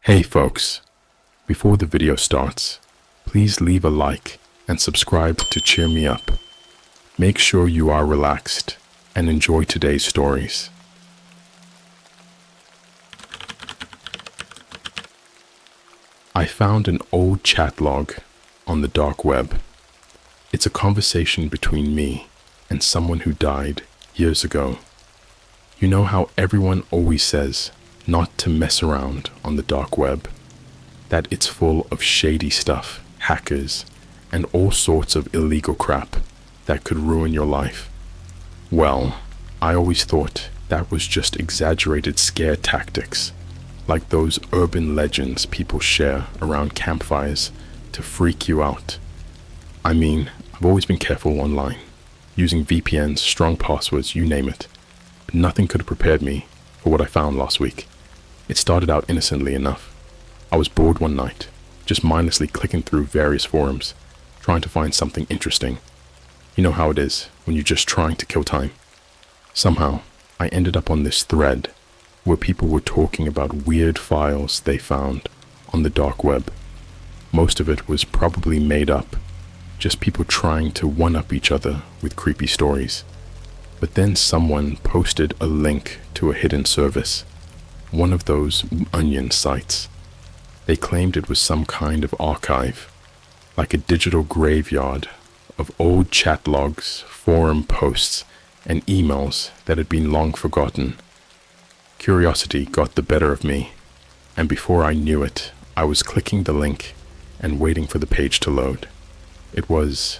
Hey folks, before the video starts, please leave a like and subscribe to cheer me up. Make sure you are relaxed and enjoy today's stories. I found an old chat log on the dark web. It's a conversation between me and someone who died years ago. You know how everyone always says not to mess around on the dark web, that it's full of shady stuff, hackers, and all sorts of illegal crap that could ruin your life. Well, I always thought that was just exaggerated scare tactics, like those urban legends people share around campfires to freak you out. I mean, I've always been careful online, using VPNs, strong passwords, you name it, but nothing could have prepared me for what I found last week. It started out innocently enough. I was bored one night, just mindlessly clicking through various forums, trying to find something interesting. You know how it is when you're just trying to kill time. Somehow, I ended up on this thread where people were talking about weird files they found on the dark web. Most of it was probably made up, just people trying to one-up each other with creepy stories. But then someone posted a link to a hidden service, one of those onion sites. They claimed it was some kind of archive, like a digital graveyard of old chat logs, forum posts, and emails that had been long forgotten. Curiosity got the better of me, and before I knew it, I was clicking the link and waiting for the page to load. It was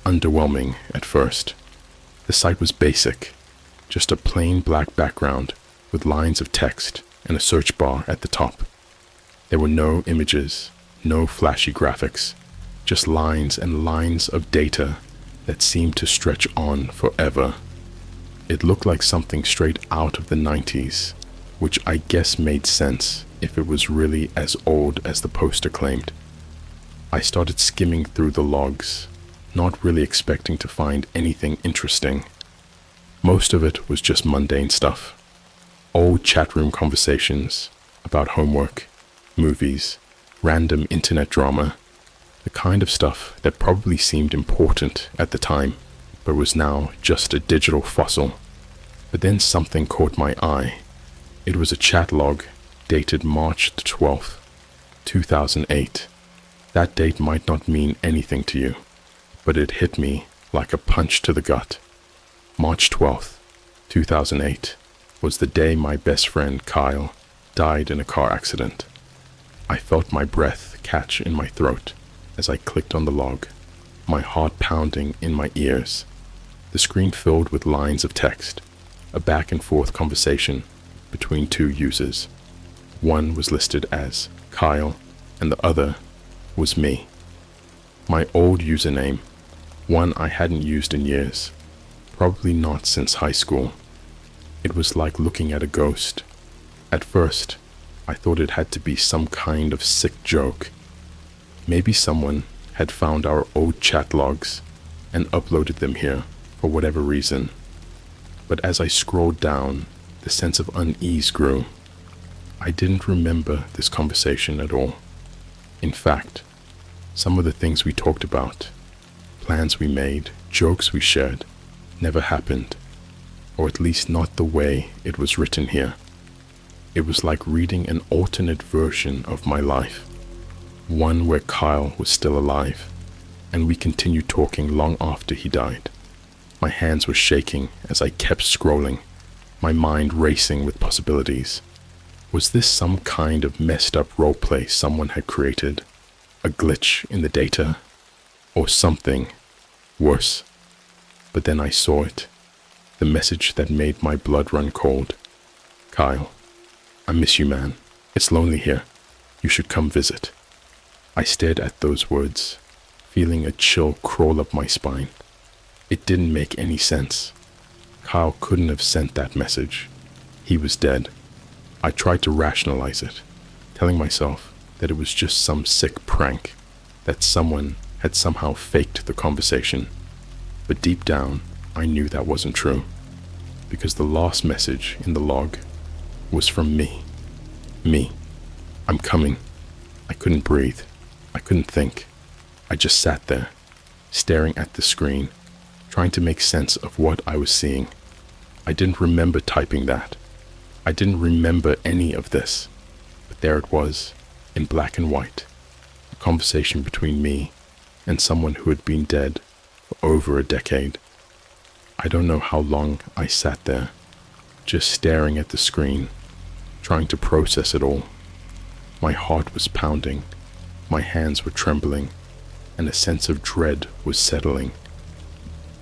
underwhelming at first. The site was basic, just a plain black background with lines of text and a search bar at the top. There were no images, no flashy graphics, just lines and lines of data that seemed to stretch on forever. It looked like something straight out of the 90s, which I guess made sense if it was really as old as the poster claimed. I started skimming through the logs, not really expecting to find anything interesting. Most of it was just mundane stuff. Old chat room conversations about homework, movies, random internet drama, the kind of stuff that probably seemed important at the time, but was now just a digital fossil. But then something caught my eye. It was a chat log dated March the 12th, 2008. That date might not mean anything to you, but it hit me like a punch to the gut. March 12th, 2008 was the day my best friend Kyle died in a car accident. I felt my breath catch in my throat as I clicked on the log, my heart pounding in my ears. The screen filled with lines of text, a back and forth conversation between two users. One was listed as Kyle and the other was me. My old username, one I hadn't used in years, probably not since high school. It was like looking at a ghost. At first, I thought it had to be some kind of sick joke. Maybe someone had found our old chat logs and uploaded them here for whatever reason. But as I scrolled down, the sense of unease grew. I didn't remember this conversation at all. In fact, some of the things we talked about, plans we made, jokes we shared, never happened, or at least not the way it was written here. It was like reading an alternate version of my life, one where Kyle was still alive, and we continued talking long after he died. My hands were shaking as I kept scrolling, my mind racing with possibilities. Was this some kind of messed up roleplay someone had created? A glitch in the data? Or something worse? But then I saw it. The message that made my blood run cold. Kyle, I miss you, man. It's lonely here. You should come visit. I stared at those words, feeling a chill crawl up my spine. It didn't make any sense. Kyle couldn't have sent that message. He was dead. I tried to rationalize it, telling myself that it was just some sick prank, that someone had somehow faked the conversation. But deep down, I knew that wasn't true, because the last message in the log was from me. Me. I'm coming. I couldn't breathe. I couldn't think. I just sat there, staring at the screen, trying to make sense of what I was seeing. I didn't remember typing that. I didn't remember any of this. But there it was, in black and white, a conversation between me and someone who had been dead for over a decade. I don't know how long I sat there, just staring at the screen, trying to process it all. My heart was pounding, my hands were trembling, and a sense of dread was settling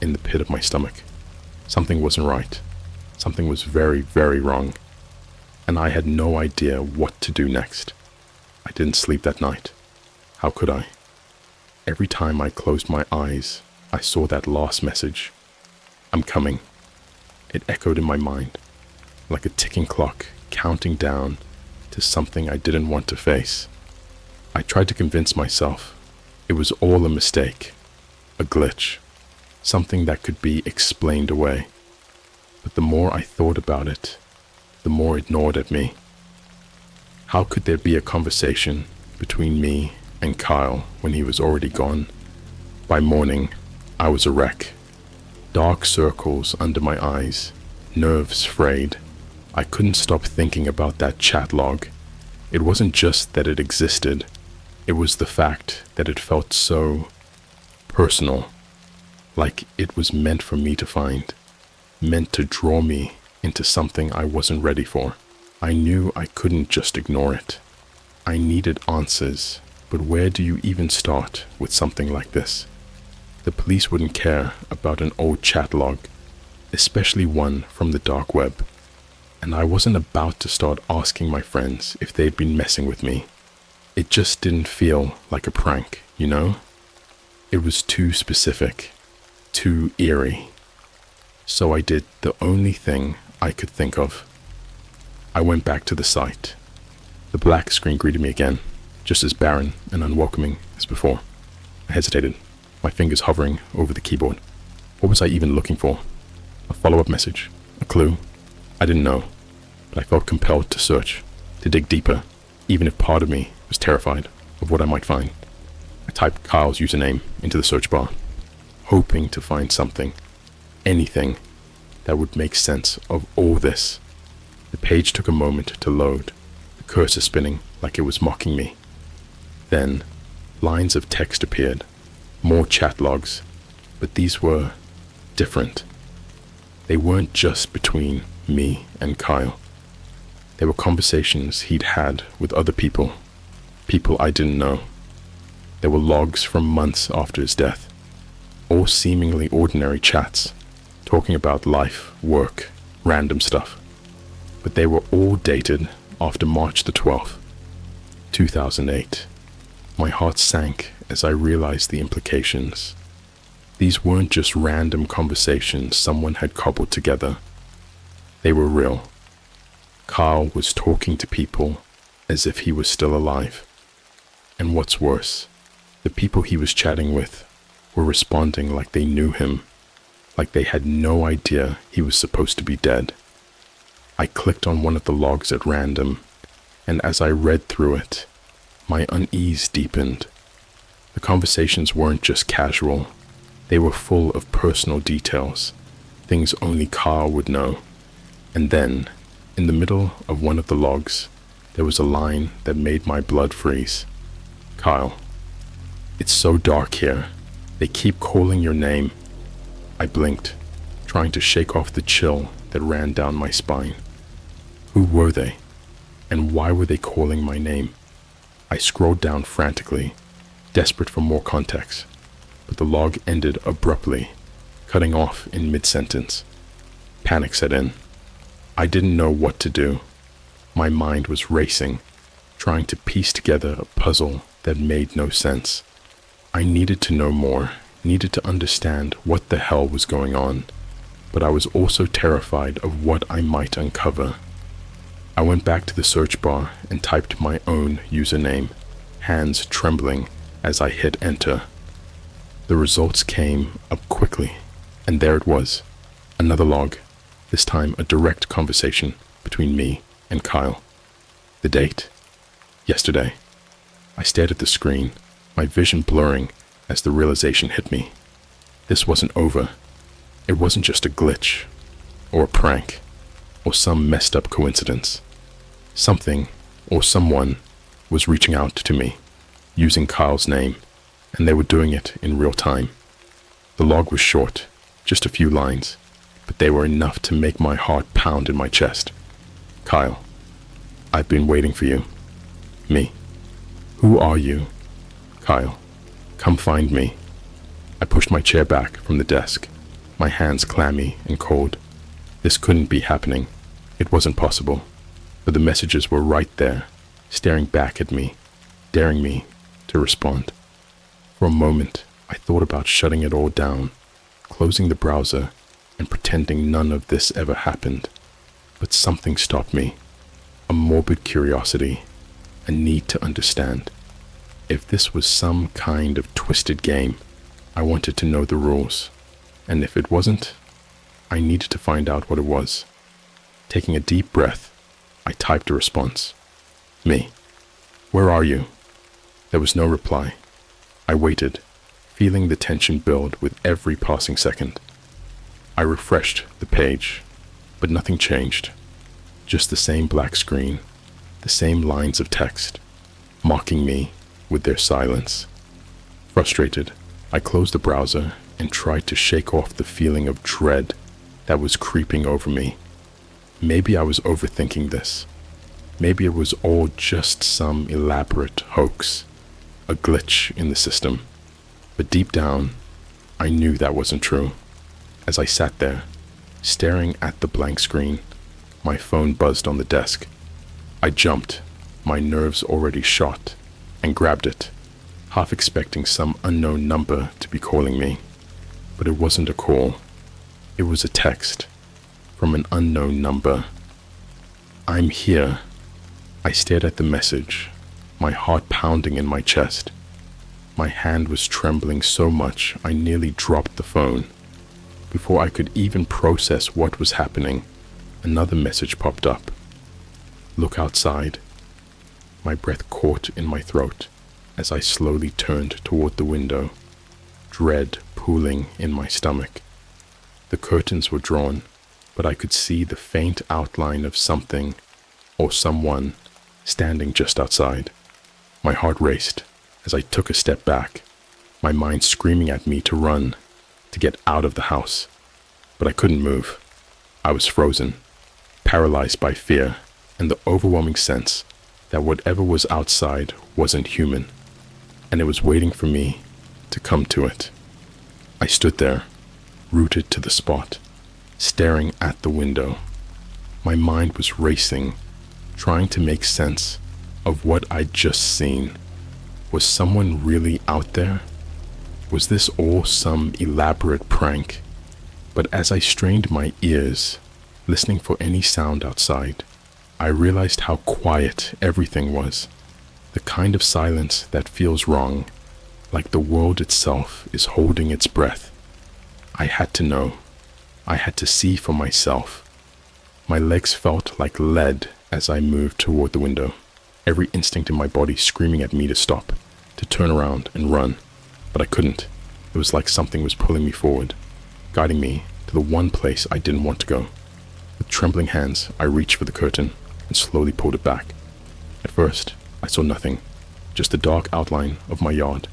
in the pit of my stomach. Something wasn't right. Something was very, very wrong. And I had no idea what to do next. I didn't sleep that night. How could I? Every time I closed my eyes, I saw that last message. I'm coming. It echoed in my mind, like a ticking clock counting down to something I didn't want to face. I tried to convince myself it was all a mistake, a glitch, something that could be explained away. But the more I thought about it, the more it gnawed at me. How could there be a conversation between me and Kyle when he was already gone? By morning, I was a wreck. Dark circles under my eyes, nerves frayed. I couldn't stop thinking about that chat log. It wasn't just that it existed. It was the fact that it felt so personal, like it was meant for me to find, meant to draw me into something I wasn't ready for. I knew I couldn't just ignore it. I needed answers, but where do you even start with something like this? The police wouldn't care about an old chat log, especially one from the dark web. And I wasn't about to start asking my friends if they'd been messing with me. It just didn't feel like a prank, you know? It was too specific, too eerie. So I did the only thing I could think of. I went back to the site. The black screen greeted me again, just as barren and unwelcoming as before. I hesitated, my fingers hovering over the keyboard. What was I even looking for? A follow-up message? A clue? I didn't know, but I felt compelled to search, to dig deeper, even if part of me was terrified of what I might find. I typed Kyle's username into the search bar, hoping to find something, anything, that would make sense of all this. The page took a moment to load, the cursor spinning like it was mocking me. Then, lines of text appeared, more chat logs, but these were different. They weren't just between me and Kyle. They were conversations he'd had with other people, people I didn't know. There were logs from months after his death, all seemingly ordinary chats, talking about life, work, random stuff. But they were all dated after March the 12th, 2008. My heart sank as I realized the implications. These weren't just random conversations someone had cobbled together. They were real. Kyle was talking to people as if he was still alive. And what's worse, the people he was chatting with were responding like they knew him, like they had no idea he was supposed to be dead. I clicked on one of the logs at random, and as I read through it, my unease deepened. The conversations weren't just casual. They were full of personal details, things only Kyle would know. And then, in the middle of one of the logs, there was a line that made my blood freeze. Kyle, it's so dark here. They keep calling your name. I blinked, trying to shake off the chill that ran down my spine. Who were they? And why were they calling my name? I scrolled down frantically, desperate for more context, but the log ended abruptly, cutting off in mid-sentence. Panic set in. I didn't know what to do. My mind was racing, trying to piece together a puzzle that made no sense. I needed to know more, needed to understand what the hell was going on, but I was also terrified of what I might uncover. I went back to the search bar and typed my own username, hands trembling as I hit enter. The results came up quickly, and there it was, another log, this time a direct conversation between me and Kyle. The date? Yesterday, I stared at the screen, my vision blurring as the realization hit me. This wasn't over. It wasn't just a glitch, or a prank, or some messed up coincidence. Something, or someone, was reaching out to me, using Kyle's name, and they were doing it in real time. The log was short, just a few lines, but they were enough to make my heart pound in my chest. Kyle, I've been waiting for you. Me. Who are you? Kyle, come find me. I pushed my chair back from the desk, my hands clammy and cold. This couldn't be happening. It wasn't possible. But the messages were right there, staring back at me, daring me to respond. For a moment, I thought about shutting it all down, closing the browser, and pretending none of this ever happened. But something stopped me. A morbid curiosity, a need to understand. If this was some kind of twisted game, I wanted to know the rules. And if it wasn't, I needed to find out what it was. Taking a deep breath, I typed a response. Me. Where are you? There was no reply. I waited, feeling the tension build with every passing second. I refreshed the page, but nothing changed. Just the same black screen, the same lines of text, mocking me with their silence. Frustrated, I closed the browser and tried to shake off the feeling of dread that was creeping over me. Maybe I was overthinking this. Maybe it was all just some elaborate hoax, a glitch in the system. But deep down, I knew that wasn't true. As I sat there, staring at the blank screen, my phone buzzed on the desk. I jumped, my nerves already shot, and grabbed it, half expecting some unknown number to be calling me. But it wasn't a call. It was a text from an unknown number. I'm here. I stared at the message, my heart pounding in my chest. My hand was trembling so much I nearly dropped the phone. Before I could even process what was happening, another message popped up. Look outside. My breath caught in my throat as I slowly turned toward the window, dread pooling in my stomach. The curtains were drawn, but I could see the faint outline of something or someone standing just outside. My heart raced as I took a step back, my mind screaming at me to run, to get out of the house. But I couldn't move. I was frozen, paralyzed by fear and the overwhelming sense that whatever was outside wasn't human, and it was waiting for me to come to it. I stood there, rooted to the spot, staring at the window. My mind was racing, trying to make sense of what I'd just seen. Was someone really out there? Was this all some elaborate prank? But as I strained my ears, listening for any sound outside, I realized how quiet everything was. The kind of silence that feels wrong, like the world itself is holding its breath. I had to know. I had to see for myself. My legs felt like lead as I moved toward the window, every instinct in my body screaming at me to stop, to turn around and run. But I couldn't. It was like something was pulling me forward, guiding me to the one place I didn't want to go. With trembling hands, I reached for the curtain and slowly pulled it back. At first, I saw nothing, just the dark outline of my yard,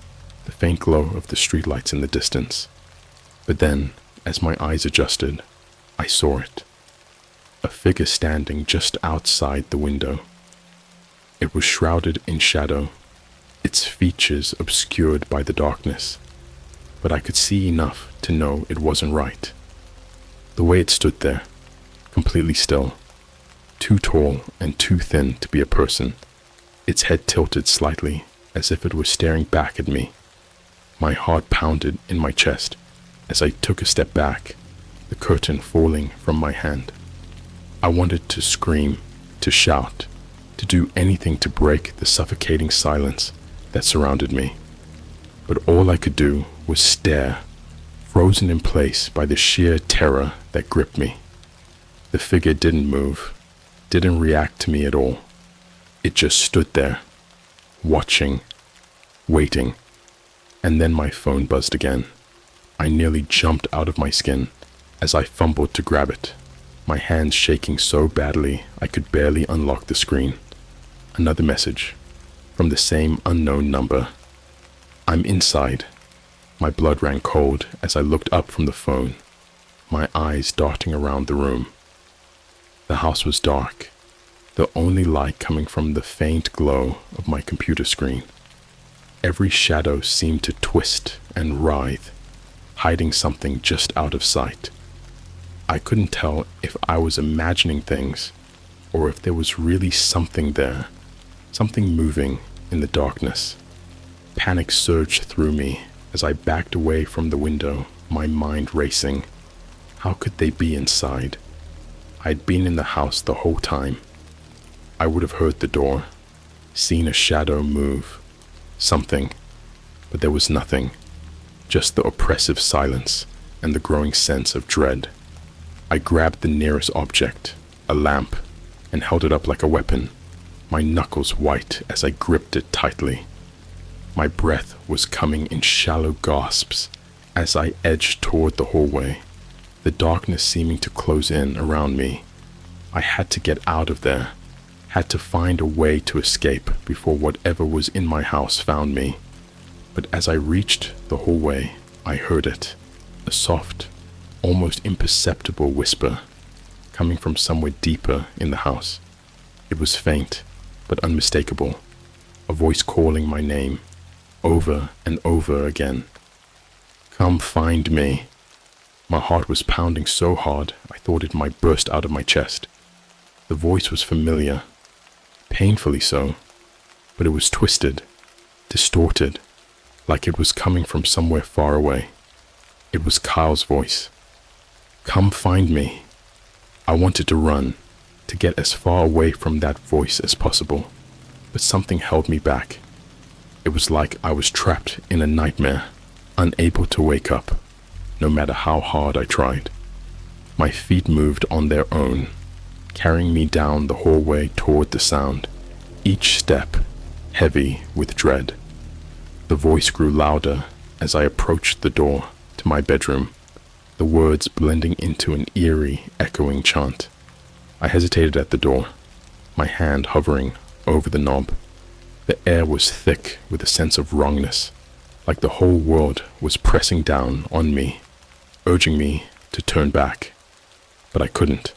the faint glow of the streetlights in the distance. But then, as my eyes adjusted, I saw it. A figure standing just outside the window. It was shrouded in shadow, its features obscured by the darkness, but I could see enough to know it wasn't right. The way it stood there, completely still, too tall and too thin to be a person, its head tilted slightly as if it were staring back at me. My heart pounded in my chest as I took a step back, the curtain falling from my hand. I wanted to scream, to shout, to do anything to break the suffocating silence that surrounded me. But all I could do was stare, frozen in place by the sheer terror that gripped me. The figure didn't move, didn't react to me at all. It just stood there, watching, waiting, and then my phone buzzed again. I nearly jumped out of my skin as I fumbled to grab it, my hands shaking so badly I could barely unlock the screen. Another message from the same unknown number. I'm inside. My blood ran cold as I looked up from the phone, my eyes darting around the room. The house was dark, the only light coming from the faint glow of my computer screen. Every shadow seemed to twist and writhe, hiding something just out of sight. I couldn't tell if I was imagining things or if there was really something there, something moving in the darkness. Panic surged through me as I backed away from the window, my mind racing. How could they be inside? I'd been in the house the whole time. I would have heard the door, seen a shadow move, something, but there was nothing, just the oppressive silence and the growing sense of dread. I grabbed the nearest object, a lamp, and held it up like a weapon, my knuckles white as I gripped it tightly. My breath was coming in shallow gasps as I edged toward the hallway, the darkness seeming to close in around me. I had to get out of there, had to find a way to escape before whatever was in my house found me. But as I reached the hallway, I heard it, a soft, almost imperceptible whisper coming from somewhere deeper in the house. It was faint, but unmistakable, a voice calling my name, over and over again. Come find me. My heart was pounding so hard I thought it might burst out of my chest. The voice was familiar, painfully so, but it was twisted, distorted, like it was coming from somewhere far away. It was Kyle's voice. Come find me. I wanted to run, to get as far away from that voice as possible, but something held me back. It was like I was trapped in a nightmare, unable to wake up, no matter how hard I tried. My feet moved on their own, carrying me down the hallway toward the sound, each step heavy with dread. The voice grew louder as I approached the door to my bedroom, the words blending into an eerie, echoing chant. I hesitated at the door, my hand hovering over the knob. The air was thick with a sense of wrongness, like the whole world was pressing down on me, urging me to turn back. But I couldn't.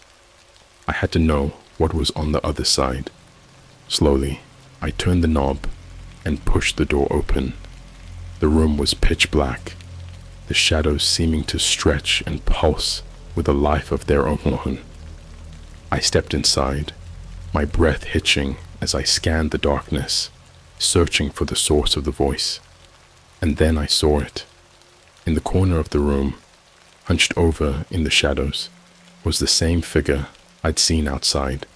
I had to know what was on the other side. Slowly, I turned the knob and pushed the door open. The room was pitch black, the shadows seeming to stretch and pulse with a life of their own. I stepped inside, my breath hitching as I scanned the darkness, searching for the source of the voice. And then I saw it. In the corner of the room, hunched over in the shadows, was the same figure I'd seen outside.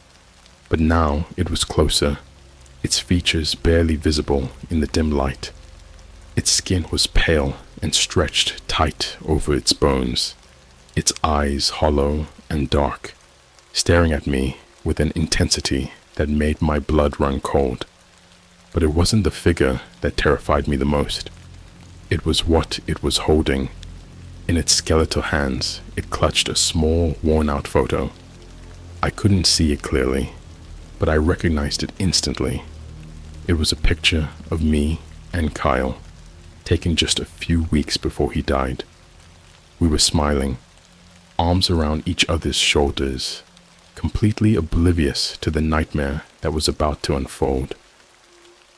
But now it was closer, its features barely visible in the dim light. Its skin was pale and stretched tight over its bones, its eyes hollow and dark, staring at me with an intensity that made my blood run cold. But it wasn't the figure that terrified me the most. It was what it was holding. In its skeletal hands, it clutched a small, worn-out photo. I couldn't see it clearly, but I recognized it instantly. It was a picture of me and Kyle, taken just a few weeks before he died. We were smiling, arms around each other's shoulders, completely oblivious to the nightmare that was about to unfold.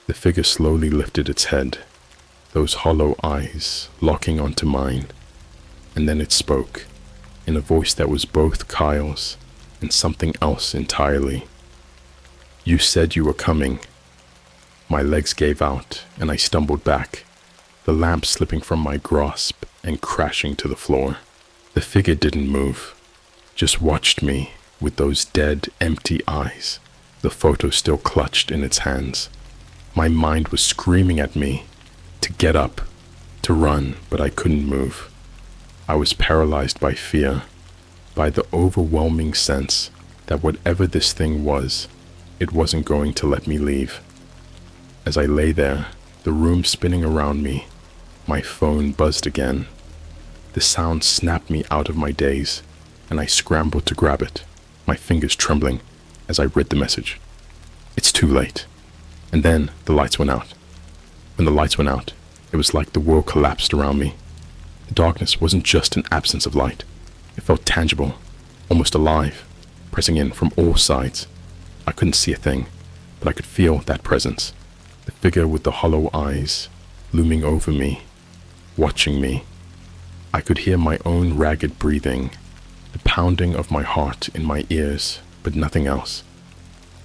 The figure slowly lifted its head, those hollow eyes locking onto mine, and then it spoke, in a voice that was both Kyle's and something else entirely. You said you were coming. My legs gave out, and I stumbled back, the lamp slipping from my grasp and crashing to the floor. The figure didn't move, just watched me with those dead, empty eyes, the photo still clutched in its hands. My mind was screaming at me to get up, to run, but I couldn't move. I was paralyzed by fear, by the overwhelming sense that whatever this thing was, it wasn't going to let me leave. As I lay there, the room spinning around me, my phone buzzed again. The sound snapped me out of my daze, and I scrambled to grab it, my fingers trembling as I read the message. It's too late. And then the lights went out. When the lights went out, it was like the world collapsed around me. The darkness wasn't just an absence of light. It felt tangible, almost alive, pressing in from all sides. I couldn't see a thing, but I could feel that presence. The figure with the hollow eyes, looming over me, watching me. I could hear my own ragged breathing, the pounding of my heart in my ears, but nothing else.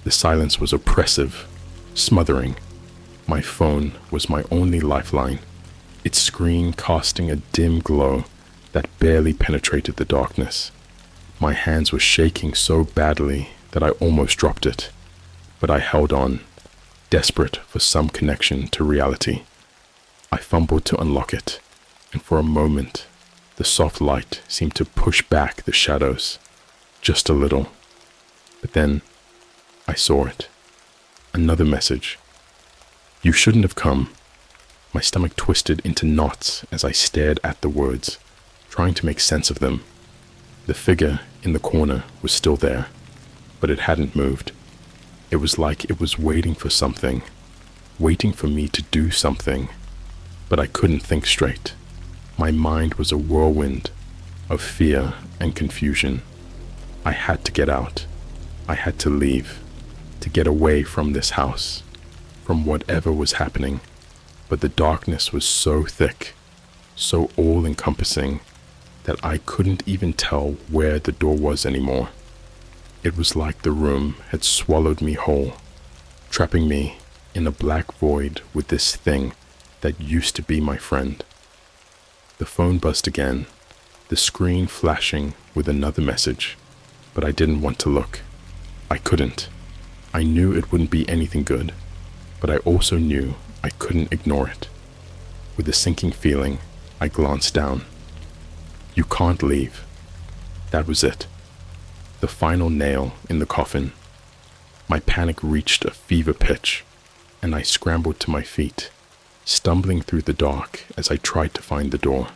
The silence was oppressive, smothering. My phone was my only lifeline, its screen casting a dim glow that barely penetrated the darkness. My hands were shaking so badly that I almost dropped it, but I held on, desperate for some connection to reality. I fumbled to unlock it, and for a moment, the soft light seemed to push back the shadows, just a little. But then, I saw it. Another message. You shouldn't have come. My stomach twisted into knots as I stared at the words, trying to make sense of them. The figure in the corner was still there, but it hadn't moved. It was like it was waiting for something, waiting for me to do something, but I couldn't think straight. My mind was a whirlwind of fear and confusion. I had to get out. I had to leave, to get away from this house, from whatever was happening. But the darkness was so thick, so all-encompassing, that I couldn't even tell where the door was anymore. It was like the room had swallowed me whole, trapping me in a black void with this thing that used to be my friend. The phone buzzed again, the screen flashing with another message, but I didn't want to look. I couldn't. I knew it wouldn't be anything good, but I also knew I couldn't ignore it. With a sinking feeling, I glanced down. You can't leave. That was it. The final nail in the coffin. My panic reached a fever pitch, and I scrambled to my feet, stumbling through the dark as I tried to find the door.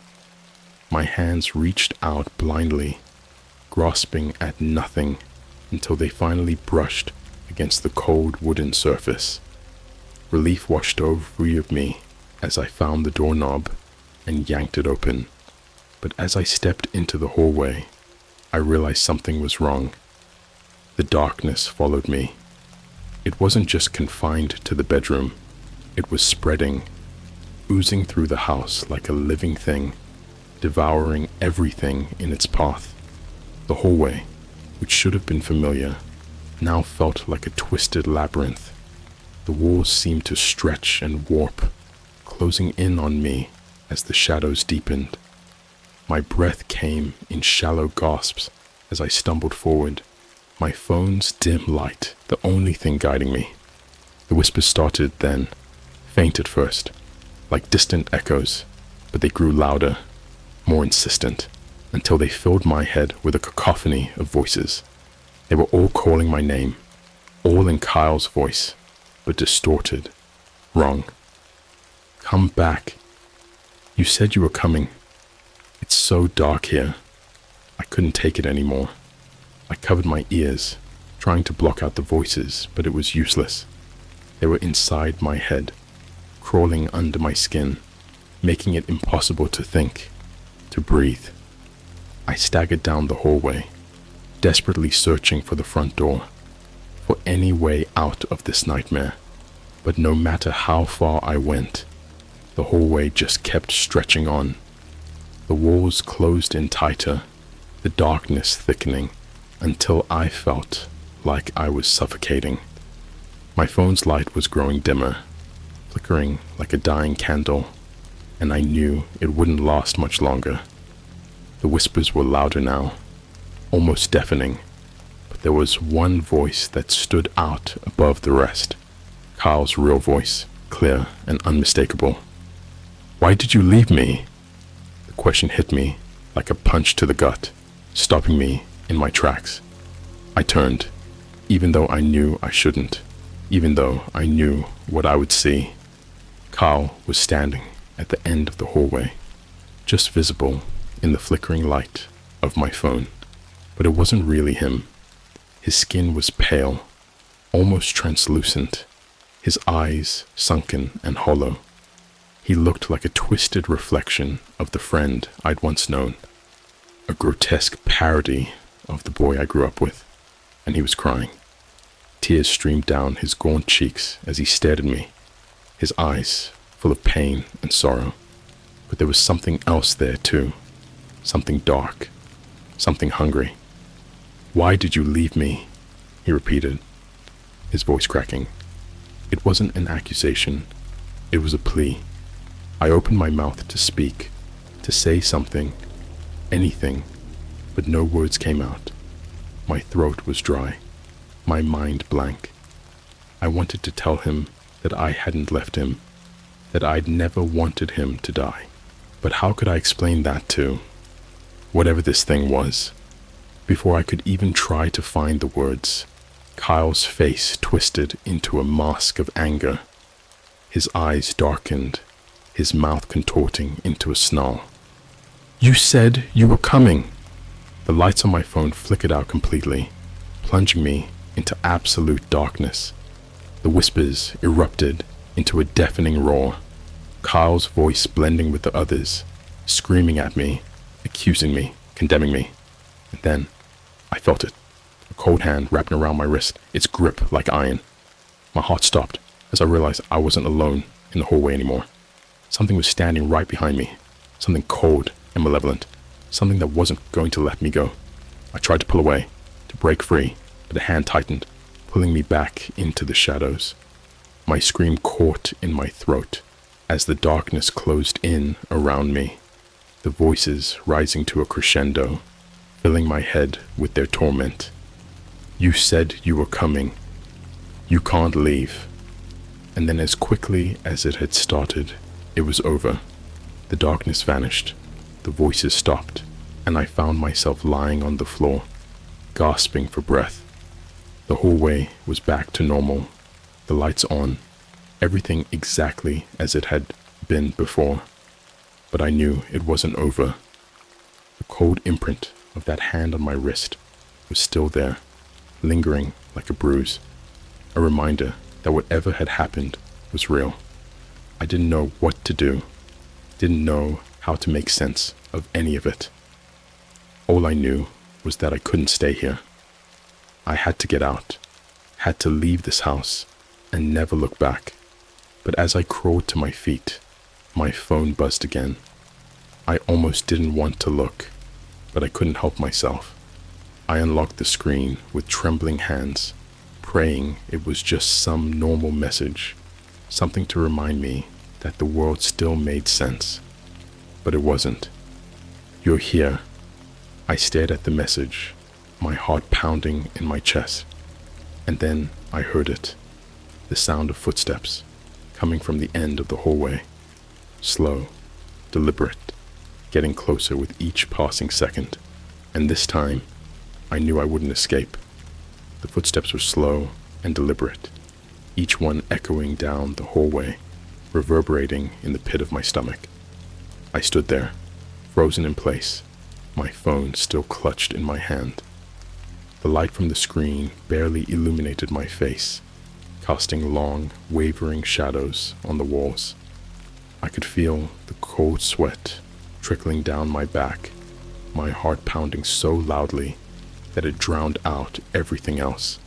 My hands reached out blindly, grasping at nothing until they finally brushed against the cold wooden surface. Relief washed over free of me as I found the doorknob and yanked it open. But as I stepped into the hallway, I realized something was wrong. The darkness followed me. It wasn't just confined to the bedroom. It was spreading, oozing through the house like a living thing, devouring everything in its path. The hallway, which should have been familiar, now felt like a twisted labyrinth. The walls seemed to stretch and warp, closing in on me as the shadows deepened. My breath came in shallow gasps as I stumbled forward, my phone's dim light the only thing guiding me. The whispers started then, faint at first, like distant echoes, but they grew louder, more insistent, until they filled my head with a cacophony of voices. They were all calling my name, all in Kyle's voice, but distorted, wrong. Come back. You said you were coming. It's so dark here. I couldn't take it anymore. I covered my ears, trying to block out the voices, but it was useless. They were inside my head, crawling under my skin, making it impossible to think, to breathe. I staggered down the hallway, desperately searching for the front door, for any way out of this nightmare. But no matter how far I went, the hallway just kept stretching on. The walls closed in tighter, the darkness thickening, until I felt like I was suffocating. My phone's light was growing dimmer, flickering like a dying candle, and I knew it wouldn't last much longer. The whispers were louder now, almost deafening, but there was one voice that stood out above the rest. Kyle's real voice, clear and unmistakable. Why did you leave me? The question hit me like a punch to the gut, stopping me in my tracks. I turned, even though I knew I shouldn't. even though I knew what I would see. Kyle was standing at the end of the hallway, just visible in the flickering light of my phone. But it wasn't really him. His skin was pale, almost translucent, his eyes sunken and hollow. He looked like a twisted reflection of the friend I'd once known, a grotesque parody of the boy I grew up with, and he was crying. Tears streamed down his gaunt cheeks as he stared at me, his eyes full of pain and sorrow. But there was something else there too, something dark, something hungry. "Why did you leave me?" he repeated, his voice cracking. It wasn't an accusation, it was a plea. I opened my mouth to speak, to say something, anything, but no words came out. My throat was dry, my mind blank. I wanted to tell him that I hadn't left him, that I'd never wanted him to die. But how could I explain that to whatever this thing was? Before I could even try to find the words, Kyle's face twisted into a mask of anger. His eyes darkened, his mouth contorting into a snarl. "You said you were coming!" The lights on my phone flickered out completely, plunging me into absolute darkness. The whispers erupted into a deafening roar, Kyle's voice blending with the others, screaming at me, accusing me, condemning me. And then I felt it, a cold hand wrapping around my wrist, its grip like iron. My heart stopped as I realized I wasn't alone in the hallway anymore. Something was standing right behind me, something cold and malevolent, something that wasn't going to let me go. I tried to pull away, to break free, but a hand tightened, pulling me back into the shadows. My scream caught in my throat as the darkness closed in around me, the voices rising to a crescendo, filling my head with their torment. "You said you were coming. You can't leave." And then as quickly as it had started, it was over. The darkness vanished, the voices stopped, and I found myself lying on the floor, gasping for breath. The hallway was back to normal, the lights on, everything exactly as it had been before. But I knew it wasn't over. The cold imprint of that hand on my wrist was still there, lingering like a bruise, a reminder that whatever had happened was real. I didn't know what to do, didn't know how to make sense of any of it. All I knew was that I couldn't stay here. I had to get out, had to leave this house and never look back. But as I crawled to my feet, my phone buzzed again. I almost didn't want to look, but I couldn't help myself. I unlocked the screen with trembling hands, praying it was just some normal message, something to remind me that the world still made sense. But it wasn't. "You're here." I stared at the message, my heart pounding in my chest. And then I heard it, the sound of footsteps, coming from the end of the hallway. Slow, deliberate, getting closer with each passing second. And this time, I knew I wouldn't escape. The footsteps were slow and deliberate, each one echoing down the hallway, reverberating in the pit of my stomach. I stood there, frozen in place, my phone still clutched in my hand. The light from the screen barely illuminated my face, casting long, wavering shadows on the walls. I could feel the cold sweat trickling down my back, my heart pounding so loudly that it drowned out everything else.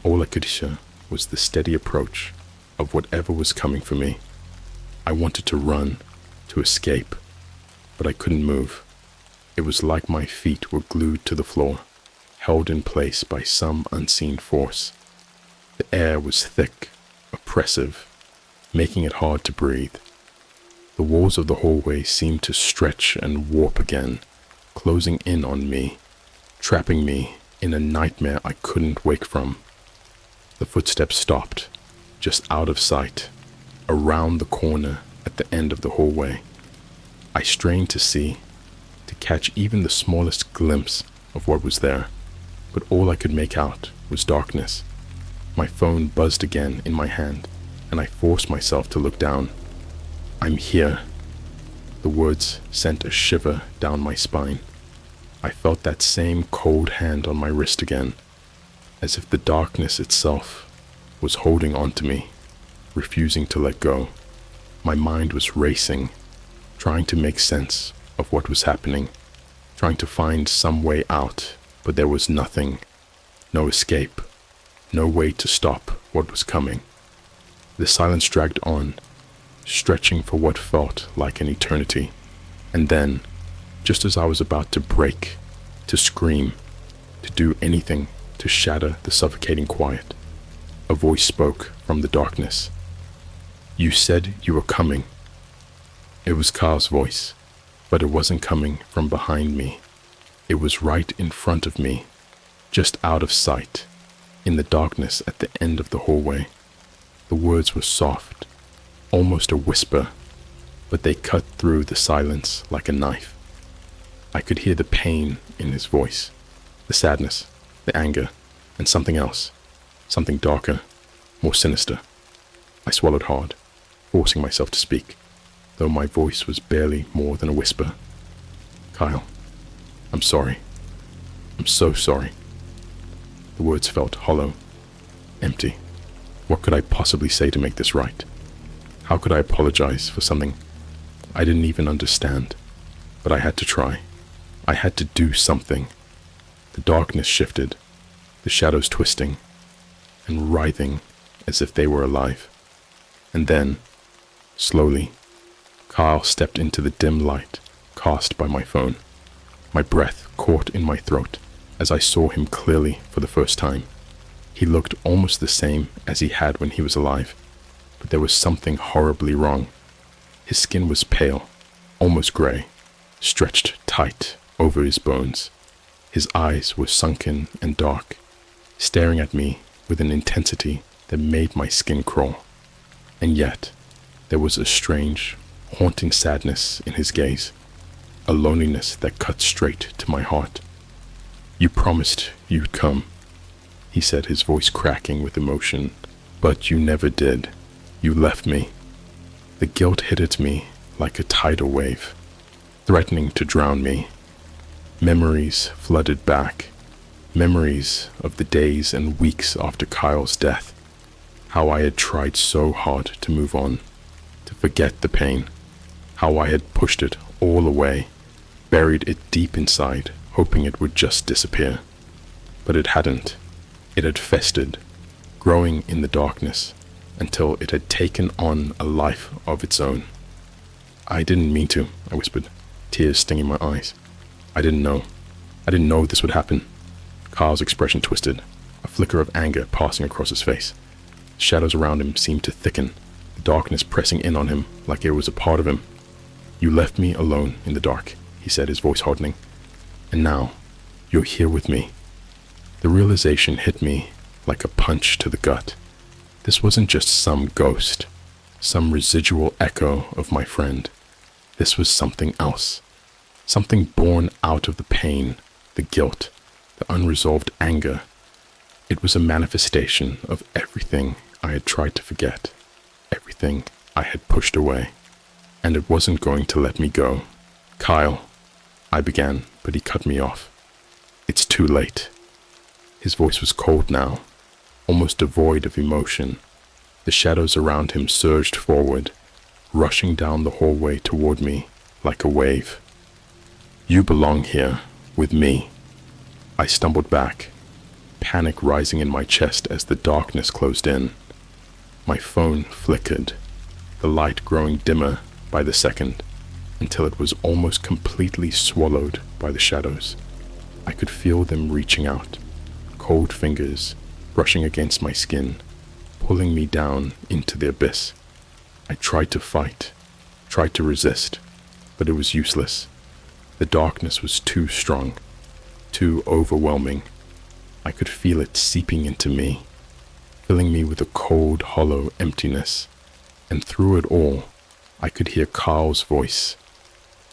All I could hear was the steady approach of whatever was coming for me. I wanted to run, to escape, but I couldn't move. It was like my feet were glued to the floor, held in place by some unseen force. The air was thick, oppressive, making it hard to breathe. The walls of the hallway seemed to stretch and warp again, closing in on me, trapping me in a nightmare I couldn't wake from. The footsteps stopped, just out of sight, around the corner at the end of the hallway. I strained to see, to catch even the smallest glimpse of what was there, but all I could make out was darkness. My phone buzzed again in my hand, and I forced myself to look down. "I'm here." The words sent a shiver down my spine. I felt that same cold hand on my wrist again, as if the darkness itself was holding on to me, refusing to let go. My mind was racing, trying to make sense of what was happening, trying to find some way out, but there was nothing, no escape, no way to stop what was coming. The silence dragged on, stretching for what felt like an eternity. And then, just as I was about to break, to scream, to do anything to shatter the suffocating quiet, a voice spoke from the darkness. "You said you were coming." It was Carl's voice, but it wasn't coming from behind me. It was right in front of me, just out of sight, in the darkness at the end of the hallway. The words were soft, almost a whisper, but they cut through the silence like a knife. I could hear the pain in his voice, the sadness, the anger, and something else, something darker, more sinister. I swallowed hard, forcing myself to speak, though my voice was barely more than a whisper. "Kyle, I'm sorry. I'm so sorry." The words felt hollow, empty. What could I possibly say to make this right? How could I apologize for something I didn't even understand? But I had to try. I had to do something. The darkness shifted, the shadows twisting and writhing as if they were alive. And then, slowly, Kyle stepped into the dim light cast by my phone. My breath caught in my throat as I saw him clearly for the first time. He looked almost the same as he had when he was alive, but there was something horribly wrong. His skin was pale, almost gray, stretched tight over his bones. His eyes were sunken and dark, staring at me with an intensity that made my skin crawl. And yet, there was a strange, haunting sadness in his gaze, a loneliness that cut straight to my heart. "You promised you'd come," he said, his voice cracking with emotion, "but you never did. You left me." The guilt hit at me like a tidal wave, threatening to drown me. Memories flooded back, memories of the days and weeks after Kyle's death, how I had tried so hard to move on, to forget the pain, how I had pushed it all away, buried it deep inside, hoping it would just disappear. But it hadn't. It had festered, growing in the darkness, until it had taken on a life of its own. "I didn't mean to," I whispered, tears stinging my eyes. I didn't know this would happen." Carl's expression twisted, a flicker of anger passing across his face. The shadows around him seemed to thicken, the darkness pressing in on him like it was a part of him. "You left me alone in the dark," he said, his voice hardening. "And now, you're here with me." The realization hit me like a punch to the gut. This wasn't just some ghost, some residual echo of my friend. This was something else, something born out of the pain, the guilt, the unresolved anger. It was a manifestation of everything I had tried to forget, everything I had pushed away, and it wasn't going to let me go. "Kyle," I began, but he cut me off. "It's too late." His voice was cold now, almost devoid of emotion. The shadows around him surged forward, rushing down the hallway toward me like a wave. "You belong here, with me." I stumbled back, panic rising in my chest as the darkness closed in. My phone flickered, the light growing dimmer by the second, until it was almost completely swallowed by the shadows. I could feel them reaching out, cold fingers brushing against my skin, pulling me down into the abyss. I tried to fight, tried to resist, but it was useless. The darkness was too strong, too overwhelming. I could feel it seeping into me, filling me with a cold, hollow emptiness. And through it all, I could hear Carl's voice,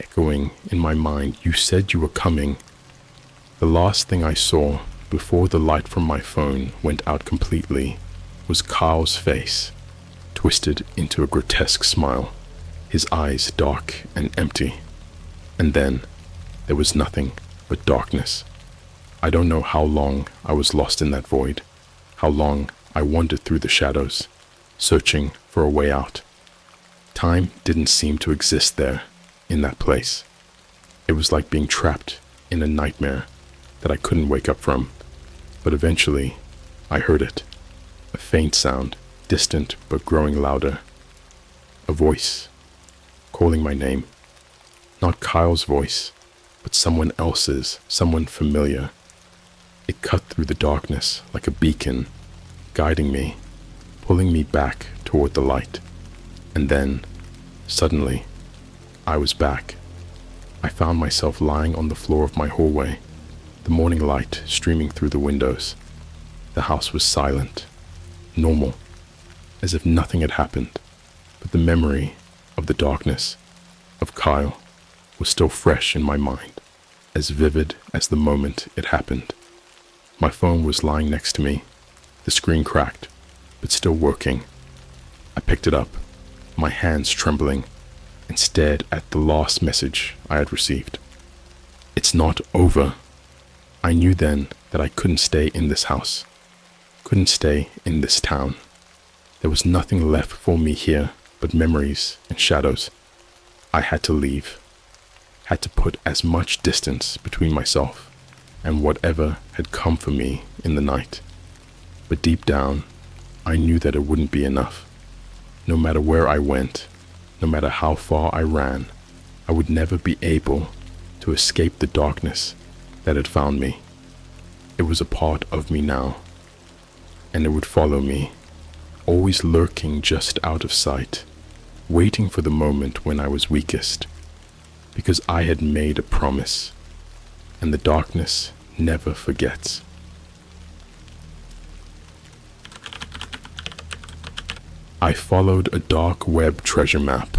echoing in my mind, "You said you were coming." The last thing I saw before the light from my phone went out completely was Kyle's face, twisted into a grotesque smile, his eyes dark and empty. And then there was nothing but darkness. I don't know how long I was lost in that void, how long I wandered through the shadows, searching for a way out. Time didn't seem to exist there, in that place. It was like being trapped in a nightmare that I couldn't wake up from. But eventually, I heard it. A faint sound, distant but growing louder. A voice, calling my name. Not Kyle's voice, but someone else's, someone familiar. It cut through the darkness like a beacon, guiding me, pulling me back toward the light. And then, suddenly, I was back. I found myself lying on the floor of my hallway, the morning light streaming through the windows. The house was silent, normal, as if nothing had happened, but the memory of the darkness, of Kyle, was still fresh in my mind, as vivid as the moment it happened. My phone was lying next to me, the screen cracked, but still working. I picked it up, my hands trembling, and stared at the last message I had received. It's not over. I knew then that I couldn't stay in this house, couldn't stay in this town. There was nothing left for me here but memories and shadows. I had to leave, had to put as much distance between myself and whatever had come for me in the night. But deep down, I knew that it wouldn't be enough. No matter where I went, no matter how far I ran, I would never be able to escape the darkness that had found me. It was a part of me now, and it would follow me, always lurking just out of sight, waiting for the moment when I was weakest, because I had made a promise, and the darkness never forgets. I followed a dark web treasure map.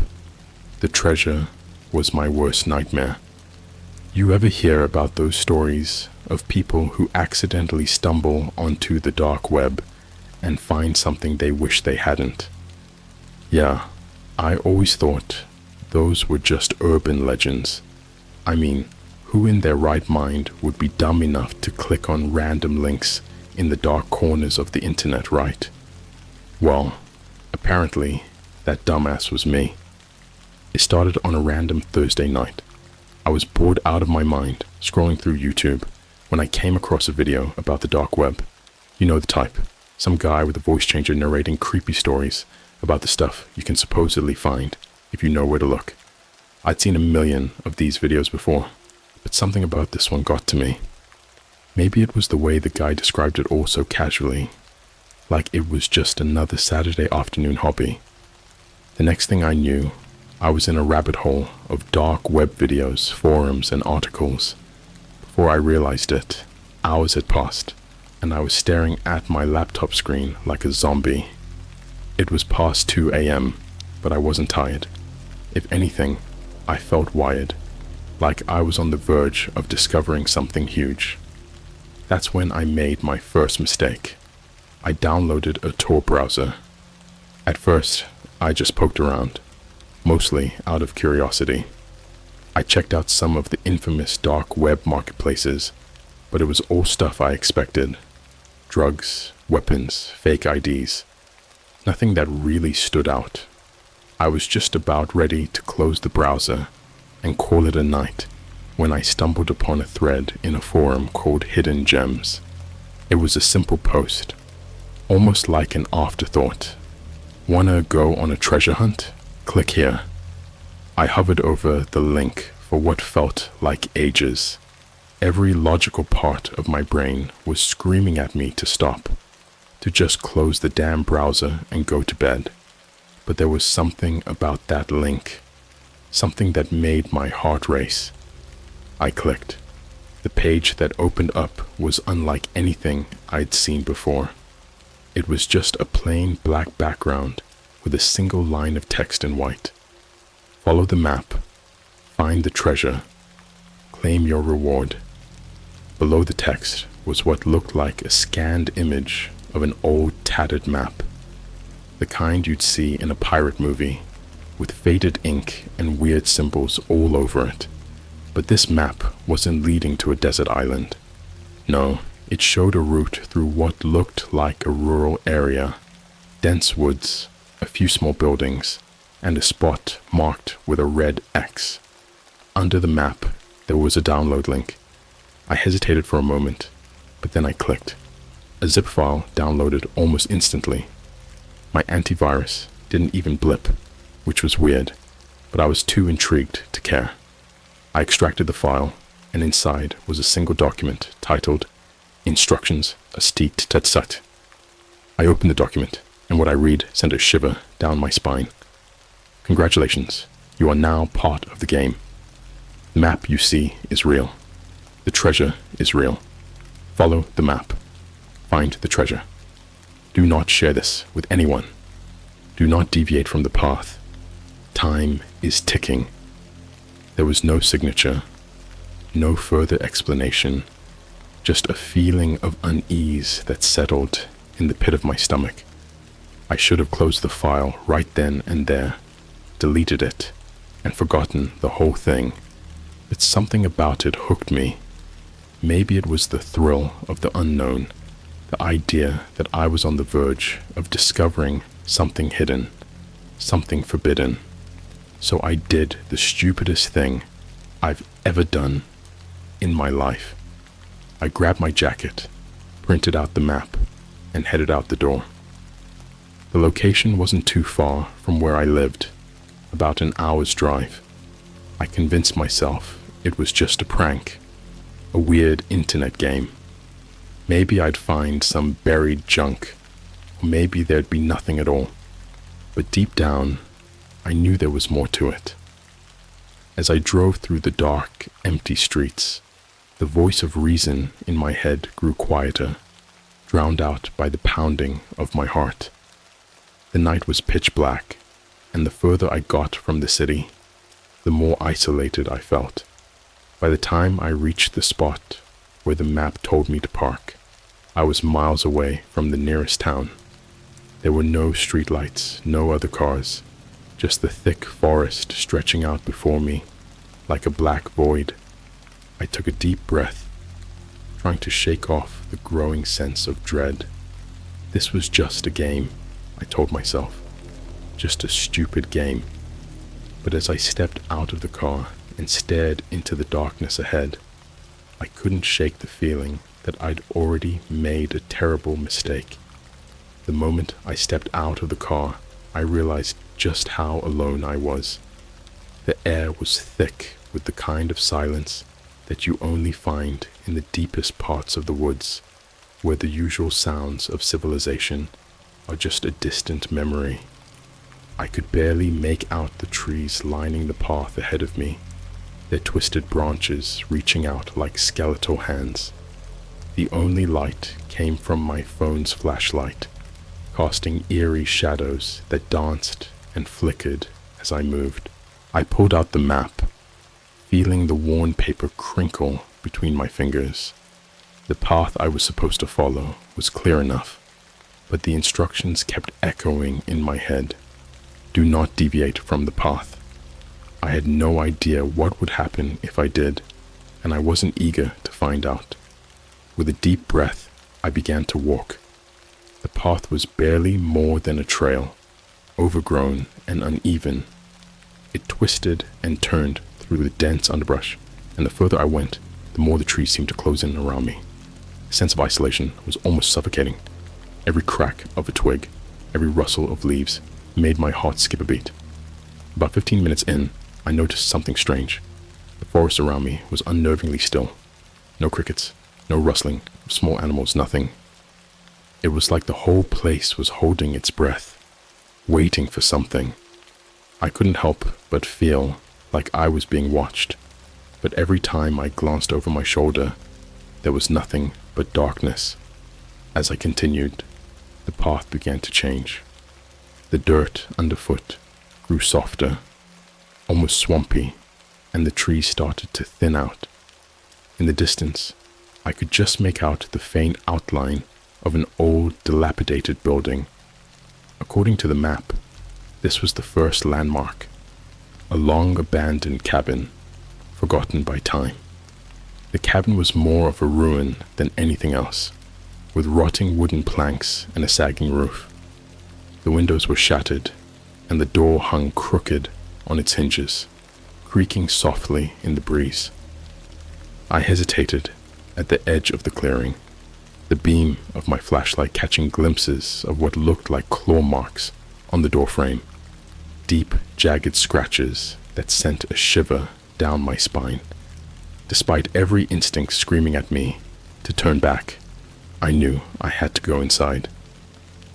The treasure was my worst nightmare. You ever hear about those stories of people who accidentally stumble onto the dark web and find something they wish they hadn't? Yeah, I always thought those were just urban legends. I mean, who in their right mind would be dumb enough to click on random links in the dark corners of the internet, right? Well, apparently, that dumbass was me. It started on a random Thursday night. I was bored out of my mind, scrolling through YouTube, when I came across a video about the dark web. You know the type. Some guy with a voice changer narrating creepy stories about the stuff you can supposedly find if you know where to look. I'd seen a million of these videos before, but something about this one got to me. Maybe it was the way the guy described it all so casually, like it was just another Saturday afternoon hobby. The next thing I knew, I was in a rabbit hole of dark web videos, forums, and articles. Before I realized it, hours had passed, and I was staring at my laptop screen like a zombie. It was past 2 a.m., but I wasn't tired. If anything, I felt wired, like I was on the verge of discovering something huge. That's when I made my first mistake. I downloaded a Tor browser. At first, I just poked around, mostly out of curiosity. I checked out some of the infamous dark web marketplaces, but it was all stuff I expected. Drugs, weapons, fake IDs. Nothing that really stood out. I was just about ready to close the browser and call it a night when I stumbled upon a thread in a forum called Hidden Gems. It was a simple post, almost like an afterthought. Wanna go on a treasure hunt? Click here. I hovered over the link for what felt like ages. Every logical part of my brain was screaming at me to stop, to just close the damn browser and go to bed. But there was something about that link, something that made my heart race. I clicked. The page that opened up was unlike anything I'd seen before. It was just a plain black background with a single line of text in white. Follow the map, find the treasure, claim your reward. Below the text was what looked like a scanned image of an old tattered map, the kind you'd see in a pirate movie, with faded ink and weird symbols all over it. But this map wasn't leading to a desert island. No, it showed a route through what looked like a rural area, dense woods, a few small buildings, and a spot marked with a red X. Under the map, there was a download link. I hesitated for a moment, but then I clicked. A zip file downloaded almost instantly. My antivirus didn't even blip, which was weird, but I was too intrigued to care. I extracted the file, and inside was a single document titled Instructions Astit Tetsat. I opened the document, and what I read sent a shiver down my spine. Congratulations, you are now part of the game. The map you see is real. The treasure is real. Follow the map. Find the treasure. Do not share this with anyone. Do not deviate from the path. Time is ticking. There was no signature, no further explanation, just a feeling of unease that settled in the pit of my stomach. I should have closed the file right then and there, deleted it, and forgotten the whole thing, but something about it hooked me. Maybe it was the thrill of the unknown, the idea that I was on the verge of discovering something hidden, something forbidden. So I did the stupidest thing I've ever done in my life. I grabbed my jacket, printed out the map, and headed out the door. The location wasn't too far from where I lived, about an hour's drive. I convinced myself it was just a prank, a weird internet game. Maybe I'd find some buried junk, or maybe there'd be nothing at all. But deep down, I knew there was more to it. As I drove through the dark, empty streets, the voice of reason in my head grew quieter, drowned out by the pounding of my heart. The night was pitch black, and the further I got from the city, the more isolated I felt. By the time I reached the spot where the map told me to park, I was miles away from the nearest town. There were no streetlights, no other cars, just the thick forest stretching out before me, like a black void. I took a deep breath, trying to shake off the growing sense of dread. This was just a game, I told myself, just a stupid game. But as I stepped out of the car and stared into the darkness ahead, I couldn't shake the feeling that I'd already made a terrible mistake. The moment I stepped out of the car, I realized just how alone I was. The air was thick with the kind of silence that you only find in the deepest parts of the woods, where the usual sounds of civilization are just a distant memory. I could barely make out the trees lining the path ahead of me, their twisted branches reaching out like skeletal hands. The only light came from my phone's flashlight, casting eerie shadows that danced and flickered as I moved. I pulled out the map, feeling the worn paper crinkle between my fingers. The path I was supposed to follow was clear enough, but the instructions kept echoing in my head. Do not deviate from the path. I had no idea what would happen if I did, and I wasn't eager to find out. With a deep breath, I began to walk. The path was barely more than a trail, overgrown and uneven. It twisted and turned through the dense underbrush, and the further I went, the more the trees seemed to close in around me. The sense of isolation was almost suffocating. Every crack of a twig, every rustle of leaves, made my heart skip a beat. About 15 minutes in, I noticed something strange. The forest around me was unnervingly still. No crickets, no rustling of small animals, nothing. It was like the whole place was holding its breath, waiting for something. I couldn't help but feel like I was being watched, but every time I glanced over my shoulder, there was nothing but darkness. As I continued, the path began to change. The dirt underfoot grew softer, almost swampy, and the trees started to thin out. In the distance, I could just make out the faint outline of an old, dilapidated building. According to the map, this was the first landmark, a long-abandoned cabin, forgotten by time. The cabin was more of a ruin than anything else, with rotting wooden planks and a sagging roof. The windows were shattered, and the door hung crooked on its hinges, creaking softly in the breeze. I hesitated at the edge of the clearing, the beam of my flashlight catching glimpses of what looked like claw marks on the doorframe, deep, jagged scratches that sent a shiver down my spine. Despite every instinct screaming at me to turn back, I knew I had to go inside.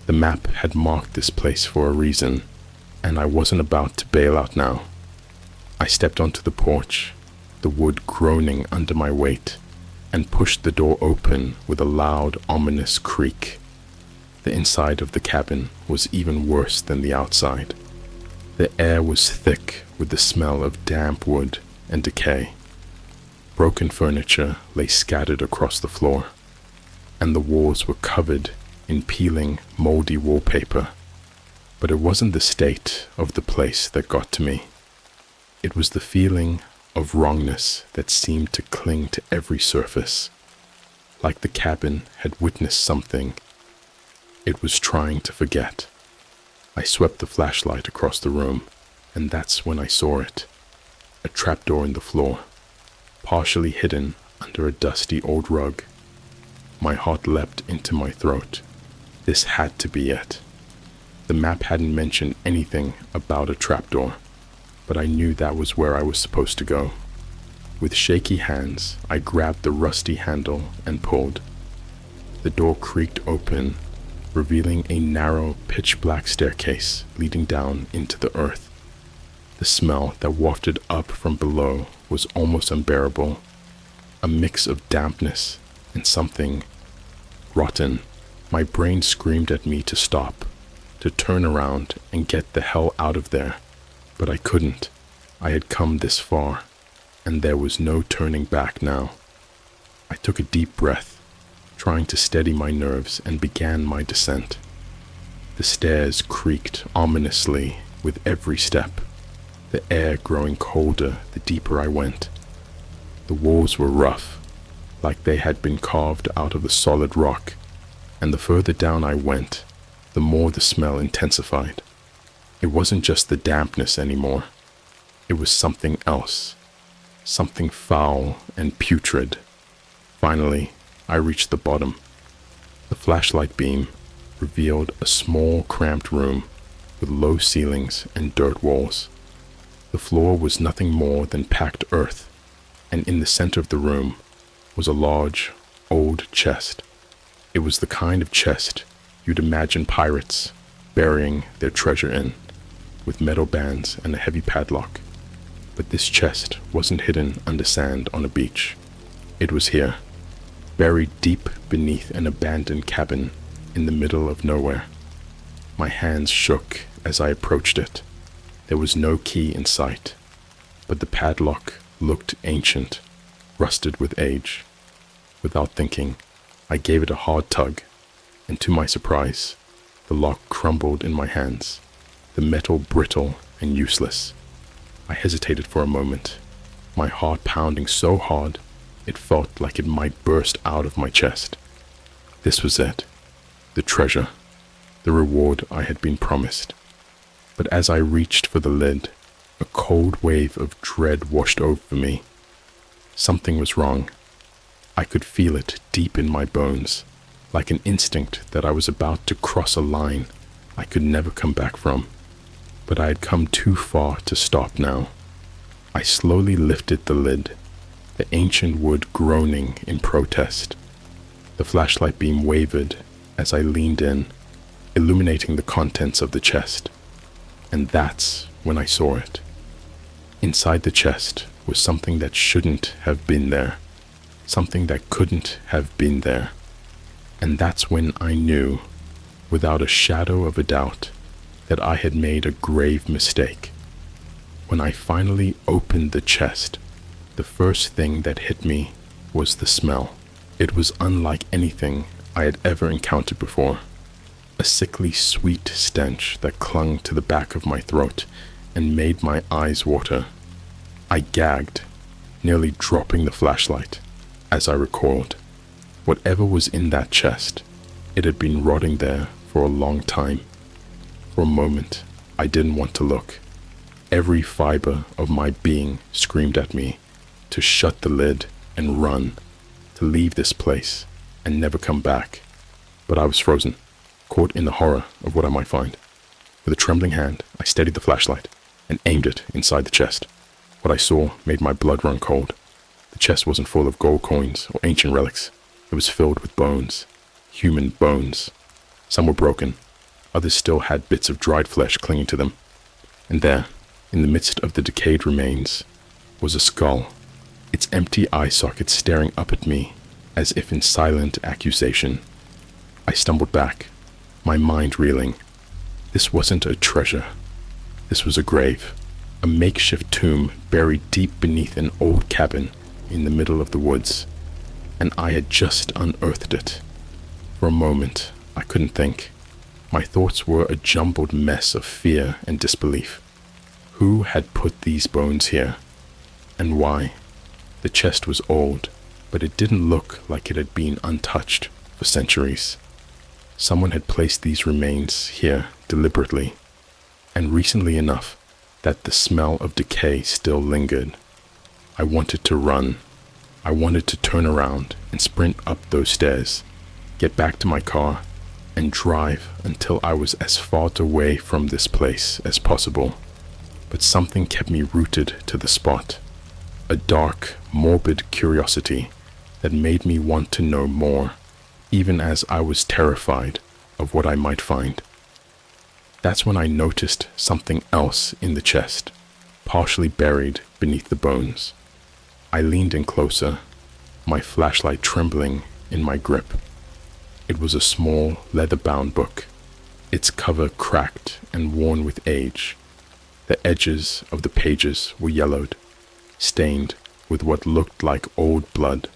The map had marked this place for a reason, and I wasn't about to bail out now. I stepped onto the porch, the wood groaning under my weight, and pushed the door open with a loud, ominous creak. The inside of the cabin was even worse than the outside. The air was thick with the smell of damp wood and decay. Broken furniture lay scattered across the floor, and the walls were covered in peeling, moldy wallpaper. But it wasn't the state of the place that got to me. It was the feeling of wrongness that seemed to cling to every surface, like the cabin had witnessed something it was trying to forget. I swept the flashlight across the room, and that's when I saw it. A trapdoor in the floor, partially hidden under a dusty old rug. My heart leapt into my throat. This had to be it. The map hadn't mentioned anything about a trapdoor, but I knew that was where I was supposed to go. With shaky hands, I grabbed the rusty handle and pulled. The door creaked open, revealing a narrow, pitch-black staircase leading down into the earth. The smell that wafted up from below was almost unbearable, a mix of dampness and something rotten. My brain screamed at me to stop, to turn around and get the hell out of there, but I couldn't. I had come this far, and there was no turning back now. I took a deep breath, trying to steady my nerves, and began my descent. The stairs creaked ominously with every step, the air growing colder the deeper I went. The walls were rough, like they had been carved out of the solid rock, and the further down I went, the more the smell intensified. It wasn't just the dampness anymore. It was something else, something foul and putrid. Finally, I reached the bottom. The flashlight beam revealed a small, cramped room with low ceilings and dirt walls. The floor was nothing more than packed earth, and in the center of the room was a large, old chest. It was the kind of chest you'd imagine pirates burying their treasure in, with metal bands and a heavy padlock. But this chest wasn't hidden under sand on a beach. It was here, buried deep beneath an abandoned cabin in the middle of nowhere. My hands shook as I approached it. There was no key in sight, but the padlock looked ancient, rusted with age. Without thinking, I gave it a hard tug, and to my surprise, the lock crumbled in my hands, the metal brittle and useless. I hesitated for a moment, my heart pounding so hard it felt like it might burst out of my chest. This was it, the treasure, the reward I had been promised. But as I reached for the lid, a cold wave of dread washed over me. Something was wrong. I could feel it deep in my bones, like an instinct that I was about to cross a line I could never come back from. But I had come too far to stop now. I slowly lifted the lid, the ancient wood groaning in protest. The flashlight beam wavered as I leaned in, illuminating the contents of the chest. And that's when I saw it. Inside the chest was something that shouldn't have been there, something that couldn't have been there. And that's when I knew, without a shadow of a doubt, that I had made a grave mistake. When I finally opened the chest, the first thing that hit me was the smell. It was unlike anything I had ever encountered before. A sickly sweet stench that clung to the back of my throat and made my eyes water. I gagged, nearly dropping the flashlight, as I recoiled. Whatever was in that chest, it had been rotting there for a long time. For a moment, I didn't want to look. Every fiber of my being screamed at me to shut the lid and run, to leave this place and never come back. But I was frozen, caught in the horror of what I might find. With a trembling hand, I steadied the flashlight and aimed it inside the chest. What I saw made my blood run cold. The chest wasn't full of gold coins or ancient relics. It was filled with bones, human bones. Some were broken. Others still had bits of dried flesh clinging to them. And there, in the midst of the decayed remains, was a skull, its empty eye socket staring up at me as if in silent accusation. I stumbled back, my mind reeling. This wasn't a treasure. This was a grave, a makeshift tomb buried deep beneath an old cabin in the middle of the woods, and I had just unearthed it. For a moment, I couldn't think. My thoughts were a jumbled mess of fear and disbelief. Who had put these bones here? And why? The chest was old, but it didn't look like it had been untouched for centuries. Someone had placed these remains here deliberately, and recently enough that the smell of decay still lingered. I wanted to run. I wanted to turn around and sprint up those stairs, get back to my car, and drive until I was as far away from this place as possible. But something kept me rooted to the spot, a dark, morbid curiosity that made me want to know more, even as I was terrified of what I might find. That's when I noticed something else in the chest, partially buried beneath the bones. I leaned in closer, my flashlight trembling in my grip. It was a small, leather-bound book, its cover cracked and worn with age. The edges of the pages were yellowed, stained with what looked like old blood.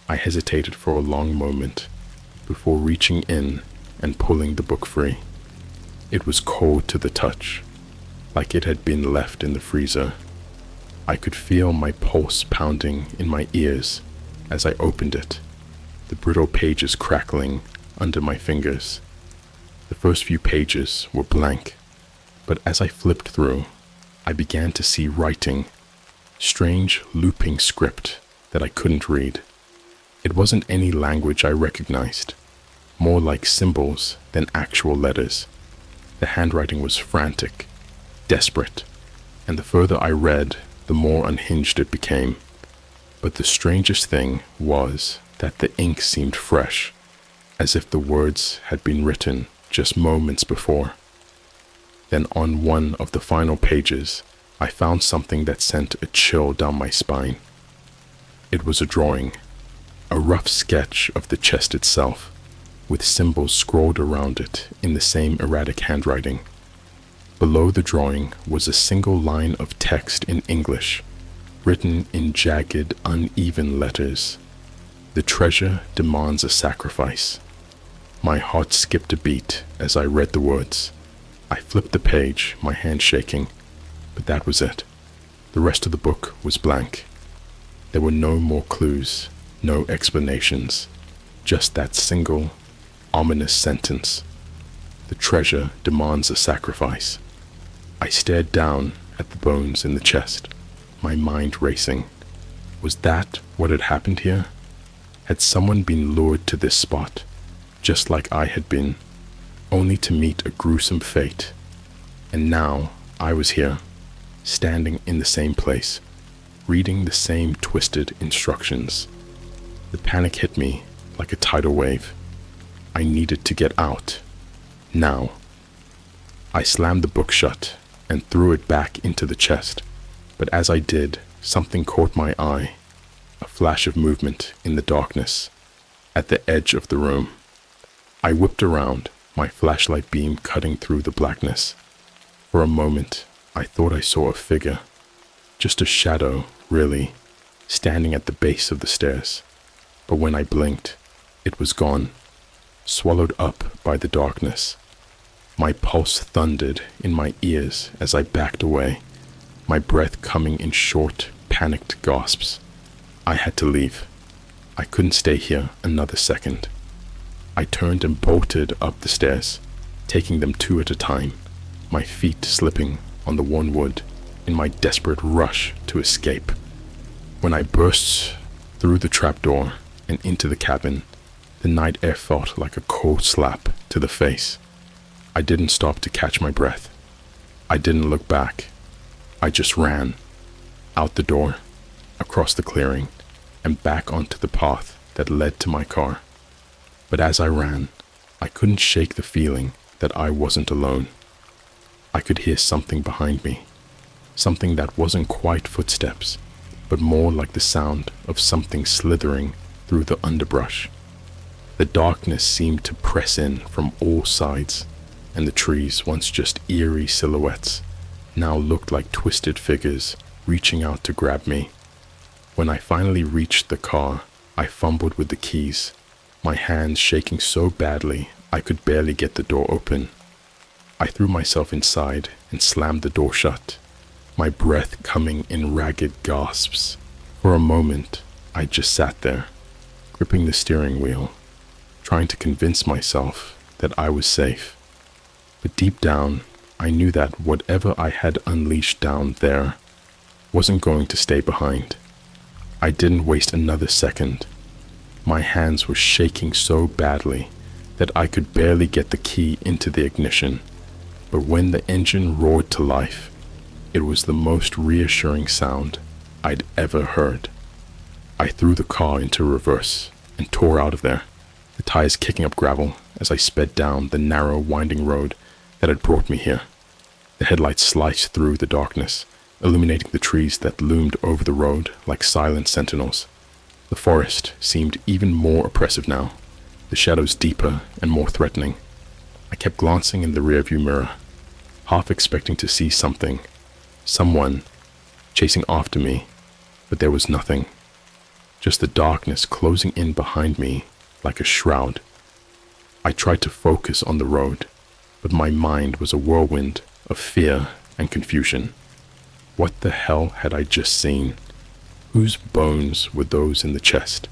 I hesitated for a long moment before reaching in and pulling the book free. It was cold to the touch, like it had been left in the freezer. I could feel my pulse pounding in my ears as I opened it, the brittle pages crackling under my fingers. The first few pages were blank, but as I flipped through, I began to see writing, strange looping script that I couldn't read. It wasn't any language I recognized, more like symbols than actual letters. The handwriting was frantic, desperate, and the further I read, the more unhinged it became. But the strangest thing was that the ink seemed fresh, as if the words had been written just moments before. Then on one of the final pages, I found something that sent a chill down my spine. It was a drawing, a rough sketch of the chest itself, with symbols scrawled around it in the same erratic handwriting. Below the drawing was a single line of text in English, written in jagged, uneven letters. "The treasure demands a sacrifice." My heart skipped a beat as I read the words. I flipped the page, my hand shaking, but that was it. The rest of the book was blank. There were no more clues, no explanations, just that single, ominous sentence. The treasure demands a sacrifice. I stared down at the bones in the chest, my mind racing. Was that what had happened here? Had someone been lured to this spot, just like I had been, only to meet a gruesome fate? And now I was here, standing in the same place, reading the same twisted instructions. The panic hit me like a tidal wave. I needed to get out, now. I slammed the book shut and threw it back into the chest, but as I did, something caught my eye, a flash of movement in the darkness, at the edge of the room. I whipped around, my flashlight beam cutting through the blackness. For a moment, I thought I saw a figure, just a shadow, really, standing at the base of the stairs. But when I blinked, it was gone, swallowed up by the darkness. My pulse thundered in my ears as I backed away, my breath coming in short, panicked gasps. I had to leave. I couldn't stay here another second. I turned and bolted up the stairs, taking them two at a time, my feet slipping on the worn wood in my desperate rush to escape. When I burst through the trapdoor and into the cabin, the night air felt like a cold slap to the face. I didn't stop to catch my breath. I didn't look back. I just ran, out the door, across the clearing, and back onto the path that led to my car. But as I ran, I couldn't shake the feeling that I wasn't alone. I could hear something behind me, something that wasn't quite footsteps, but more like the sound of something slithering through the underbrush. The darkness seemed to press in from all sides, and the trees, once just eerie silhouettes, now looked like twisted figures reaching out to grab me. When I finally reached the car, I fumbled with the keys, my hands shaking so badly I could barely get the door open. I threw myself inside and slammed the door shut, my breath coming in ragged gasps. For a moment, I just sat there, gripping the steering wheel, trying to convince myself that I was safe. But deep down, I knew that whatever I had unleashed down there wasn't going to stay behind. I didn't waste another second. My hands were shaking so badly that I could barely get the key into the ignition. But when the engine roared to life, it was the most reassuring sound I'd ever heard. I threw the car into reverse and tore out of there, the tires kicking up gravel as I sped down the narrow, winding road that had brought me here. The headlights sliced through the darkness, illuminating the trees that loomed over the road like silent sentinels. The forest seemed even more oppressive now, the shadows deeper and more threatening. I kept glancing in the rearview mirror, half expecting to see something, someone chasing after me, but there was nothing. Just the darkness closing in behind me like a shroud. I tried to focus on the road, but my mind was a whirlwind of fear and confusion. What the hell had I just seen? Whose bones were those in the chest?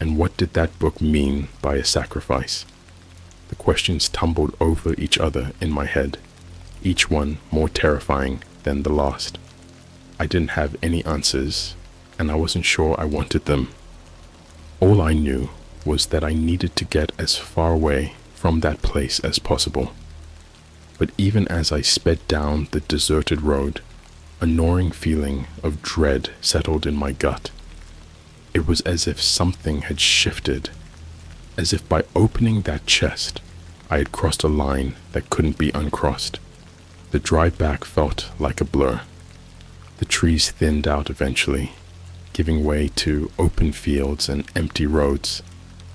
And what did that book mean by a sacrifice? The questions tumbled over each other in my head, each one more terrifying than the last. I didn't have any answers, and I wasn't sure I wanted them. All I knew was that I needed to get as far away from that place as possible. But even as I sped down the deserted road, a gnawing feeling of dread settled in my gut. It was as if something had shifted, as if by opening that chest, I had crossed a line that couldn't be uncrossed. The drive back felt like a blur. The trees thinned out eventually, giving way to open fields and empty roads,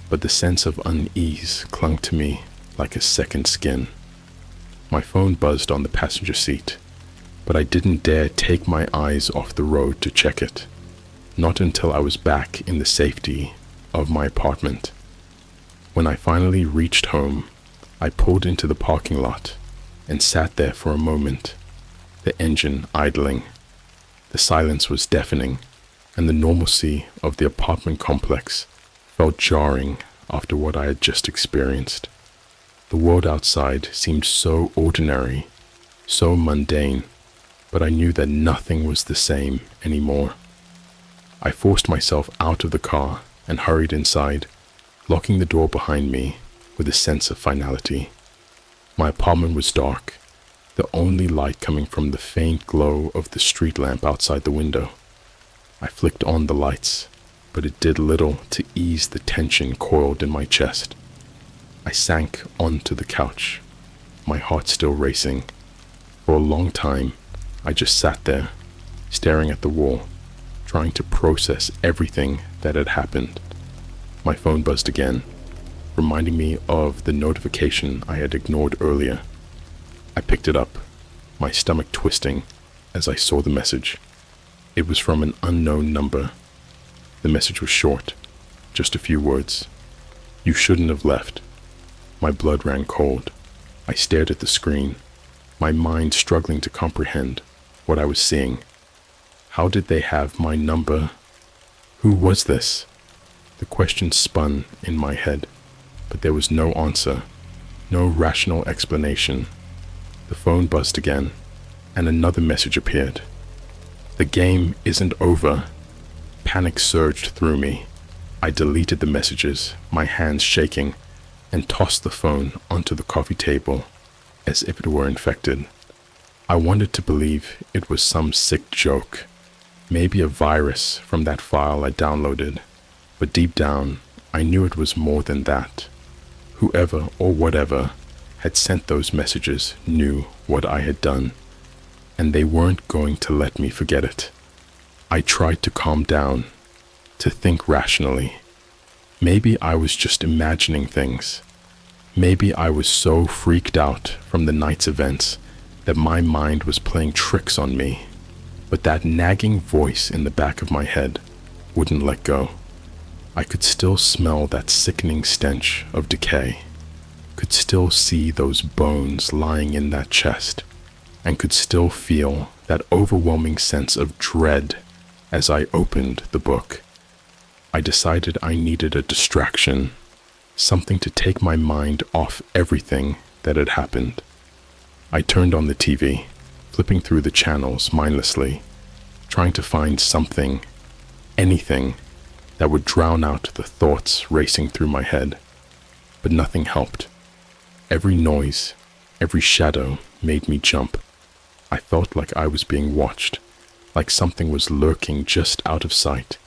but the sense of unease clung to me like a second skin. My phone buzzed on the passenger seat, but I didn't dare take my eyes off the road to check it, not until I was back in the safety of my apartment. When I finally reached home, I pulled into the parking lot and sat there for a moment, the engine idling. The silence was deafening, and the normalcy of the apartment complex felt jarring after what I had just experienced. The world outside seemed so ordinary, so mundane, but I knew that nothing was the same anymore. I forced myself out of the car and hurried inside, locking the door behind me with a sense of finality. My apartment was dark, the only light coming from the faint glow of the street lamp outside the window. I flicked on the lights, but it did little to ease the tension coiled in my chest. I sank onto the couch, my heart still racing. For a long time, I just sat there, staring at the wall, trying to process everything that had happened. My phone buzzed again, reminding me of the notification I had ignored earlier. I picked it up, my stomach twisting as I saw the message. It was from an unknown number. The message was short, just a few words. "You shouldn't have left. My blood ran cold. I stared at the screen, my mind struggling to comprehend what I was seeing. How did they have my number? Who was this? The question spun in my head, but there was no answer, no rational explanation. The phone buzzed again, and another message appeared. The game isn't over. Panic surged through me. I deleted the messages, my hands shaking, and tossed the phone onto the coffee table as if it were infected. I wanted to believe it was some sick joke, maybe a virus from that file I downloaded, but deep down, I knew it was more than that. Whoever or whatever had sent those messages knew what I had done, and they weren't going to let me forget it. I tried to calm down, to think rationally. Maybe I was just imagining things. Maybe I was so freaked out from the night's events that my mind was playing tricks on me. But that nagging voice in the back of my head wouldn't let go. I could still smell that sickening stench of decay, could still see those bones lying in that chest, and could still feel that overwhelming sense of dread as I opened the book. I decided I needed a distraction, something to take my mind off everything that had happened. I turned on the TV, flipping through the channels mindlessly, trying to find something, anything, that would drown out the thoughts racing through my head. But nothing helped. Every noise, every shadow made me jump. I felt like I was being watched, like something was lurking just out of sight,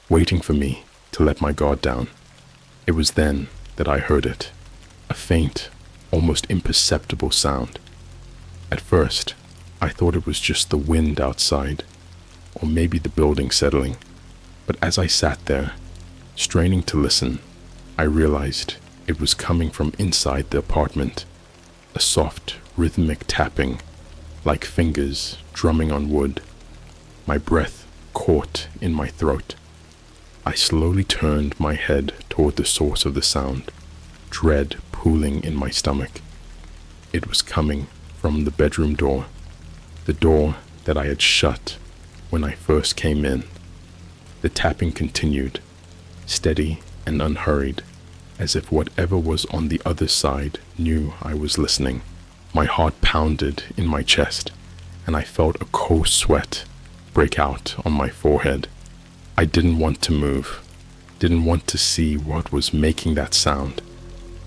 waiting for me to let my guard down. It was then that I heard it, a faint, almost imperceptible sound. At first, I thought it was just the wind outside, or maybe the building settling. But as I sat there, straining to listen, I realized it was coming from inside the apartment, a soft, rhythmic tapping, like fingers drumming on wood. My breath caught in my throat. I slowly turned my head toward the source of the sound, dread pooling in my stomach. It was coming from the bedroom door, the door that I had shut when I first came in. The tapping continued, steady and unhurried, as if whatever was on the other side knew I was listening. My heart pounded in my chest, and I felt a cold sweat break out on my forehead. I didn't want to move, didn't want to see what was making that sound,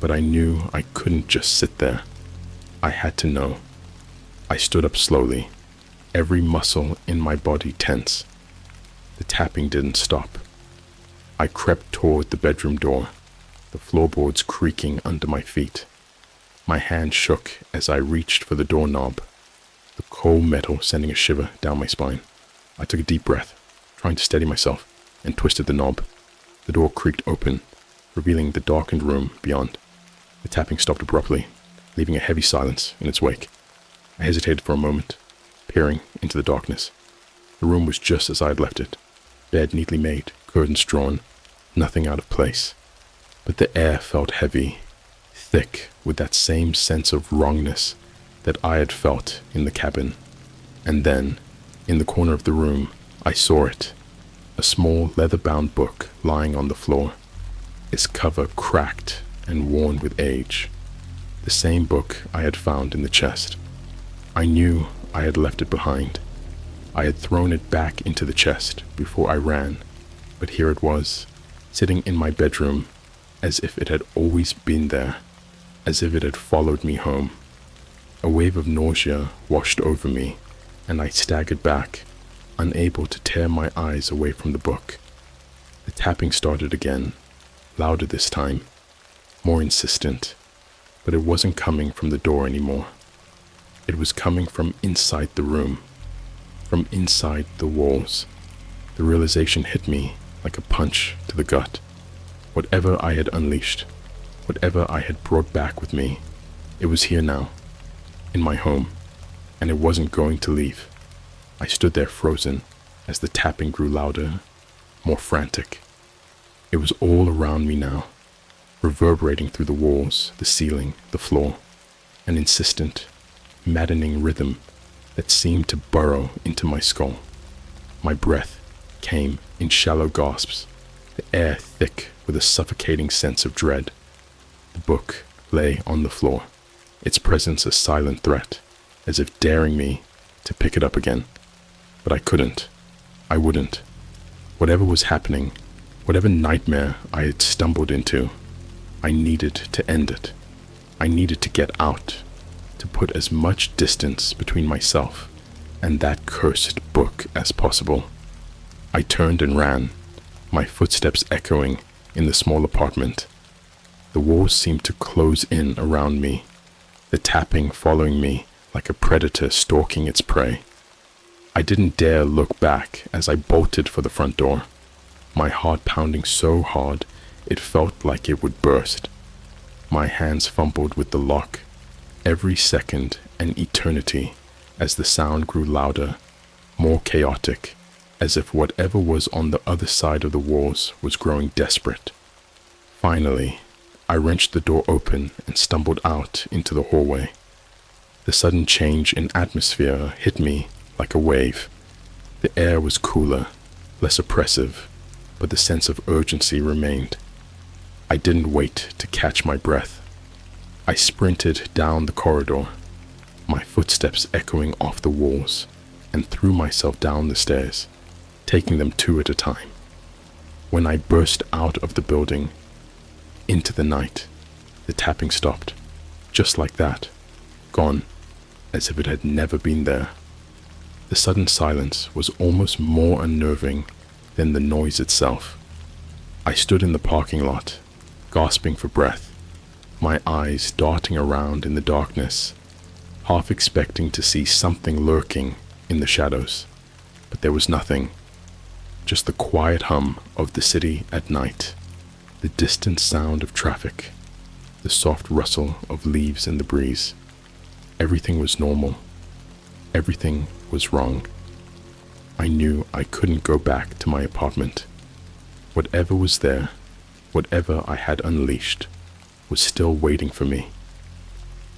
but I knew I couldn't just sit there. I had to know. I stood up slowly, every muscle in my body tense. The tapping didn't stop. I crept toward the bedroom door, the floorboards creaking under my feet. My hand shook as I reached for the doorknob, the cold metal sending a shiver down my spine. I took a deep breath, trying to steady myself, and twisted the knob. The door creaked open, revealing the darkened room beyond. The tapping stopped abruptly, leaving a heavy silence in its wake. I hesitated for a moment, peering into the darkness. The room was just as I had left it. Bed neatly made, curtains drawn, nothing out of place. But the air felt heavy, thick with that same sense of wrongness that I had felt in the cabin. And then, in the corner of the room, I saw it, a small leather-bound book lying on the floor, its cover cracked and worn with age. The same book I had found in the chest. I knew I had left it behind. I had thrown it back into the chest before I ran, but here it was, sitting in my bedroom, as if it had always been there, as if it had followed me home. A wave of nausea washed over me, and I staggered back, unable to tear my eyes away from the book. The tapping started again, louder this time, more insistent, but it wasn't coming from the door anymore. It was coming from inside the room, from inside the walls. The realization hit me like a punch to the gut. Whatever I had unleashed, whatever I had brought back with me, it was here now, in my home, and it wasn't going to leave. I stood there frozen as the tapping grew louder, more frantic. It was all around me now, reverberating through the walls, the ceiling, the floor, an insistent, maddening rhythm that seemed to burrow into my skull. My breath came in shallow gasps, the air thick with a suffocating sense of dread. The book lay on the floor, its presence a silent threat, as if daring me to pick it up again. But I couldn't. I wouldn't. Whatever was happening, whatever nightmare I had stumbled into, I needed to end it. I needed to get out, to put as much distance between myself and that cursed book as possible. I turned and ran, my footsteps echoing in the small apartment. The walls seemed to close in around me, the tapping following me like a predator stalking its prey. I didn't dare look back as I bolted for the front door, my heart pounding so hard it felt like it would burst. My hands fumbled with the lock, every second an eternity as the sound grew louder, more chaotic, as if whatever was on the other side of the walls was growing desperate. Finally, I wrenched the door open and stumbled out into the hallway. The sudden change in atmosphere hit me like a wave. The air was cooler, less oppressive, but the sense of urgency remained. I didn't wait to catch my breath. I sprinted down the corridor, my footsteps echoing off the walls, and threw myself down the stairs, taking them two at a time. When I burst out of the building, into the night, the tapping stopped, just like that, gone, as if it had never been there. The sudden silence was almost more unnerving than the noise itself. I stood in the parking lot, gasping for breath, my eyes darting around in the darkness, half expecting to see something lurking in the shadows. But there was nothing, just the quiet hum of the city at night, the distant sound of traffic, the soft rustle of leaves in the breeze. Everything was normal. Everything was wrong. I knew I couldn't go back to my apartment. Whatever was there, whatever I had unleashed, was still waiting for me.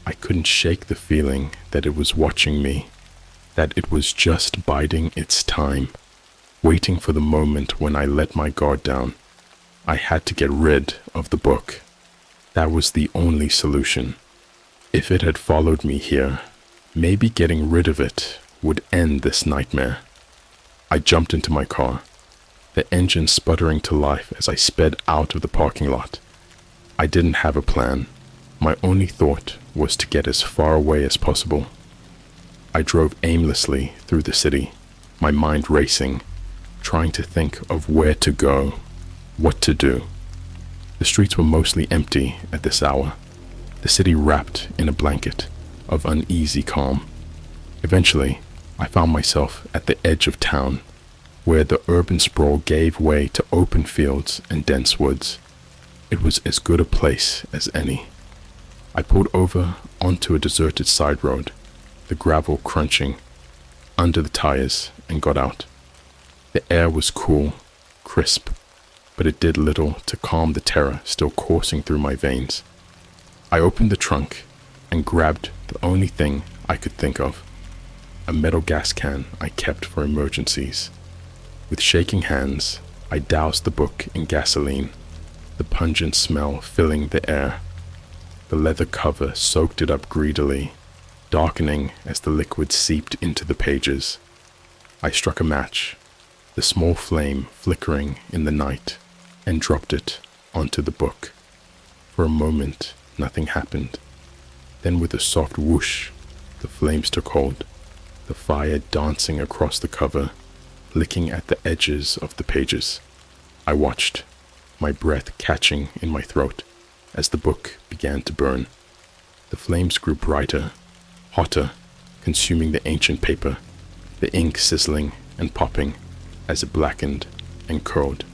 I couldn't shake the feeling that it was watching me, that it was just biding its time, waiting for the moment when I let my guard down. I had to get rid of the book. That was the only solution. If it had followed me here, maybe getting rid of it would end this nightmare. I jumped into my car, the engine sputtering to life as I sped out of the parking lot. I didn't have a plan. My only thought was to get as far away as possible. I drove aimlessly through the city, my mind racing, trying to think of where to go, what to do. The streets were mostly empty at this hour, the city wrapped in a blanket of uneasy calm. Eventually, I found myself at the edge of town, where the urban sprawl gave way to open fields and dense woods. It was as good a place as any. I pulled over onto a deserted side road, the gravel crunching under the tires, and got out. The air was cool, crisp, but it did little to calm the terror still coursing through my veins. I opened the trunk and grabbed the only thing I could think of, a metal gas can I kept for emergencies. With shaking hands, I doused the book in gasoline, the pungent smell filling the air. The leather cover soaked it up greedily, darkening as the liquid seeped into the pages. I struck a match, the small flame flickering in the night, and dropped it onto the book. For a moment, nothing happened. Then with a soft whoosh, the flames took hold, the fire dancing across the cover, licking at the edges of the pages. I watched, my breath catching in my throat as the book began to burn. The flames grew brighter, hotter, consuming the ancient paper, the ink sizzling and popping as it blackened and curled.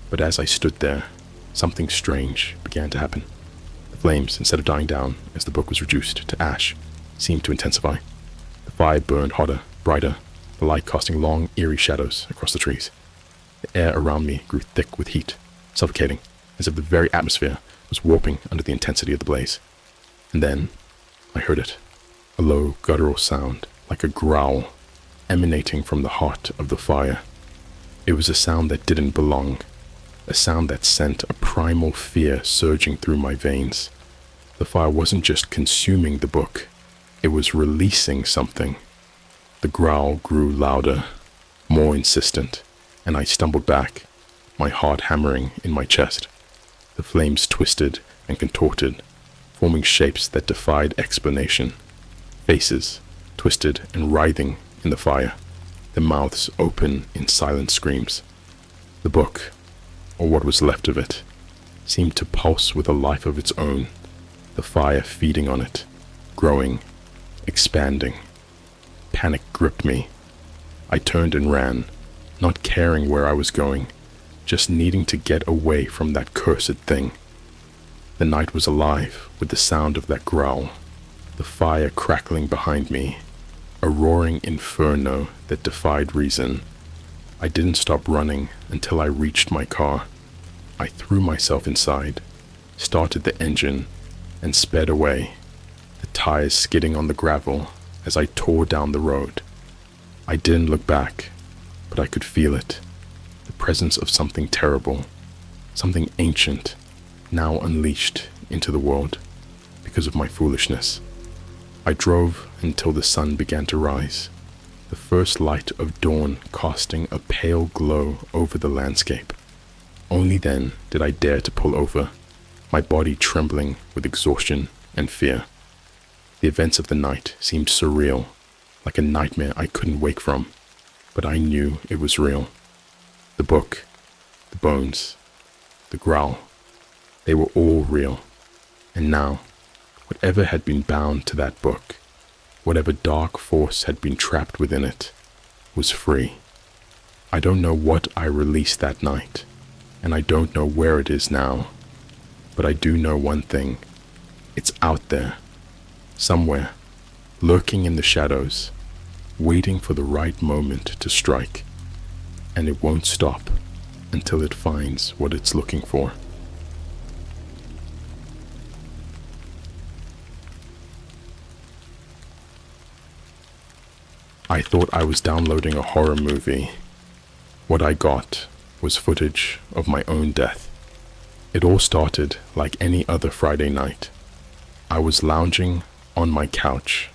But as I stood there, something strange began to happen. The flames, instead of dying down as the book was reduced to ash, seemed to intensify. The fire burned hotter, brighter, the light casting long, eerie shadows across the trees. The air around me grew thick with heat, suffocating, as if the very atmosphere was warping under the intensity of the blaze. And then I heard it, a low, guttural sound, like a growl, emanating from the heart of the fire. It was a sound that didn't belong, a sound that sent a primal fear surging through my veins. The fire wasn't just consuming the book, it was releasing something. The growl grew louder, more insistent, and I stumbled back, my heart hammering in my chest. The flames twisted and contorted, forming shapes that defied explanation. Faces, twisted and writhing in the fire, their mouths open in silent screams. The book, or what was left of it, seemed to pulse with a life of its own, the fire feeding on it, growing, expanding. Panic gripped me. I turned and ran, not caring where I was going, just needing to get away from that cursed thing. The night was alive with the sound of that growl, the fire crackling behind me, a roaring inferno that defied reason. I didn't stop running until I reached my car. I threw myself inside, started the engine, and sped away, the tires skidding on the gravel as I tore down the road. I didn't look back, but I could feel it, the presence of something terrible, something ancient, now unleashed into the world because of my foolishness. I drove until the sun began to rise, the first light of dawn casting a pale glow over the landscape. Only then did I dare to pull over, my body trembling with exhaustion and fear. The events of the night seemed surreal, like a nightmare I couldn't wake from, but I knew it was real. The book, the bones, the growl, they were all real. And now, whatever had been bound to that book, whatever dark force had been trapped within it, was free. I don't know what I released that night, and I don't know where it is now, but I do know one thing. It's out there, somewhere, lurking in the shadows, waiting for the right moment to strike, and it won't stop until it finds what it's looking for. I thought I was downloading a horror movie. What I got was footage of my own death. It all started like any other Friday night. I was lounging on my couch,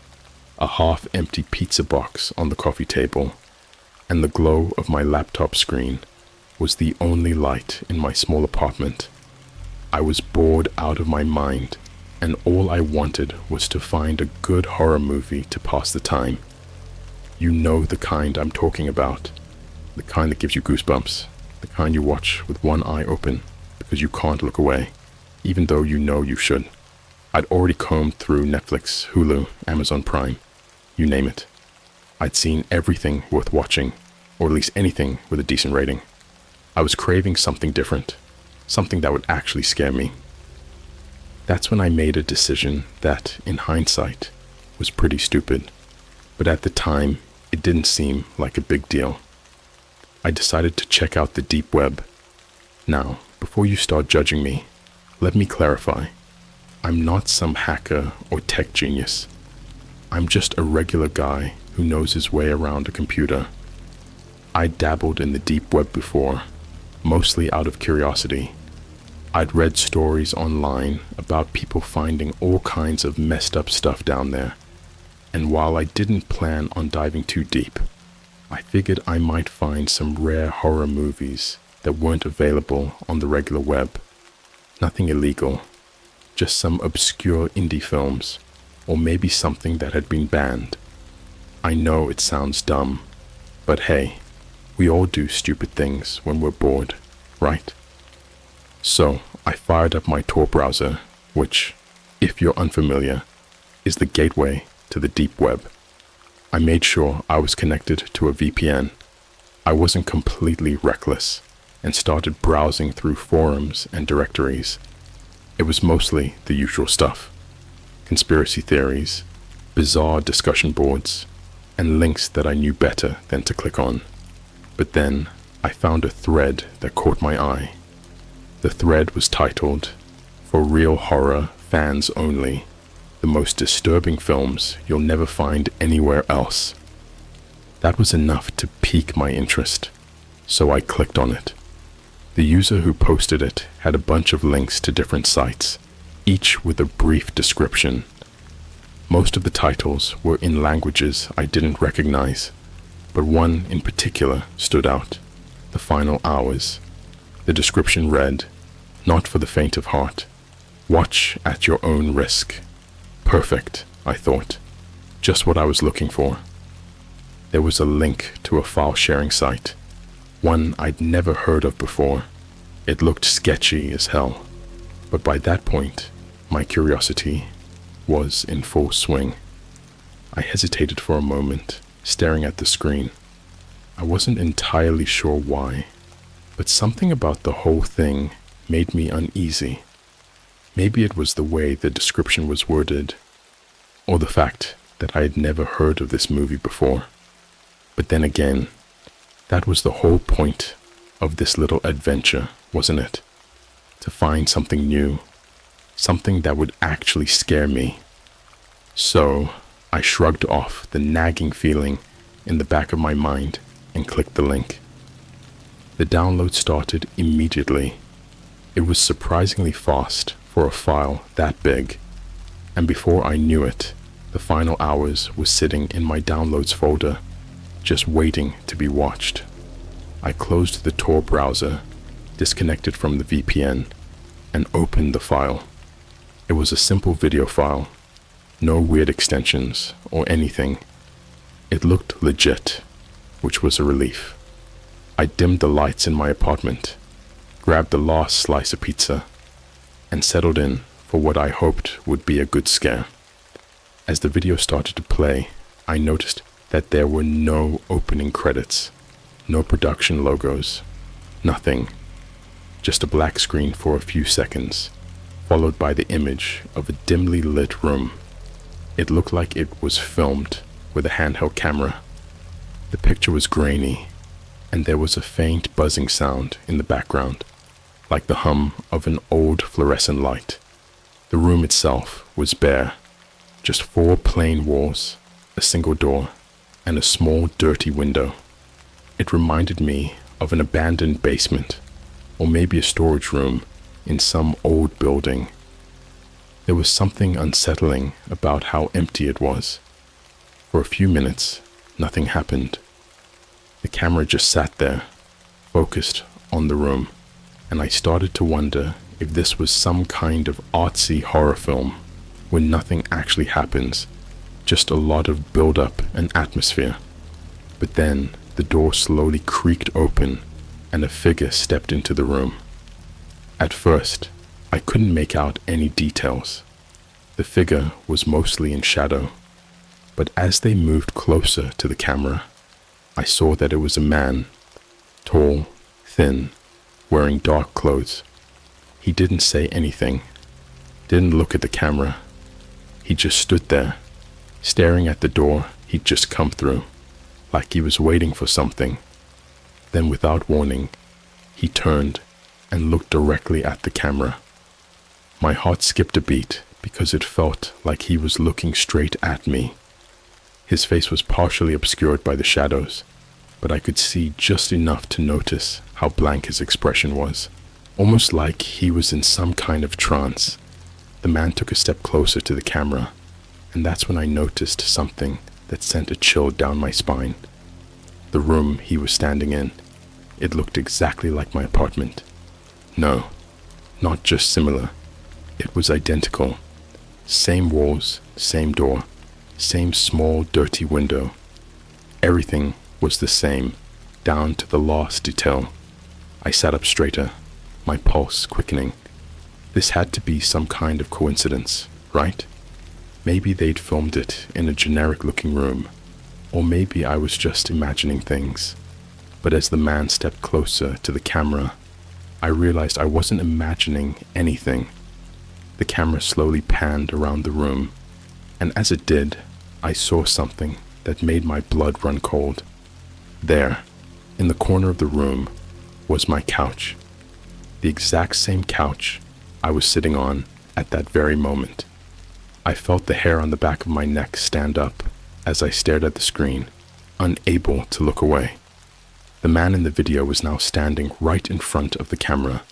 a half-empty pizza box on the coffee table, and the glow of my laptop screen was the only light in my small apartment. I was bored out of my mind, and all I wanted was to find a good horror movie to pass the time. You know the kind I'm talking about, the kind that gives you goosebumps, the kind you watch with one eye open because you can't look away, even though you know you should. I'd already combed through Netflix, Hulu, Amazon Prime, you name it. I'd seen everything worth watching, or at least anything with a decent rating. I was craving something different, something that would actually scare me. That's when I made a decision that, in hindsight, was pretty stupid, but at the time, it didn't seem like a big deal. I decided to check out the deep web. Now, before you start judging me, let me clarify. I'm not some hacker or tech genius. I'm just a regular guy who knows his way around a computer. I dabbled in the deep web before, mostly out of curiosity. I'd read stories online about people finding all kinds of messed up stuff down there. And while I didn't plan on diving too deep, I figured I might find some rare horror movies that weren't available on the regular web. Nothing illegal, just some obscure indie films, or maybe something that had been banned. I know it sounds dumb, but hey, we all do stupid things when we're bored, right? So I fired up my Tor browser, which, if you're unfamiliar, is the gateway to the deep web. I made sure I was connected to a VPN. I wasn't completely reckless and started browsing through forums and directories. It was mostly the usual stuff: conspiracy theories, bizarre discussion boards, and links that I knew better than to click on. But then I found a thread that caught my eye. The thread was titled For real horror fans only. The most disturbing films you'll never find anywhere else. That was enough to pique my interest, so I clicked on it. The user who posted it had a bunch of links to different sites, each with a brief description. Most of the titles were in languages I didn't recognize, but one in particular stood out: The Final Hours. The description read, "Not for the faint of heart. Watch at your own risk." Perfect, I thought. Just what I was looking for. There was a link to a file sharing site, one I'd never heard of before. It looked sketchy as hell, but by that point, my curiosity was in full swing. I hesitated for a moment, staring at the screen. I wasn't entirely sure why, but something about the whole thing made me uneasy. Maybe it was the way the description was worded, or the fact that I had never heard of this movie before. But then again, that was the whole point of this little adventure, wasn't it? To find something new, something that would actually scare me. So I shrugged off the nagging feeling in the back of my mind and clicked the link. The download started immediately. It was surprisingly fast for a file that big, and before I knew it, The Final Hours was sitting in my downloads folder, just waiting to be watched. I closed the Tor browser, disconnected from the VPN, and opened the file. It was a simple video file, no weird extensions or anything. It looked legit, which was a relief. I dimmed the lights in my apartment, grabbed the last slice of pizza, and settled in for what I hoped would be a good scare. As the video started to play, I noticed that there were no opening credits, no production logos, nothing. Just a black screen for a few seconds, followed by the image of a dimly lit room. It looked like it was filmed with a handheld camera. The picture was grainy, and there was a faint buzzing sound in the background, like the hum of an old fluorescent light. The room itself was bare, just 4 plain walls, a single door, and a small dirty window. It reminded me of an abandoned basement, or maybe a storage room in some old building. There was something unsettling about how empty it was. For a few minutes, nothing happened. The camera just sat there, focused on the room, and I started to wonder if this was some kind of artsy horror film where nothing actually happens, just a lot of build-up and atmosphere. But then the door slowly creaked open and a figure stepped into the room. At first, I couldn't make out any details. The figure was mostly in shadow, but as they moved closer to the camera, I saw that it was a man, tall, thin, wearing dark clothes. He didn't say anything, didn't look at the camera. He just stood there, staring at the door he'd just come through, like he was waiting for something. Then without warning, he turned and looked directly at the camera. My heart skipped a beat because it felt like he was looking straight at me. His face was partially obscured by the shadows, but I could see just enough to notice how blank his expression was, almost like he was in some kind of trance. The man took a step closer to the camera, and that's when I noticed something that sent a chill down my spine. The room he was standing in, it looked exactly like my apartment. No, not just similar. It was identical. Same walls, same door, same small dirty window. Everything was the same, down to the last detail. I sat up straighter, my pulse quickening. This had to be some kind of coincidence, right? Maybe they'd filmed it in a generic-looking room, or maybe I was just imagining things. But as the man stepped closer to the camera, I realized I wasn't imagining anything. The camera slowly panned around the room, and as it did, I saw something that made my blood run cold. There, in the corner of the room, was my couch. The exact same couch I was sitting on at that very moment. I felt the hair on the back of my neck stand up as I stared at the screen, unable to look away. The man in the video was now standing right in front of the camera,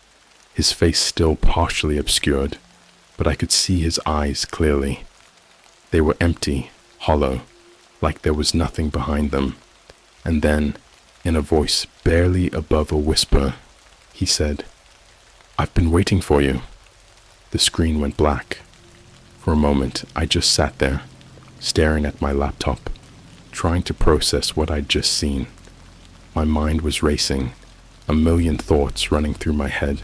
his face still partially obscured, but I could see his eyes clearly. They were empty, hollow, like there was nothing behind them. And then, in a voice barely above a whisper, he said, "I've been waiting for you." The screen went black. For a moment, I just sat there, staring at my laptop, trying to process what I'd just seen. My mind was racing, a million thoughts running through my head.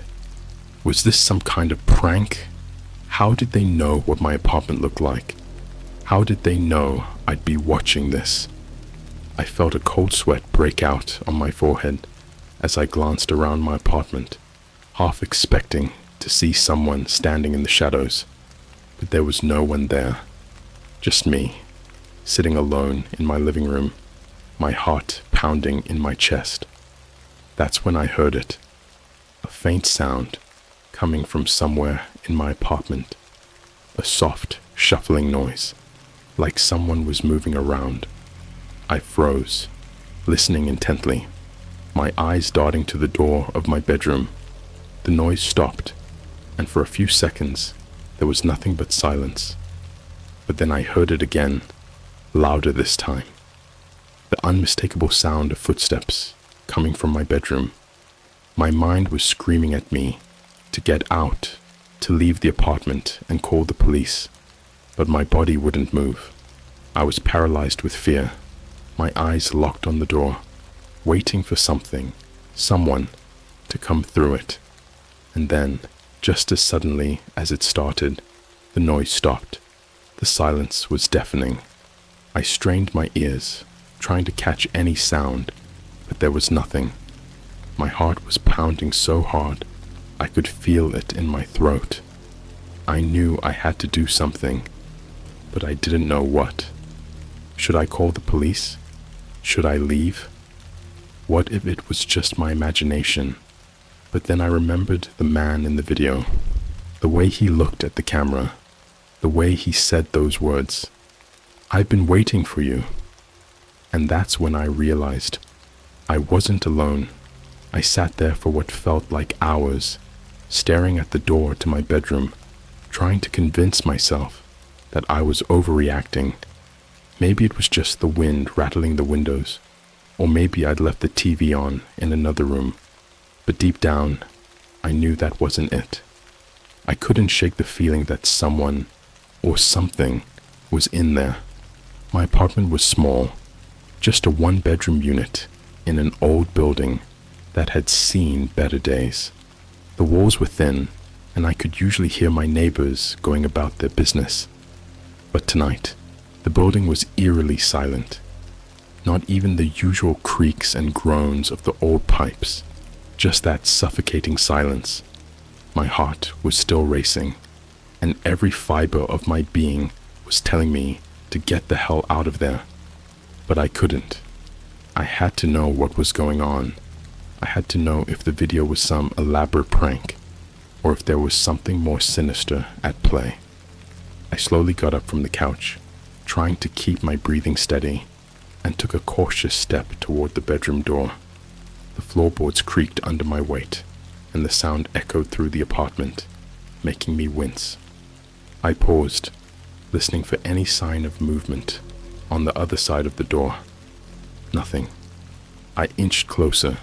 Was this some kind of prank? How did they know what my apartment looked like? How did they know I'd be watching this? I felt a cold sweat break out on my forehead as I glanced around my apartment, half expecting to see someone standing in the shadows. But there was no one there, just me, sitting alone in my living room, my heart pounding in my chest. That's when I heard it, a faint sound coming from somewhere in my apartment, a soft, shuffling noise, like someone was moving around. I froze, listening intently, my eyes darting to the door of my bedroom. The noise stopped, and for a few seconds, there was nothing but silence. But then I heard it again, louder this time. The unmistakable sound of footsteps coming from my bedroom. My mind was screaming at me to get out, to leave the apartment and call the police, but my body wouldn't move. I was paralyzed with fear, my eyes locked on the door, waiting for something, someone, to come through it. And then, just as suddenly as it started, the noise stopped. The silence was deafening. I strained my ears, trying to catch any sound, but there was nothing. My heart was pounding so hard, I could feel it in my throat. I knew I had to do something, but I didn't know what. Should I call the police? Should I leave? What if it was just my imagination? But then I remembered the man in the video, the way he looked at the camera, the way he said those words, "I've been waiting for you." And that's when I realized I wasn't alone. I sat there for what felt like hours, staring at the door to my bedroom, trying to convince myself that I was overreacting. Maybe it was just the wind rattling the windows, or maybe I'd left the TV on in another room. But deep down, I knew that wasn't it. I couldn't shake the feeling that someone, or something, was in there. My apartment was small, just a one-bedroom unit in an old building that had seen better days. The walls were thin, and I could usually hear my neighbors going about their business. But tonight, the building was eerily silent. Not even the usual creaks and groans of the old pipes. Just that suffocating silence. My heart was still racing, and every fiber of my being was telling me to get the hell out of there. But I couldn't. I had to know what was going on. I had to know if the video was some elaborate prank, or if there was something more sinister at play. I slowly got up from the couch, trying to keep my breathing steady, and took a cautious step toward the bedroom door. The floorboards creaked under my weight, and the sound echoed through the apartment, making me wince. I paused, listening for any sign of movement on the other side of the door. Nothing. I inched closer,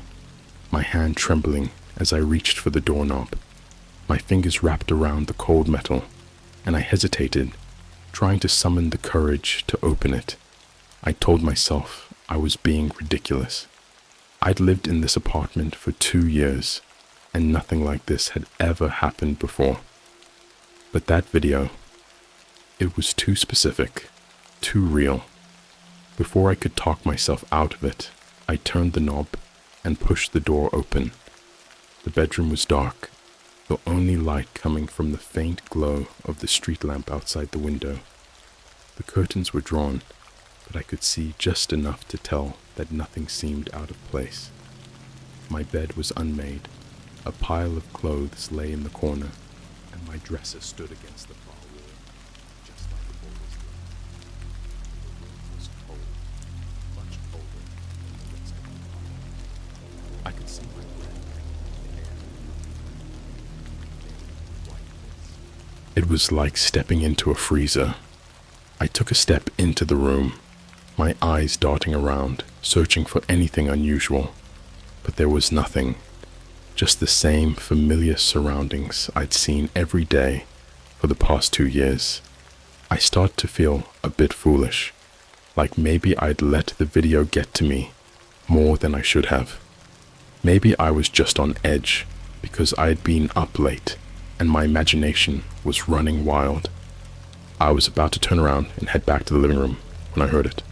my hand trembling as I reached for the doorknob. My fingers wrapped around the cold metal, and I hesitated, trying to summon the courage to open it. I told myself I was being ridiculous. I'd lived in this apartment for 2 years, and nothing like this had ever happened before. But that video, it was too specific, too real. Before I could talk myself out of it, I turned the knob and pushed the door open. The bedroom was dark, the only light coming from the faint glow of the street lamp outside the window. The curtains were drawn, but I could see just enough to tell that nothing seemed out of place. My bed was unmade. A pile of clothes lay in the corner, and My dresser stood against the far wall, just like it always did. The room was cold, much colder than the rest of the apartment. I could see my breath hanging in the air, my white lips. It was like stepping into a freezer. I took a step into the room, my eyes darting around, searching for anything unusual. But there was nothing, just the same familiar surroundings I'd seen every day for the past 2 years. I started to feel a bit foolish, like maybe I'd let the video get to me more than I should have. Maybe I was just on edge because I had been up late and my imagination was running wild. I was about to turn around and head back to the living room when I heard it.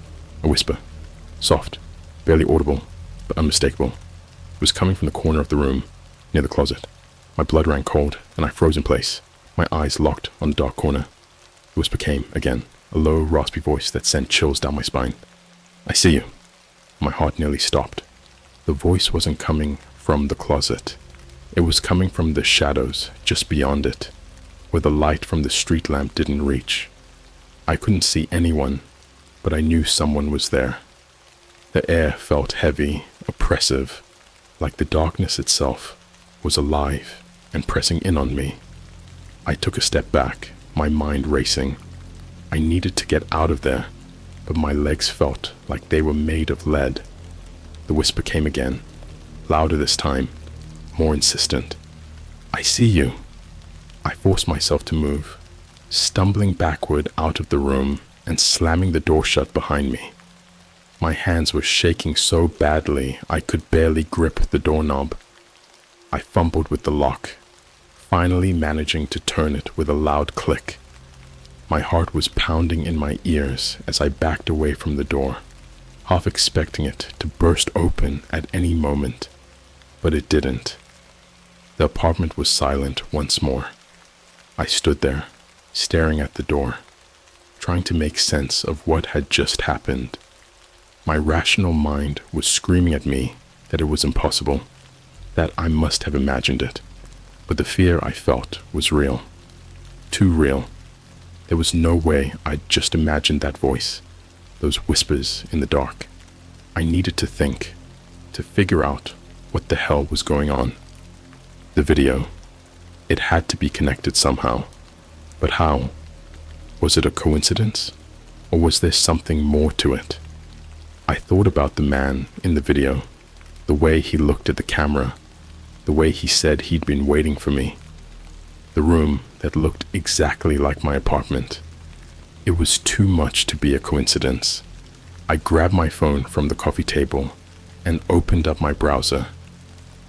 A whisper, soft, barely audible, but unmistakable. It was coming from the corner of the room, near the closet. My blood ran cold, and I froze in place, my eyes locked on the dark corner. The whisper came again, a low, raspy voice that sent chills down my spine. "I see you." My heart nearly stopped. The voice wasn't coming from the closet. It was coming from the shadows just beyond it, where the light from the street lamp didn't reach. I couldn't see anyone, but I knew someone was there. The air felt heavy, oppressive, like the darkness itself was alive and pressing in on me. I took a step back, my mind racing. I needed to get out of there, but my legs felt like they were made of lead. The whisper came again, louder this time, more insistent. "I see you." I forced myself to move, stumbling backward out of the room and slamming the door shut behind me. My hands were shaking so badly I could barely grip the doorknob. I fumbled with the lock, finally managing to turn it with a loud click. My heart was pounding in my ears as I backed away from the door, half expecting it to burst open at any moment, but it didn't. The apartment was silent once more. I stood there, staring at the door, trying to make sense of what had just happened. My rational mind was screaming at me that it was impossible, that I must have imagined it. But the fear I felt was real. Too real. There was no way I'd just imagined that voice, those whispers in the dark. I needed to think, to figure out what the hell was going on. The video. It had to be connected somehow. But how? Was it a coincidence? Or was there something more to it? I thought about the man in the video, the way he looked at the camera, the way he said he'd been waiting for me, the room that looked exactly like my apartment. It was too much to be a coincidence. I grabbed my phone from the coffee table and opened up my browser.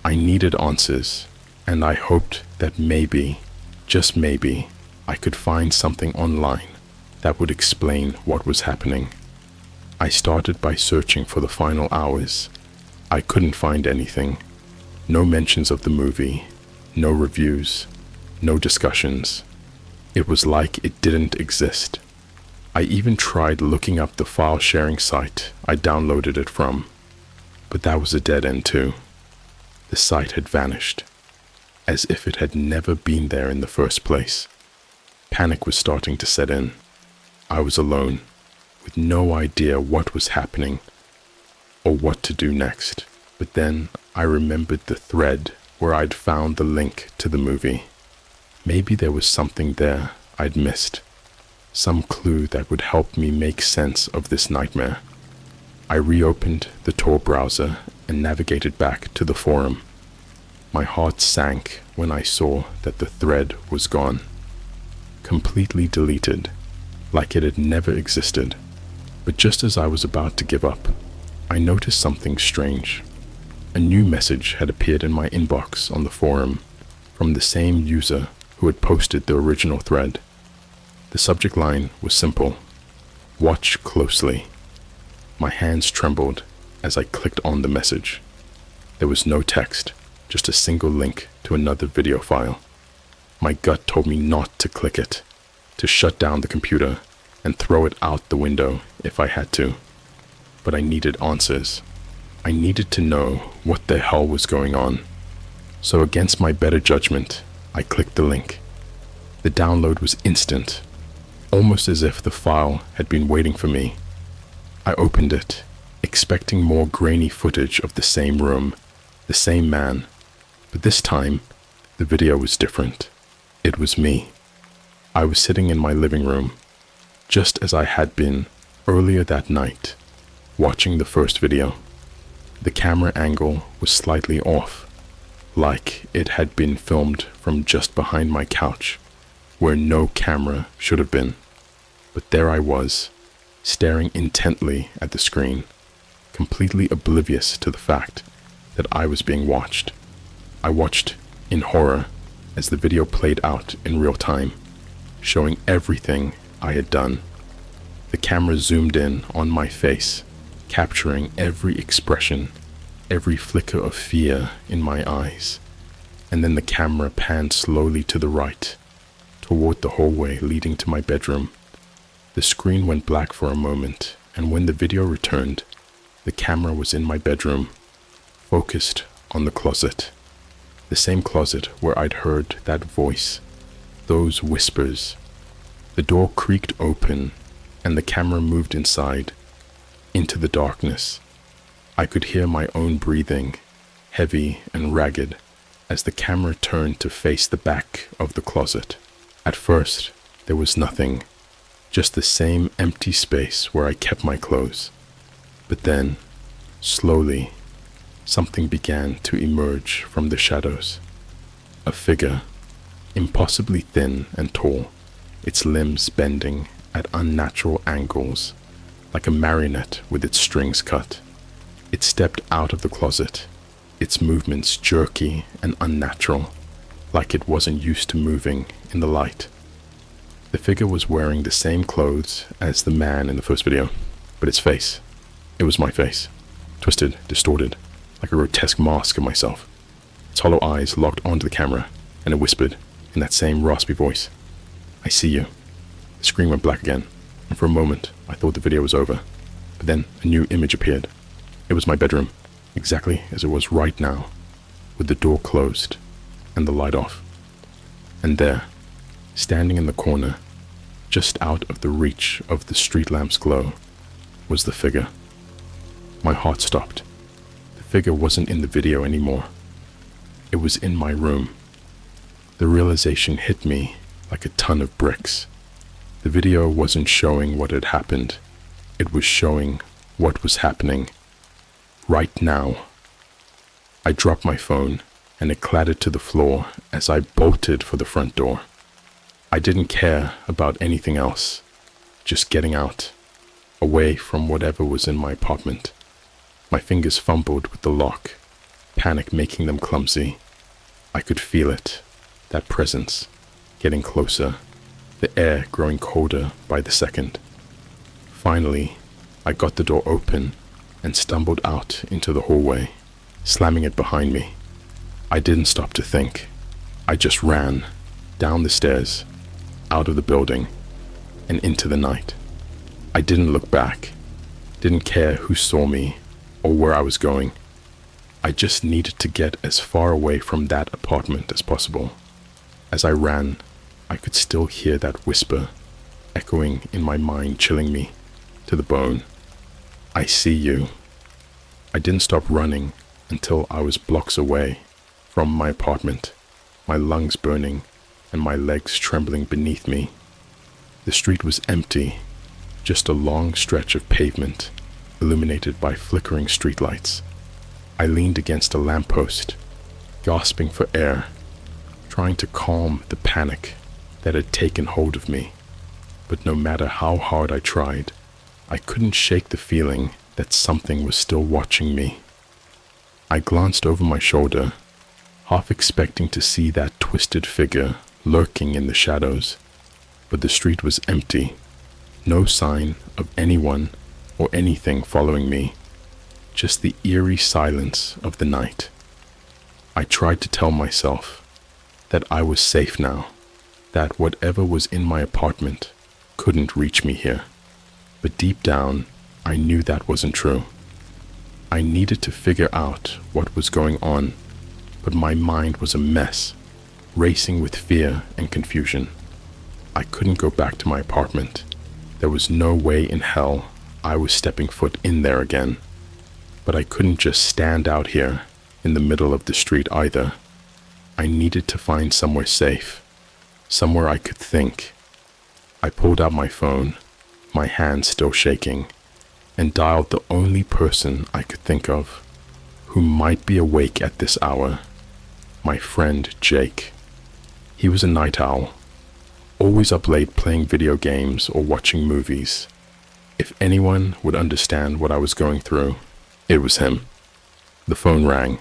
I needed answers, and I hoped that maybe, just maybe, I could find something online that would explain what was happening. I started by searching for the final hours. I couldn't find anything. No mentions of the movie, no reviews, no discussions. It was like it didn't exist. I even tried looking up the file sharing site I downloaded it from, but that was a dead end too. The site had vanished, as if it had never been there in the first place. Panic was starting to set in. I was alone, with no idea what was happening or what to do next. But then I remembered the thread where I'd found the link to the movie. Maybe there was something there I'd missed, some clue that would help me make sense of this nightmare. I reopened the Tor browser and navigated back to the forum. My heart sank when I saw that the thread was gone, completely deleted, like it had never existed. But just as I was about to give up, I noticed something strange. A new message had appeared in my inbox on the forum from the same user who had posted the original thread. The subject line was simple: "Watch closely." My hands trembled as I clicked on the message. There was no text, just a single link to another video file. My gut told me not to click it, to shut down the computer and throw it out the window if I had to. But I needed answers. I needed to know what the hell was going on. So against my better judgment, I clicked the link. The download was instant, almost as if the file had been waiting for me. I opened it, expecting more grainy footage of the same room, the same man, but this time, the video was different. It was me. I was sitting in my living room, just as I had been earlier that night, watching the first video. The camera angle was slightly off, like it had been filmed from just behind my couch, where no camera should have been. But there I was, staring intently at the screen, completely oblivious to the fact that I was being watched. I watched in horror as the video played out in real time, showing everything I had done. The camera zoomed in on my face, capturing every expression, every flicker of fear in my eyes. And then the camera panned slowly to the right, toward the hallway leading to my bedroom. The screen went black for a moment, and when the video returned, the camera was in my bedroom, focused on the closet. The same closet where I'd heard that voice, those whispers. The door creaked open, and the camera moved inside, into the darkness. I could hear my own breathing, heavy and ragged, as the camera turned to face the back of the closet. At first, there was nothing, just the same empty space where I kept my clothes. But then, slowly, something began to emerge from the shadows. A figure, impossibly thin and tall, its limbs bending at unnatural angles, like a marionette with its strings cut. It stepped out of the closet, its movements jerky and unnatural, like it wasn't used to moving in the light. The figure was wearing the same clothes as the man in the first video, but its face, it was my face, twisted, distorted, like a grotesque mask of myself. Its hollow eyes locked onto the camera, and it whispered in that same raspy voice, "I see you." The screen went black again, and for a moment I thought the video was over. But then a new image appeared. It was my bedroom, exactly as it was right now, with the door closed and the light off. And there, standing in the corner, just out of the reach of the street lamp's glow, was the figure. My heart stopped. The figure wasn't in the video anymore. It was in my room. The realization hit me like a ton of bricks. The video wasn't showing what had happened. It was showing what was happening right now. I dropped my phone and it clattered to the floor as I bolted for the front door. I didn't care about anything else, just getting out, away from whatever was in my apartment. My fingers fumbled with the lock, panic making them clumsy. I could feel it, that presence, getting closer, the air growing colder by the second. Finally, I got the door open and stumbled out into the hallway, slamming it behind me. I didn't stop to think. I just ran, down the stairs, out of the building, and into the night. I didn't look back, didn't care who saw me or where I was going. I just needed to get as far away from that apartment as possible. As I ran, I could still hear that whisper echoing in my mind, chilling me to the bone. "I see you." I didn't stop running until I was blocks away from my apartment, my lungs burning and my legs trembling beneath me. The street was empty, just a long stretch of pavement, illuminated by flickering streetlights. I leaned against a lamppost, gasping for air, trying to calm the panic that had taken hold of me. But no matter how hard I tried, I couldn't shake the feeling that something was still watching me. I glanced over my shoulder, half expecting to see that twisted figure lurking in the shadows, but the street was empty, no sign of anyone or anything following me, just the eerie silence of the night. I tried to tell myself that I was safe now, that whatever was in my apartment couldn't reach me here, but deep down, I knew that wasn't true. I needed to figure out what was going on, but my mind was a mess, racing with fear and confusion. I couldn't go back to my apartment. There was no way in hell I was stepping foot in there again. But I couldn't just stand out here in the middle of the street either. I needed to find somewhere safe, somewhere I could think. I pulled out my phone, my hand still shaking, and dialed the only person I could think of who might be awake at this hour, my friend Jake. He was a night owl, always up late playing video games or watching movies. If anyone would understand what I was going through, it was him. The phone rang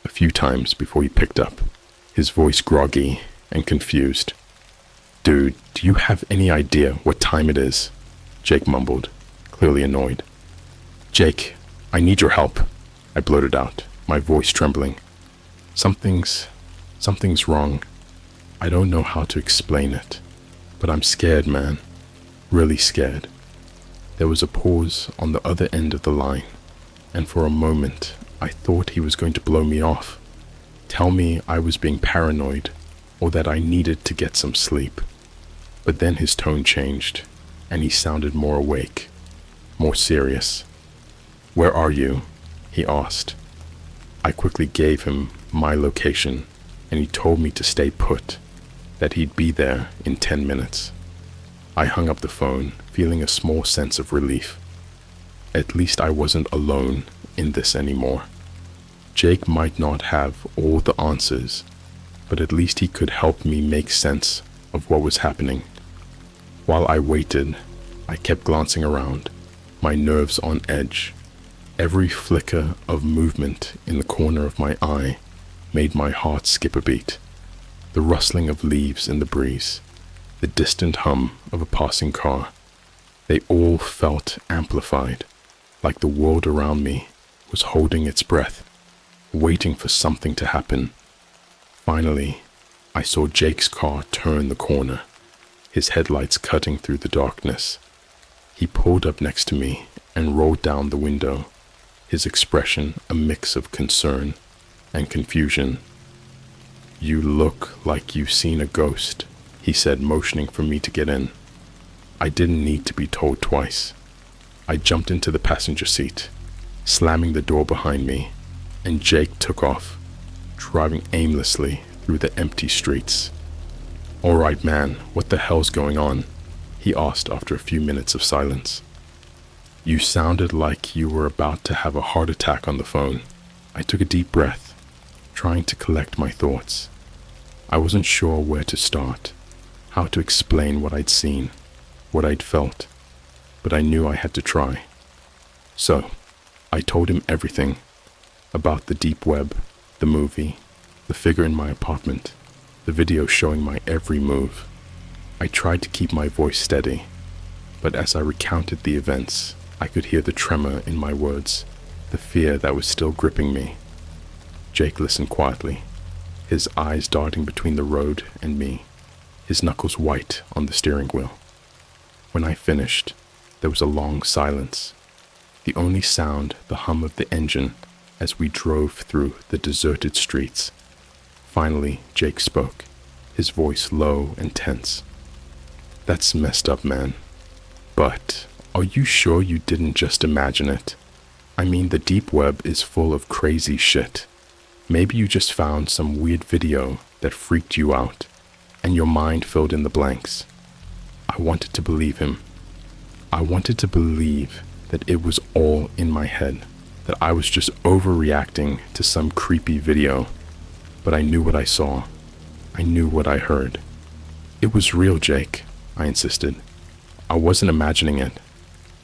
a few times before he picked up, his voice groggy and confused. "Dude, do you have any idea what time it is?" Jake mumbled, clearly annoyed. "Jake, I need your help," I blurted out, my voice trembling. Something's wrong. I don't know how to explain it, but I'm scared, man. Really scared." There was a pause on the other end of the line, and for a moment I thought he was going to blow me off, tell me I was being paranoid or that I needed to get some sleep. But then his tone changed, and he sounded more awake, more serious. "Where are you?" he asked. I quickly gave him my location, and he told me to stay put, that he'd be there in 10 minutes. I hung up the phone, feeling a small sense of relief. At least I wasn't alone in this anymore. Jake might not have all the answers, but at least he could help me make sense of what was happening. While I waited, I kept glancing around, my nerves on edge. Every flicker of movement in the corner of my eye made my heart skip a beat. The rustling of leaves in the breeze, the distant hum of a passing car, they all felt amplified, like the world around me was holding its breath, waiting for something to happen. Finally, I saw Jake's car turn the corner, his headlights cutting through the darkness. He pulled up next to me and rolled down the window, his expression a mix of concern and confusion. "You look like you've seen a ghost," he said, motioning for me to get in. I didn't need to be told twice. I jumped into the passenger seat, slamming the door behind me, and Jake took off, driving aimlessly through the empty streets. "All right, man, what the hell's going on?" he asked after a few minutes of silence. "You sounded like you were about to have a heart attack on the phone." I took a deep breath, trying to collect my thoughts. I wasn't sure where to start, how to explain what I'd seen, what I'd felt, but I knew I had to try. So, I told him everything about the deep web, the movie, the figure in my apartment, the video showing my every move. I tried to keep my voice steady, but as I recounted the events, I could hear the tremor in my words, the fear that was still gripping me. Jake listened quietly, his eyes darting between the road and me, his knuckles white on the steering wheel. When I finished, there was a long silence, the only sound the hum of the engine as we drove through the deserted streets. Finally, Jake spoke, his voice low and tense. "That's messed up, man. But are you sure you didn't just imagine it? I mean, the deep web is full of crazy shit. Maybe you just found some weird video that freaked you out, and your mind filled in the blanks." I wanted to believe him. I wanted to believe that it was all in my head, that I was just overreacting to some creepy video. But I knew what I saw. I knew what I heard. "It was real, Jake," I insisted. "I wasn't imagining it.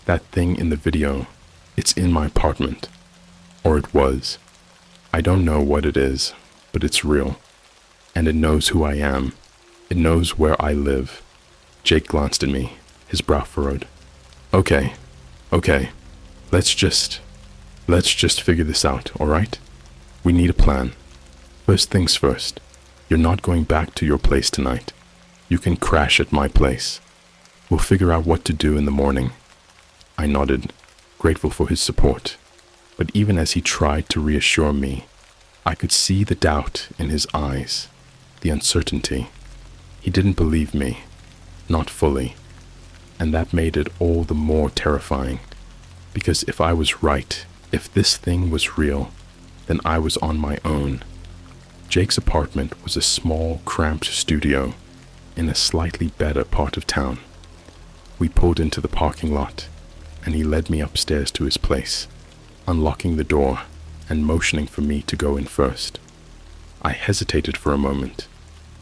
That thing in the video, it's in my apartment. Or it was. I don't know what it is, but it's real. And it knows who I am. It knows where I live." Jake glanced at me, his brow furrowed. Okay. Let's just figure this out, all right? We need a plan. First things first, you're not going back to your place tonight. You can crash at my place. We'll figure out what to do in the morning." I nodded, grateful for his support. But even as he tried to reassure me, I could see the doubt in his eyes, the uncertainty. He didn't believe me, not fully, and that made it all the more terrifying, because if I was right, if this thing was real, then I was on my own. Jake's apartment was a small, cramped studio in a slightly better part of town. We pulled into the parking lot, and he led me upstairs to his place, unlocking the door and motioning for me to go in first. I hesitated for a moment,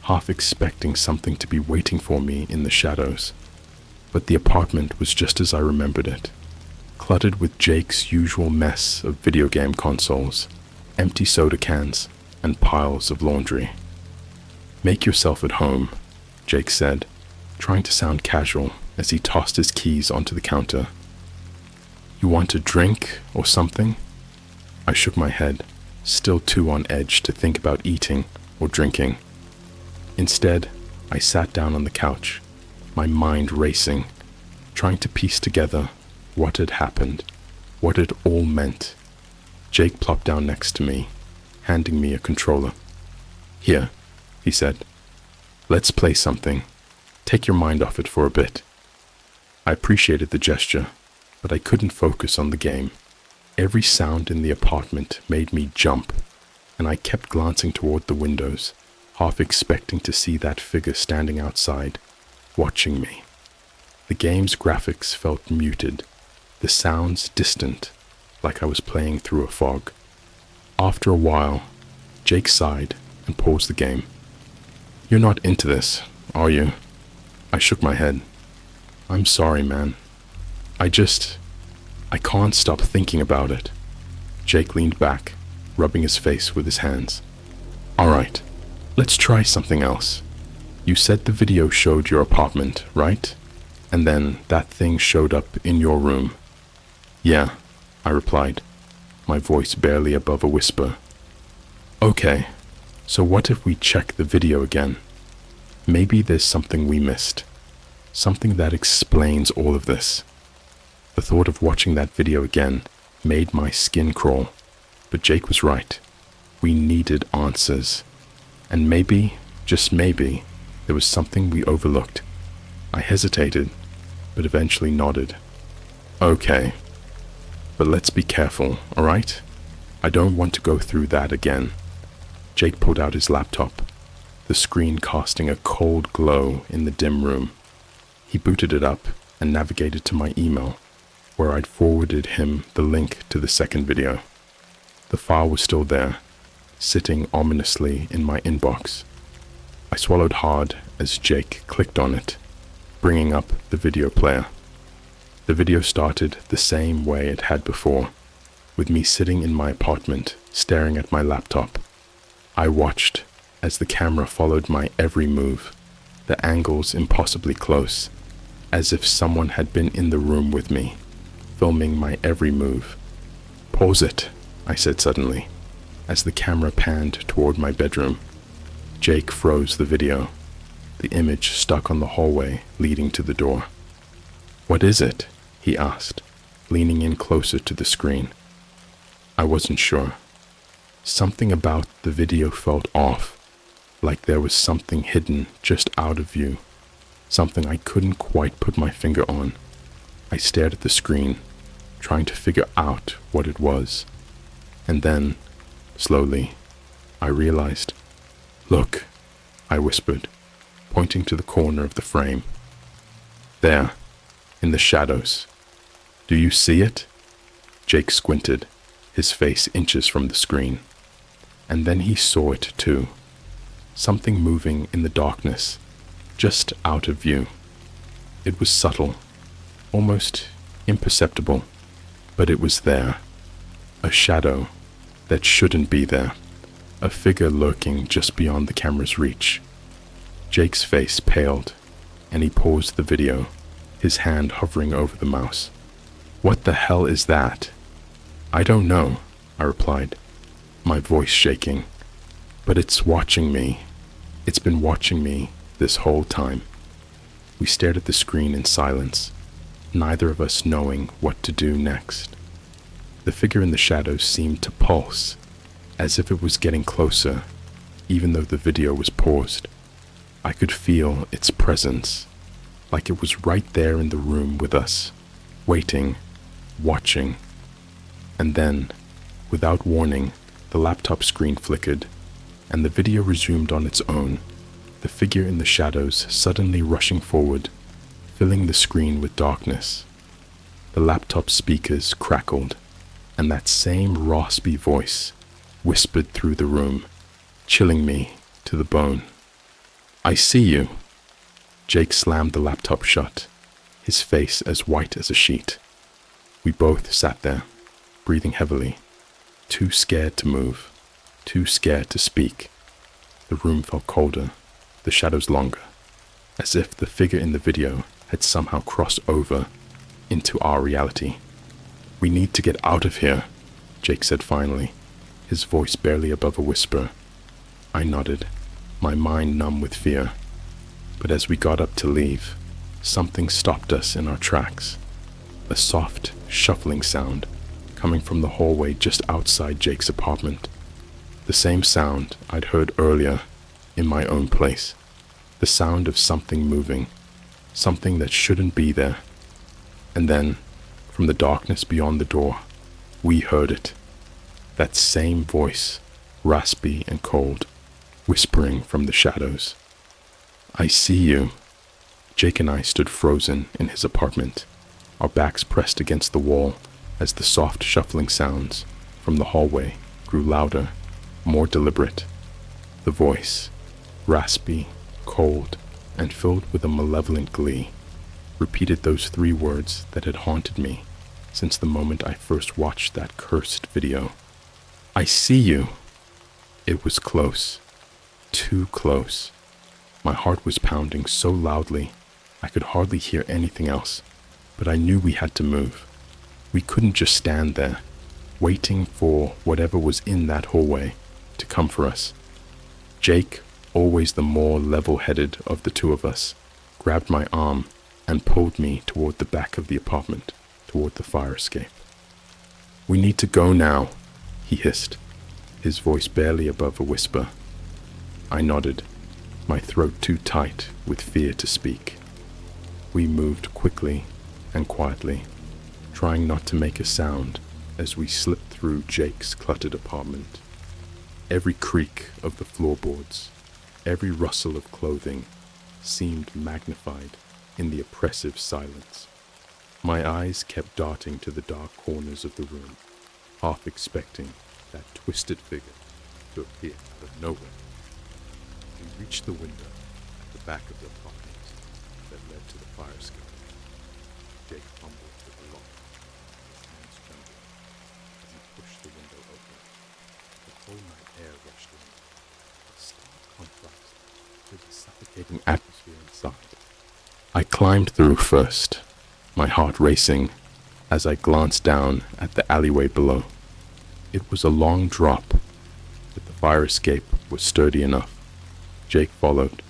half expecting something to be waiting for me in the shadows, but the apartment was just as I remembered it, cluttered with Jake's usual mess of video game consoles, empty soda cans, and piles of laundry. "Make yourself at home," Jake said, trying to sound casual as he tossed his keys onto the counter. "You want a drink or something?" I shook my head, still too on edge to think about eating or drinking. Instead, I sat down on the couch, my mind racing, trying to piece together what had happened, what it all meant. Jake plopped down next to me, handing me a controller. "Here," he said. "Let's play something. Take your mind off it for a bit." I appreciated the gesture, but I couldn't focus on the game. Every sound in the apartment made me jump, and I kept glancing toward the windows, half expecting to see that figure standing outside, watching me. The game's graphics felt muted, the sounds distant, like I was playing through a fog. After a while, Jake sighed and paused the game. "You're not into this, are you?" I shook my head. "I'm sorry, man. I can't stop thinking about it." Jake leaned back, rubbing his face with his hands. "All right, let's try something else. You said the video showed your apartment, right? And then that thing showed up in your room." "Yeah," I replied, my voice barely above a whisper. "Okay, so what if we check the video again? Maybe there's something we missed, something that explains all of this." The thought of watching that video again made my skin crawl, but Jake was right. We needed answers, and maybe, just maybe, there was something we overlooked. I hesitated, but eventually nodded. "Okay, but let's be careful, all right? I don't want to go through that again." Jake pulled out his laptop, the screen casting a cold glow in the dim room. He booted it up and navigated to my email, where I'd forwarded him the link to the second video. The file was still there, sitting ominously in my inbox. I swallowed hard as Jake clicked on it, bringing up the video player. The video started the same way it had before, with me sitting in my apartment, staring at my laptop. I watched as the camera followed my every move, the angles impossibly close, as if someone had been in the room with me, filming my every move. "Pause it," I said suddenly, as the camera panned toward my bedroom. Jake froze the video, the image stuck on the hallway leading to the door. "What is it?" he asked, leaning in closer to the screen. I wasn't sure. Something about the video felt off, like there was something hidden just out of view, something I couldn't quite put my finger on. I stared at the screen, trying to figure out what it was. And then, slowly, I realized. "Look," I whispered, pointing to the corner of the frame. "There, in the shadows. Do you see it?" Jake squinted, his face inches from the screen. And then he saw it too. Something moving in the darkness, just out of view. It was subtle, almost imperceptible, but it was there. A shadow that shouldn't be there. A figure lurking just beyond the camera's reach. Jake's face paled, and he paused the video, his hand hovering over the mouse. "What the hell is that?" "I don't know," I replied, my voice shaking. "But it's watching me. It's been watching me this whole time." We stared at the screen in silence, neither of us knowing what to do next. The figure in the shadows seemed to pulse, as if it was getting closer, even though the video was paused. I could feel its presence, like it was right there in the room with us, waiting, watching. And then, without warning, the laptop screen flickered, and the video resumed on its own, the figure in the shadows suddenly rushing forward, filling the screen with darkness. The laptop speakers crackled, and that same raspy voice whispered through the room, chilling me to the bone. "I see you." Jake slammed the laptop shut, his face as white as a sheet. We both sat there, breathing heavily, too scared to move, too scared to speak. The room felt colder, the shadows longer, as if the figure in the video had somehow crossed over into our reality. "We need to get out of here," Jake said finally, his voice barely above a whisper. I nodded, my mind numb with fear. But as we got up to leave, something stopped us in our tracks. A soft, shuffling sound coming from the hallway just outside Jake's apartment. The same sound I'd heard earlier in my own place. The sound of something moving, something that shouldn't be there. And then, from the darkness beyond the door, we heard it. That same voice, raspy and cold, whispering from the shadows. "I see you." Jake and I stood frozen in his apartment, our backs pressed against the wall as the soft shuffling sounds from the hallway grew louder, more deliberate. The voice, raspy, cold, and filled with a malevolent glee, repeated those 3 words that had haunted me since the moment I first watched that cursed video. "I see you." It was close, too close. My heart was pounding so loudly I could hardly hear anything else, but I knew we had to move. We couldn't just stand there, waiting for whatever was in that hallway to come for us. Jake, always the more level-headed of the 2 of us, grabbed my arm and pulled me toward the back of the apartment, toward the fire escape. "We need to go now," he hissed, his voice barely above a whisper. I nodded, my throat too tight with fear to speak. We moved quickly and quietly, trying not to make a sound as we slipped through Jake's cluttered apartment. Every creak of the floorboards, every rustle of clothing seemed magnified in the oppressive silence. My eyes kept darting to the dark corners of the room, half expecting that twisted figure to appear out of nowhere. We reached the window at the back of the apartment that led to the fire escape. Jake fumbled with the lock, his hands trembled as he pushed the window open. The cold night air rushed in, a stark contrast to the suffocating atmosphere inside. I climbed through first, my heart racing as I glanced down at the alleyway below. It was a long drop, but the fire escape was sturdy enough. Jake followed,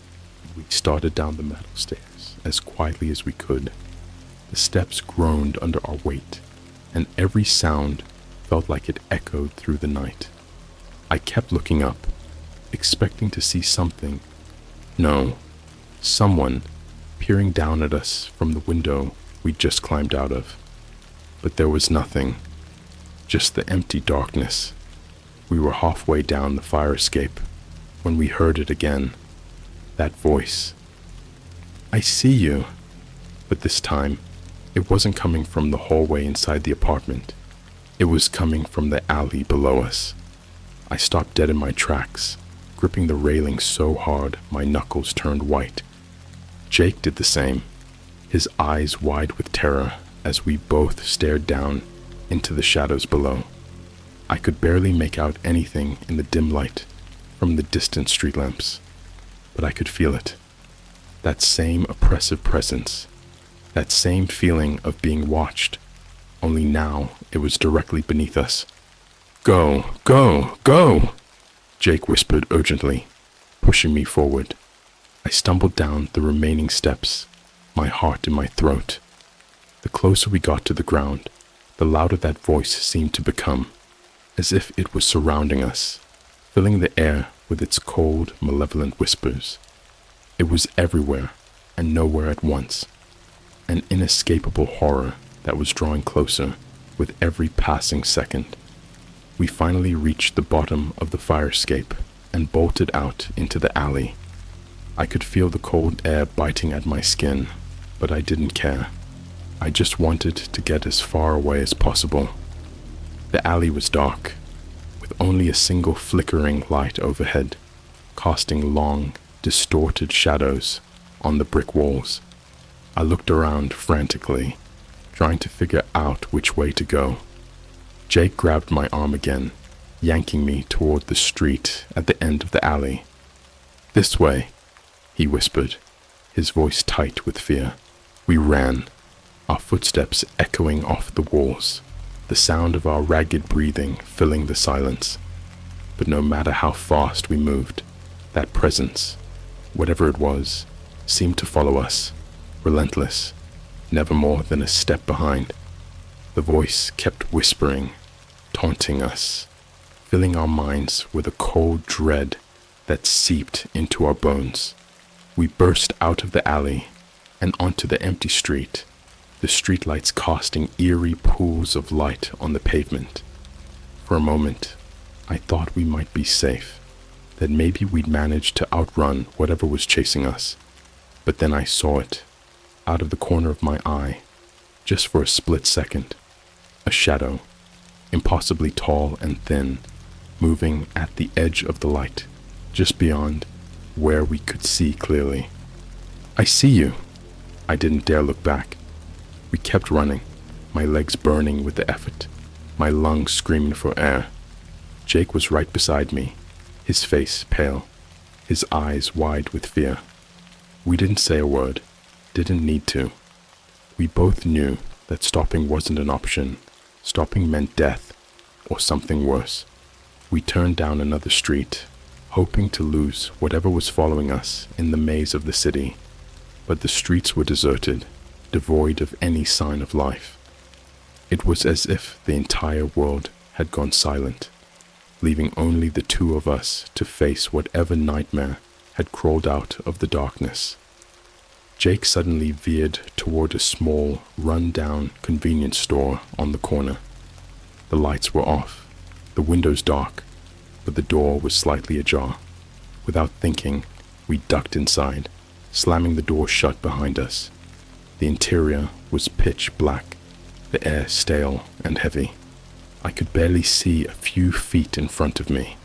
and we started down the metal stairs as quietly as we could. The steps groaned under our weight, and every sound felt like it echoed through the night. I kept looking up, expecting to see something. No, someone peering down at us from the window we'd just climbed out of. But there was nothing, just the empty darkness. We were halfway down the fire escape when we heard it again, that voice. "I see you." But this time, it wasn't coming from the hallway inside the apartment. It was coming from the alley below us. I stopped dead in my tracks, gripping the railing so hard my knuckles turned white. Jake did the same, his eyes wide with terror as we both stared down into the shadows below. I could barely make out anything in the dim light from the distant street lamps, but I could feel it. That same oppressive presence, that same feeling of being watched, only now it was directly beneath us. "Go, go, go!" Jake whispered urgently, pushing me forward. I stumbled down the remaining steps, my heart in my throat. The closer we got to the ground, the louder that voice seemed to become, as if it was surrounding us, filling the air with its cold, malevolent whispers. It was everywhere, and nowhere at once. An inescapable horror that was drawing closer with every passing second. We finally reached the bottom of the fire escape and bolted out into the alley. I could feel the cold air biting at my skin, but I didn't care. I just wanted to get as far away as possible. The alley was dark, with only a single flickering light overhead, casting long, distorted shadows on the brick walls. I looked around frantically, trying to figure out which way to go. Jake grabbed my arm again, yanking me toward the street at the end of the alley. "This way," he whispered, his voice tight with fear. We ran, our footsteps echoing off the walls, the sound of our ragged breathing filling the silence. But no matter how fast we moved, that presence, whatever it was, seemed to follow us, relentless, never more than a step behind. The voice kept whispering, taunting us, filling our minds with a cold dread that seeped into our bones. We burst out of the alley and onto the empty street, the streetlights casting eerie pools of light on the pavement. For a moment, I thought we might be safe, that maybe we'd manage to outrun whatever was chasing us. But then I saw it, out of the corner of my eye, just for a split second, a shadow, impossibly tall and thin, moving at the edge of the light, just beyond where we could see clearly. "I see you." I didn't dare look back. We kept running, my legs burning with the effort, my lungs screaming for air. Jake was right beside me, his face pale, his eyes wide with fear. We didn't say a word, didn't need to. We both knew that stopping wasn't an option. Stopping meant death, or something worse. We turned down another street, hoping to lose whatever was following us in the maze of the city. But the streets were deserted, devoid of any sign of life. It was as if the entire world had gone silent, leaving only the two of us to face whatever nightmare had crawled out of the darkness. Jake suddenly veered toward a small, run-down convenience store on the corner. The lights were off, the windows dark, but the door was slightly ajar. Without thinking, we ducked inside, slamming the door shut behind us. The interior was pitch black, the air stale and heavy. I could barely see a few feet in front of me,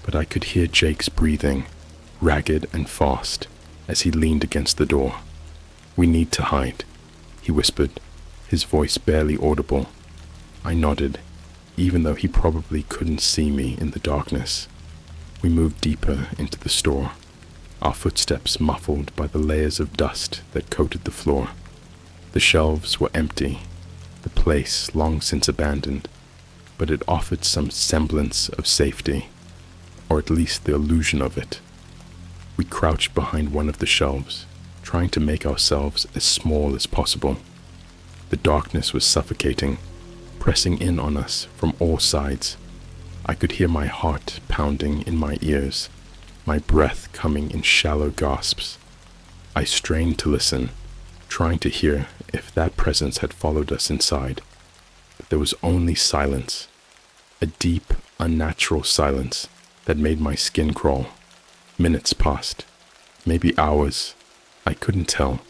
but I could hear Jake's breathing, ragged and fast, as he leaned against the door. "We need to hide," he whispered, his voice barely audible. I nodded, even though he probably couldn't see me in the darkness. We moved deeper into the store, our footsteps muffled by the layers of dust that coated the floor. The shelves were empty, the place long since abandoned, but it offered some semblance of safety, or at least the illusion of it. We crouched behind one of the shelves, trying to make ourselves as small as possible. The darkness was suffocating, pressing in on us from all sides. I could hear my heart pounding in my ears, my breath coming in shallow gasps. I strained to listen, trying to hear if that presence had followed us inside. But there was only silence, a deep, unnatural silence that made my skin crawl. Minutes passed, maybe hours, I couldn't tell,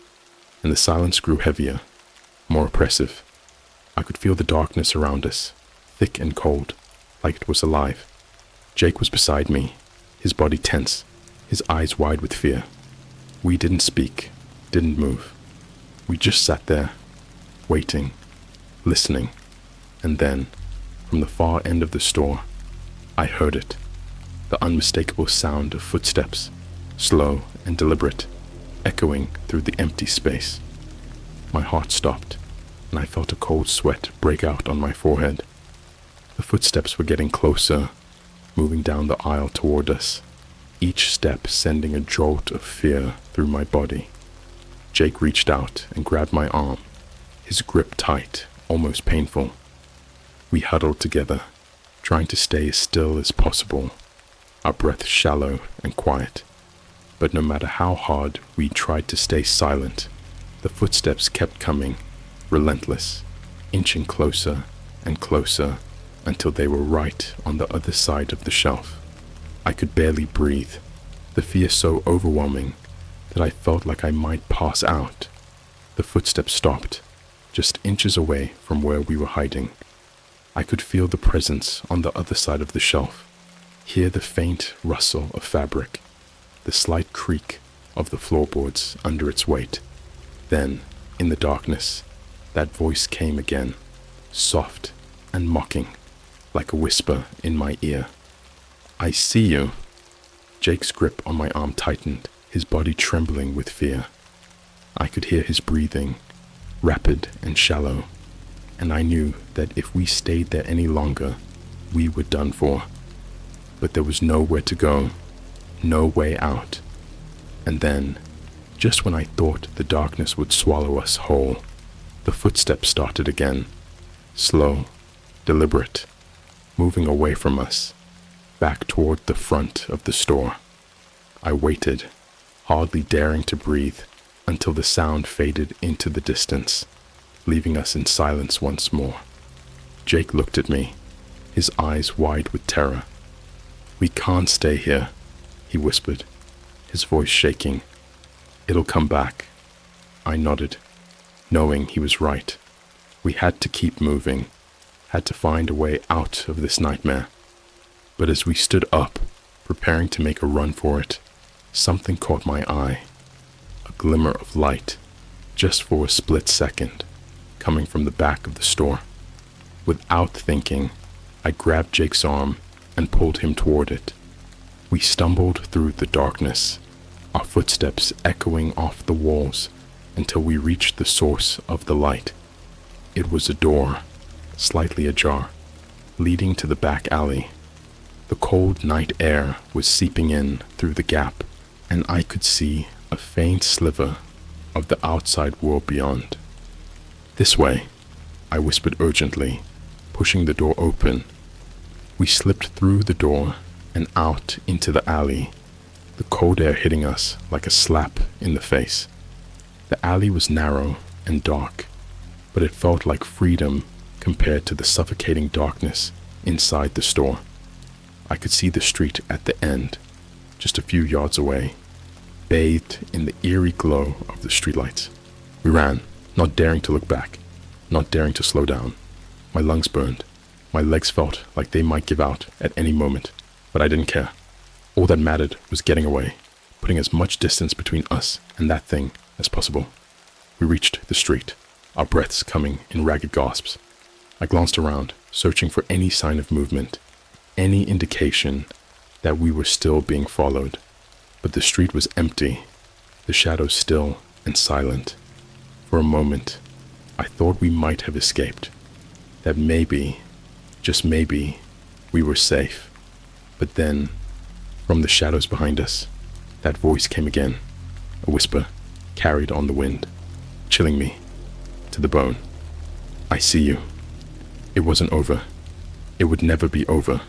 and the silence grew heavier, more oppressive. I could feel the darkness around us, thick and cold, like it was alive. Jake was beside me, his body tense, his eyes wide with fear. We didn't speak, didn't move. We just sat there, waiting, listening, and then, from the far end of the store, I heard it, the unmistakable sound of footsteps, slow and deliberate, echoing through the empty space. My heart stopped, and I felt a cold sweat break out on my forehead. The footsteps were getting closer, moving down the aisle toward us, each step sending a jolt of fear through my body. Jake reached out and grabbed my arm, his grip tight, almost painful. We huddled together, trying to stay as still as possible, our breath shallow and quiet. But no matter how hard we tried to stay silent, the footsteps kept coming, relentless, inching closer and closer until they were right on the other side of the shelf. I could barely breathe, the fear so overwhelming that I felt like I might pass out. The footsteps stopped, just inches away from where we were hiding. I could feel the presence on the other side of the shelf, hear the faint rustle of fabric, the slight creak of the floorboards under its weight. Then, in the darkness, that voice came again, soft and mocking, like a whisper in my ear. "I see you." Jake's grip on my arm tightened, his body trembling with fear. I could hear his breathing, rapid and shallow, and I knew that if we stayed there any longer, we were done for. But there was nowhere to go, no way out. And then, just when I thought the darkness would swallow us whole, the footsteps started again, slow, deliberate, moving away from us, back toward the front of the store. I waited, hardly daring to breathe, until the sound faded into the distance, leaving us in silence once more. Jake looked at me, his eyes wide with terror. "We can't stay here," he whispered, his voice shaking. "It'll come back." I nodded, knowing he was right. We had to keep moving, had to find a way out of this nightmare. But as we stood up, preparing to make a run for it, something caught my eye. A glimmer of light, just for a split second, coming from the back of the store. Without thinking, I grabbed Jake's arm and pulled him toward it. We stumbled through the darkness, our footsteps echoing off the walls until we reached the source of the light. It was a door, slightly ajar, leading to the back alley. The cold night air was seeping in through the gap, and I could see a faint sliver of the outside world beyond. "This way," I whispered urgently, pushing the door open. We slipped through the door and out into the alley, the cold air hitting us like a slap in the face. The alley was narrow and dark, but it felt like freedom compared to the suffocating darkness inside the store. I could see the street at the end, just a few yards away, bathed in the eerie glow of the streetlights. We ran, not daring to look back, not daring to slow down. My lungs burned. My legs felt like they might give out at any moment, but I didn't care. All that mattered was getting away, putting as much distance between us and that thing as possible. We reached the street, our breaths coming in ragged gasps. I glanced around, searching for any sign of movement, any indication that we were still being followed. But the street was empty, the shadows still and silent. For a moment, I thought we might have escaped, that maybe, just maybe, we were safe. But then, from the shadows behind us, that voice came again, a whisper carried on the wind, chilling me to the bone. "I see you." It wasn't over. It would never be over.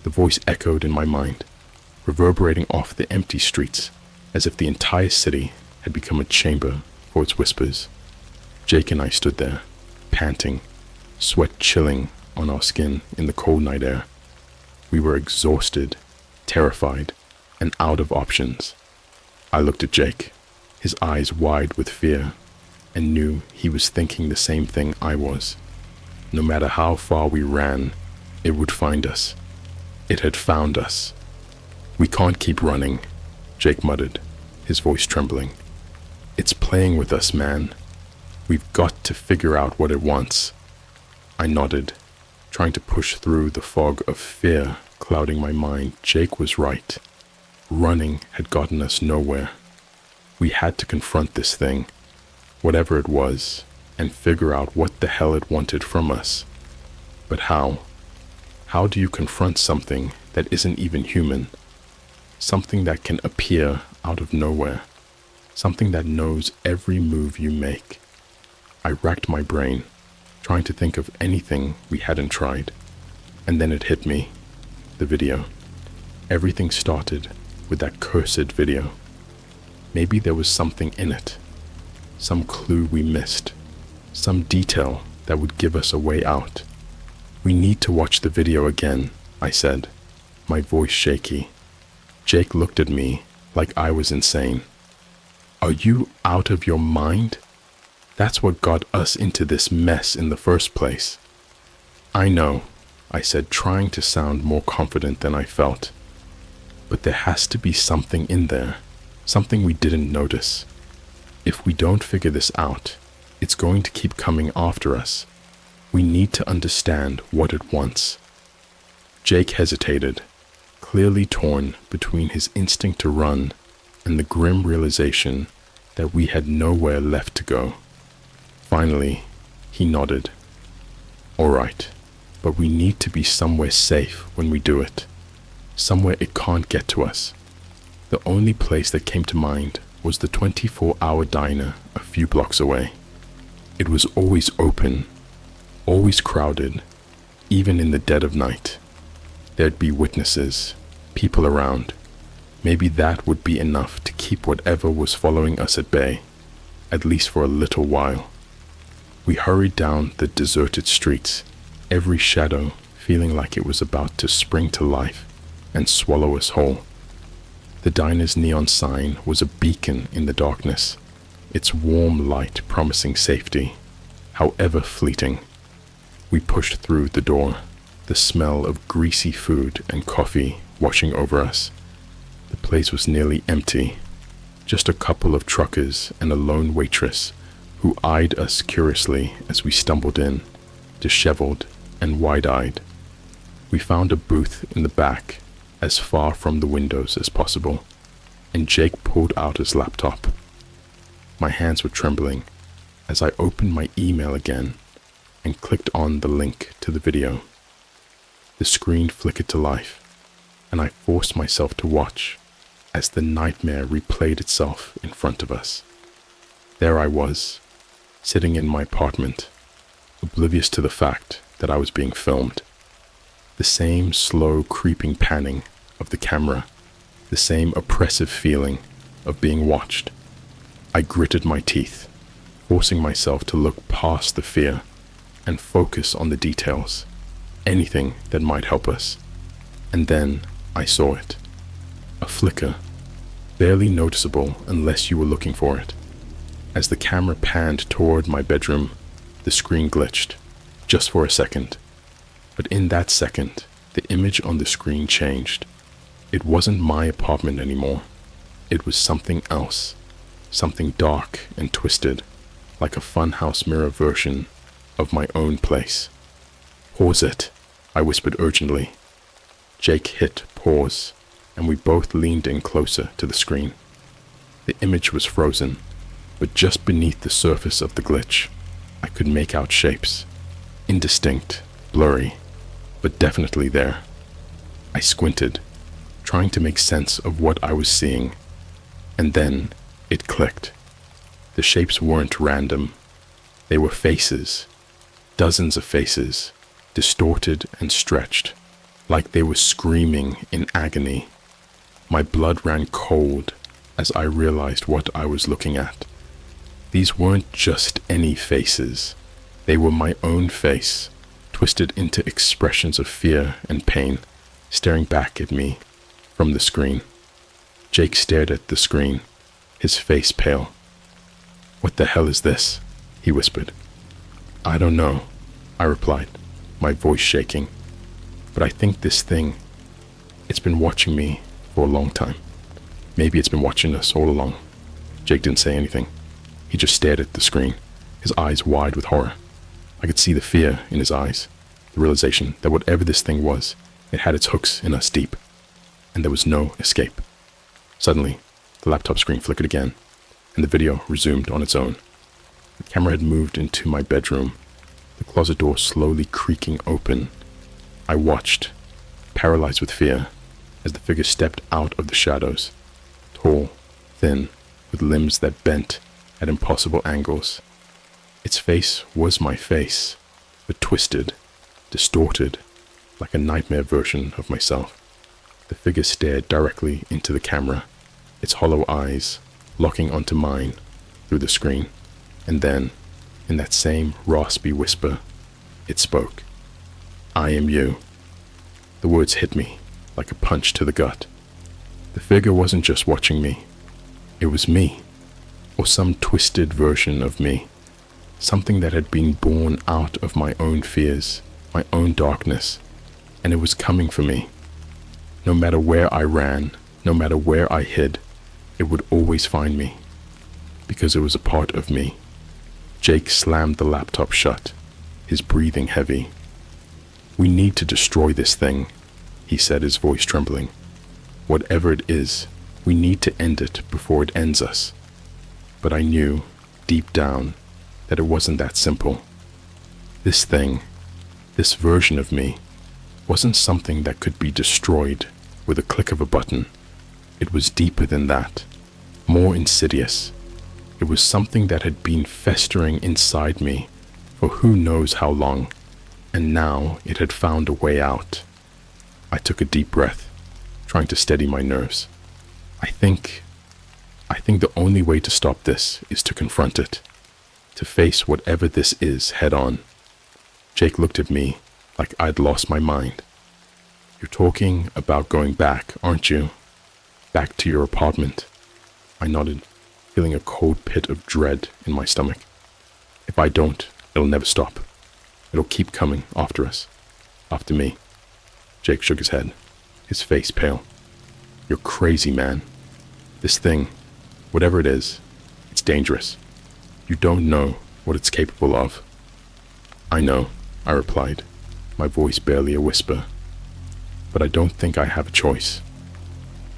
The voice echoed in my mind, reverberating off the empty streets as if the entire city had become a chamber for its whispers. Jake and I stood there, panting, sweat chilling on our skin in the cold night air. We were exhausted, terrified, and out of options. I looked at Jake, his eyes wide with fear, and knew he was thinking the same thing I was. No matter how far we ran, it would find us. It had found us. "We can't keep running," Jake muttered, his voice trembling. "It's playing with us, man. We've got to figure out what it wants." I nodded, trying to push through the fog of fear clouding my mind. Jake was right. Running had gotten us nowhere. We had to confront this thing, whatever it was, and figure out what the hell it wanted from us. But how? How do you confront something that isn't even human? Something that can appear out of nowhere. Something that knows every move you make. I racked my brain, trying to think of anything we hadn't tried. And then it hit me. The video. Everything started with that cursed video. Maybe there was something in it, some clue we missed, some detail that would give us a way out. "We need to watch the video again," I said, my voice shaky. Jake looked at me like I was insane. "Are you out of your mind? That's what got us into this mess in the first place." "I know," I said, trying to sound more confident than I felt. "But there has to be something in there, something we didn't notice. If we don't figure this out, it's going to keep coming after us. We need to understand what it wants." Jake hesitated, clearly torn between his instinct to run and the grim realization that we had nowhere left to go. Finally, he nodded. "All right, but we need to be somewhere safe when we do it, somewhere it can't get to us." The only place that came to mind was the 24-hour diner a few blocks away. It was always open, always crowded, even in the dead of night. There'd be witnesses, people around. Maybe that would be enough to keep whatever was following us at bay, at least for a little while. We hurried down the deserted streets, every shadow feeling like it was about to spring to life and swallow us whole. The diner's neon sign was a beacon in the darkness, its warm light promising safety, however fleeting. We pushed through the door, the smell of greasy food and coffee washing over us. The place was nearly empty, just a couple of truckers and a lone waitress who eyed us curiously as we stumbled in, disheveled and wide-eyed. We found a booth in the back, as far from the windows as possible, and Jake pulled out his laptop. My hands were trembling as I opened my email again and clicked on the link to the video. The screen flickered to life, and I forced myself to watch as the nightmare replayed itself in front of us. There I was, sitting in my apartment, oblivious to the fact that I was being filmed. The same slow creeping panning of the camera, the same oppressive feeling of being watched. I gritted my teeth, forcing myself to look past the fear and focus on the details, anything that might help us. And then I saw it. A flicker, barely noticeable unless you were looking for it. As the camera panned toward my bedroom, the screen glitched, just for a second. But in that second, the image on the screen changed. It wasn't my apartment anymore. It was something else, something dark and twisted, like a funhouse mirror version of my own place. "Pause it," I whispered urgently. Jake hit pause, and we both leaned in closer to the screen. The image was frozen, but just beneath the surface of the glitch, I could make out shapes. Indistinct, blurry, but definitely there. I squinted, trying to make sense of what I was seeing, and then it clicked. The shapes weren't random. They were faces, dozens of faces, distorted and stretched, like they were screaming in agony. My blood ran cold as I realized what I was looking at. These weren't just any faces. They were my own face, twisted into expressions of fear and pain, staring back at me from the screen. Jake stared at the screen, his face pale. "What the hell is this?" he whispered. "I don't know," I replied, my voice shaking. "But I think this thing, it's been watching me for a long time. Maybe it's been watching us all along." Jake didn't say anything. He just stared at the screen, his eyes wide with horror. I could see the fear in his eyes, the realization that whatever this thing was, it had its hooks in us deep, and there was no escape. Suddenly, the laptop screen flickered again, and the video resumed on its own. The camera had moved into my bedroom, the closet door slowly creaking open. I watched, paralyzed with fear, as the figure stepped out of the shadows, tall, thin, with limbs that bent at impossible angles. Its face was my face, but twisted, distorted, like a nightmare version of myself. The figure stared directly into the camera, its hollow eyes locking onto mine through the screen. And then, in that same raspy whisper, it spoke. "I am you." The words hit me like a punch to the gut. The figure wasn't just watching me. It was me, or some twisted version of me. Something that had been born out of my own fears, my own darkness, and it was coming for me. No matter where I ran, no matter where I hid, it would always find me, because it was a part of me. Jake slammed the laptop shut, his breathing heavy. "We need to destroy this thing," he said, his voice trembling. "Whatever it is, we need to end it before it ends us." But I knew, deep down, that it wasn't that simple. This thing, this version of me, wasn't something that could be destroyed with a click of a button. It was deeper than that, more insidious. It was something that had been festering inside me for who knows how long, and now it had found a way out. I took a deep breath, trying to steady my nerves. I think the only way to stop this is to confront it, to face whatever this is head on. Jake looked at me like I'd lost my mind. "You're talking about going back, aren't you? Back to your apartment?" I nodded, feeling a cold pit of dread in my stomach. "If I don't, it'll never stop. It'll keep coming after us, after me." Jake shook his head, his face pale. "You're crazy, man. This thing, whatever it is, it's dangerous. You don't know what it's capable of." "I know," I replied, my voice barely a whisper. "But I don't think I have a choice."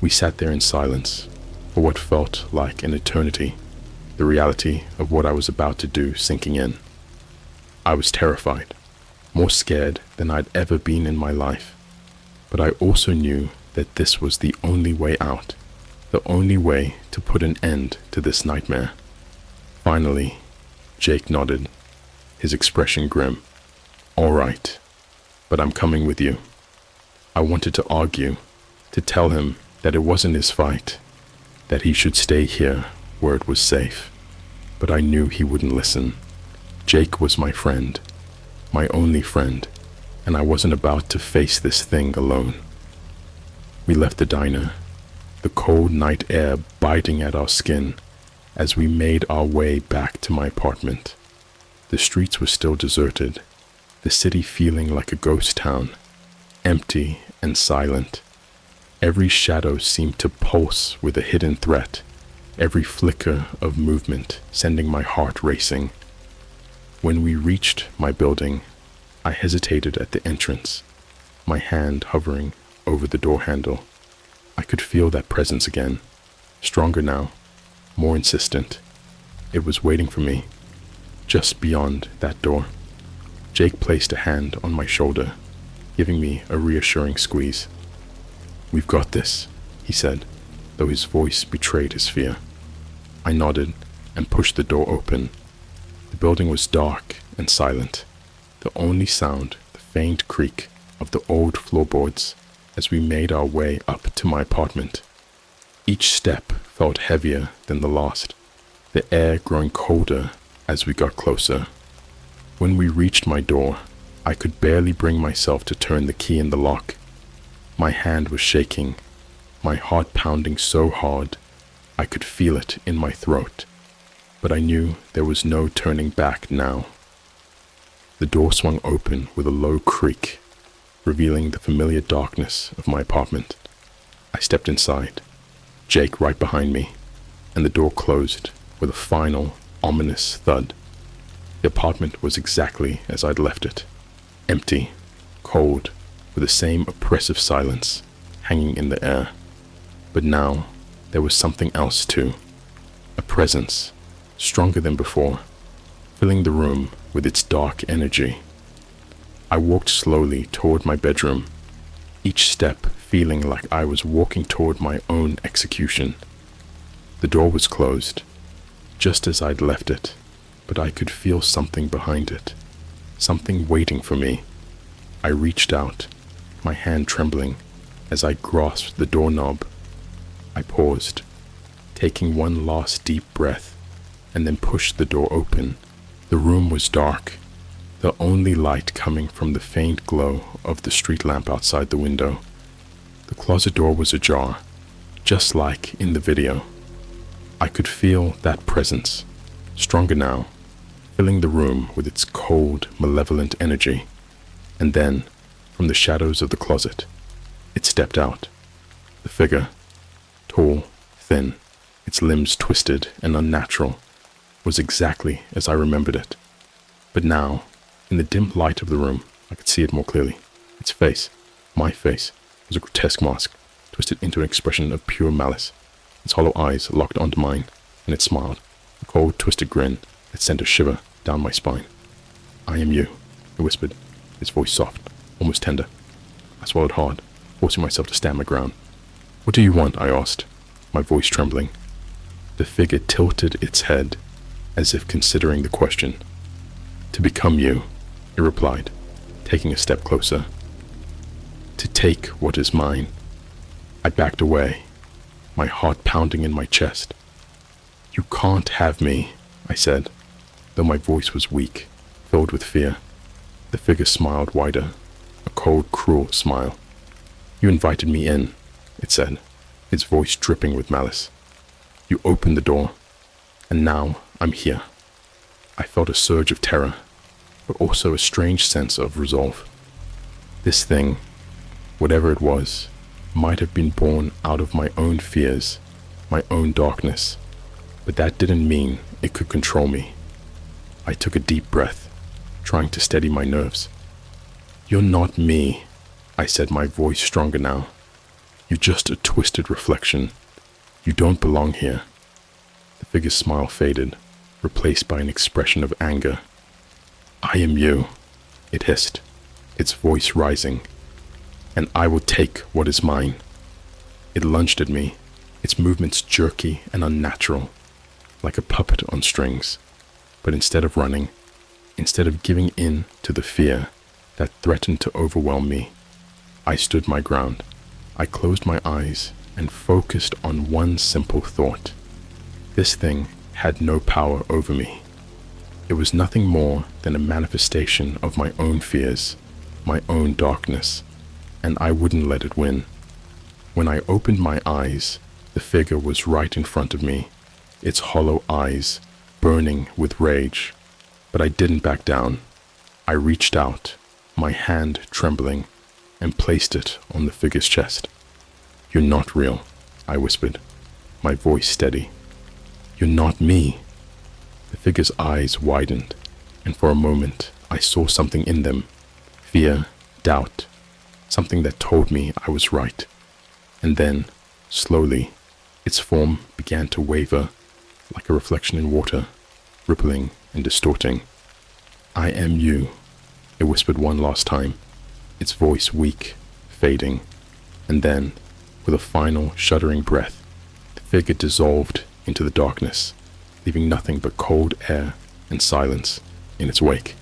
We sat there in silence for what felt like an eternity, the reality of what I was about to do sinking in. I was terrified, more scared than I'd ever been in my life. But I also knew that this was the only way out, the only way to put an end to this nightmare. Finally, Jake nodded, his expression grim. "All right, but I'm coming with you." I wanted to argue, to tell him that it wasn't his fight, that he should stay here where it was safe. But I knew he wouldn't listen. Jake was my friend, my only friend, and I wasn't about to face this thing alone. We left the diner, the cold night air biting at our skin as we made our way back to my apartment. The streets were still deserted, the city feeling like a ghost town, empty and silent. Every shadow seemed to pulse with a hidden threat, every flicker of movement sending my heart racing. When we reached my building, I hesitated at the entrance, my hand hovering over the door handle. I could feel that presence again, stronger now, more insistent. It was waiting for me, just beyond that door. Jake placed a hand on my shoulder, giving me a reassuring squeeze. "We've got this," he said, though his voice betrayed his fear. I nodded and pushed the door open. The building was dark and silent, the only sound the faint creak of the old floorboards as we made our way up to my apartment. Each step felt heavier than the last, the air growing colder as we got closer. When we reached my door, I could barely bring myself to turn the key in the lock. My hand was shaking, my heart pounding so hard I could feel it in my throat. But I knew there was no turning back now. The door swung open with a low creak, revealing the familiar darkness of my apartment. I stepped inside, Jake right behind me, and the door closed with a final, ominous thud. The apartment was exactly as I'd left it, empty, cold, with the same oppressive silence hanging in the air. But now there was something else too, a presence stronger than before, filling the room with its dark energy. I walked slowly toward my bedroom, each step feeling like I was walking toward my own execution. The door was closed, just as I'd left it, but I could feel something behind it, something waiting for me. I reached out, my hand trembling, As I grasped the doorknob, I paused, taking one last deep breath, and then pushed the door open. The room was dark, the only light coming from the faint glow of the street lamp outside the window. The closet door was ajar, just like in the video. I could feel that presence, stronger now, filling the room with its cold, malevolent energy. And then, from the shadows of the closet, it stepped out. The figure, tall, thin, its limbs twisted and unnatural, was exactly as I remembered it. But now, in the dim light of the room, I could see it more clearly. Its face, my face, was a grotesque mask, twisted into an expression of pure malice. Its hollow eyes locked onto mine, and it smiled, a cold, twisted grin that sent a shiver down my spine. "I am you," it whispered, its voice soft, almost tender. I swallowed hard, forcing myself to stand my ground. "What do you want?" I asked, my voice trembling. The figure tilted its head, as if considering the question. "To become you," it replied, taking a step closer. "To take what is mine." I backed away, my heart pounding in my chest. "You can't have me," I said, though my voice was weak, filled with fear. The figure smiled wider, a cold, cruel smile. "You invited me in," it said, its voice dripping with malice. "You opened the door, and now I'm here." I felt a surge of terror, but also a strange sense of resolve. This thing, whatever it was, might have been born out of my own fears, my own darkness, but that didn't mean it could control me. I took a deep breath, trying to steady my nerves. "You're not me," I said, my voice stronger now. "You're just a twisted reflection. You don't belong here." The figure's smile faded, replaced by an expression of anger. "I am you," it hissed, its voice rising, "and I will take what is mine." It lunged at me, its movements jerky and unnatural, like a puppet on strings. But instead of running, instead of giving in to the fear that threatened to overwhelm me, I stood my ground. I closed my eyes and focused on one simple thought. This thing had no power over me. It was nothing more than a manifestation of my own fears, my own darkness, and I wouldn't let it win. When I opened my eyes, the figure was right in front of me, its hollow eyes burning with rage. But I didn't back down. I reached out, my hand trembling, and placed it on the figure's chest. "You're not real," I whispered, my voice steady. "You're not me." The figure's eyes widened, and for a moment I saw something in them. Fear, doubt, something that told me I was right. And then, slowly, its form began to waver, like a reflection in water, rippling and distorting. "I am you," it whispered one last time, its voice weak, fading. And then, with a final shuddering breath, the figure dissolved into the darkness, leaving nothing but cold air and silence in its wake.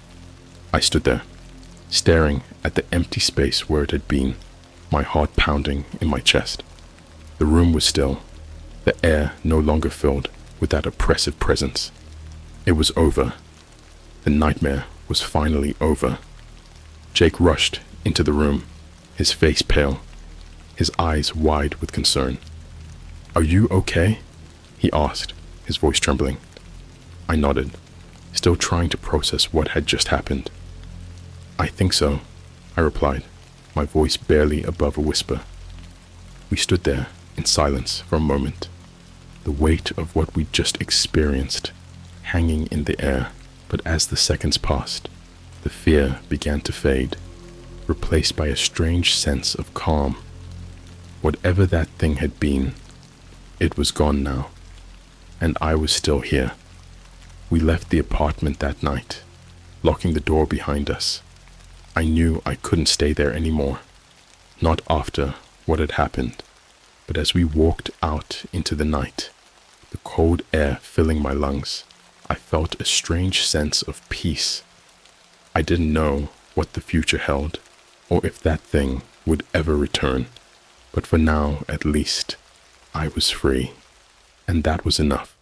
I stood there, staring at the empty space where it had been, my heart pounding in my chest. The room was still, the air no longer filled with that oppressive presence. It was over. The nightmare was finally over. Jake rushed into the room, his face pale, his eyes wide with concern. "Are you okay?" he asked, his voice trembling. I nodded, still trying to process what had just happened. "I think so," I replied, my voice barely above a whisper. We stood there in silence for a moment, the weight of what we'd just experienced hanging in the air. But as the seconds passed, the fear began to fade, replaced by a strange sense of calm. Whatever that thing had been, it was gone now, and I was still here. We left the apartment that night, locking the door behind us. I knew I couldn't stay there anymore, not after what had happened. But as we walked out into the night, the cold air filling my lungs, I felt a strange sense of peace. I didn't know what the future held, or if that thing would ever return, But for now, at least, I was free, and that was enough.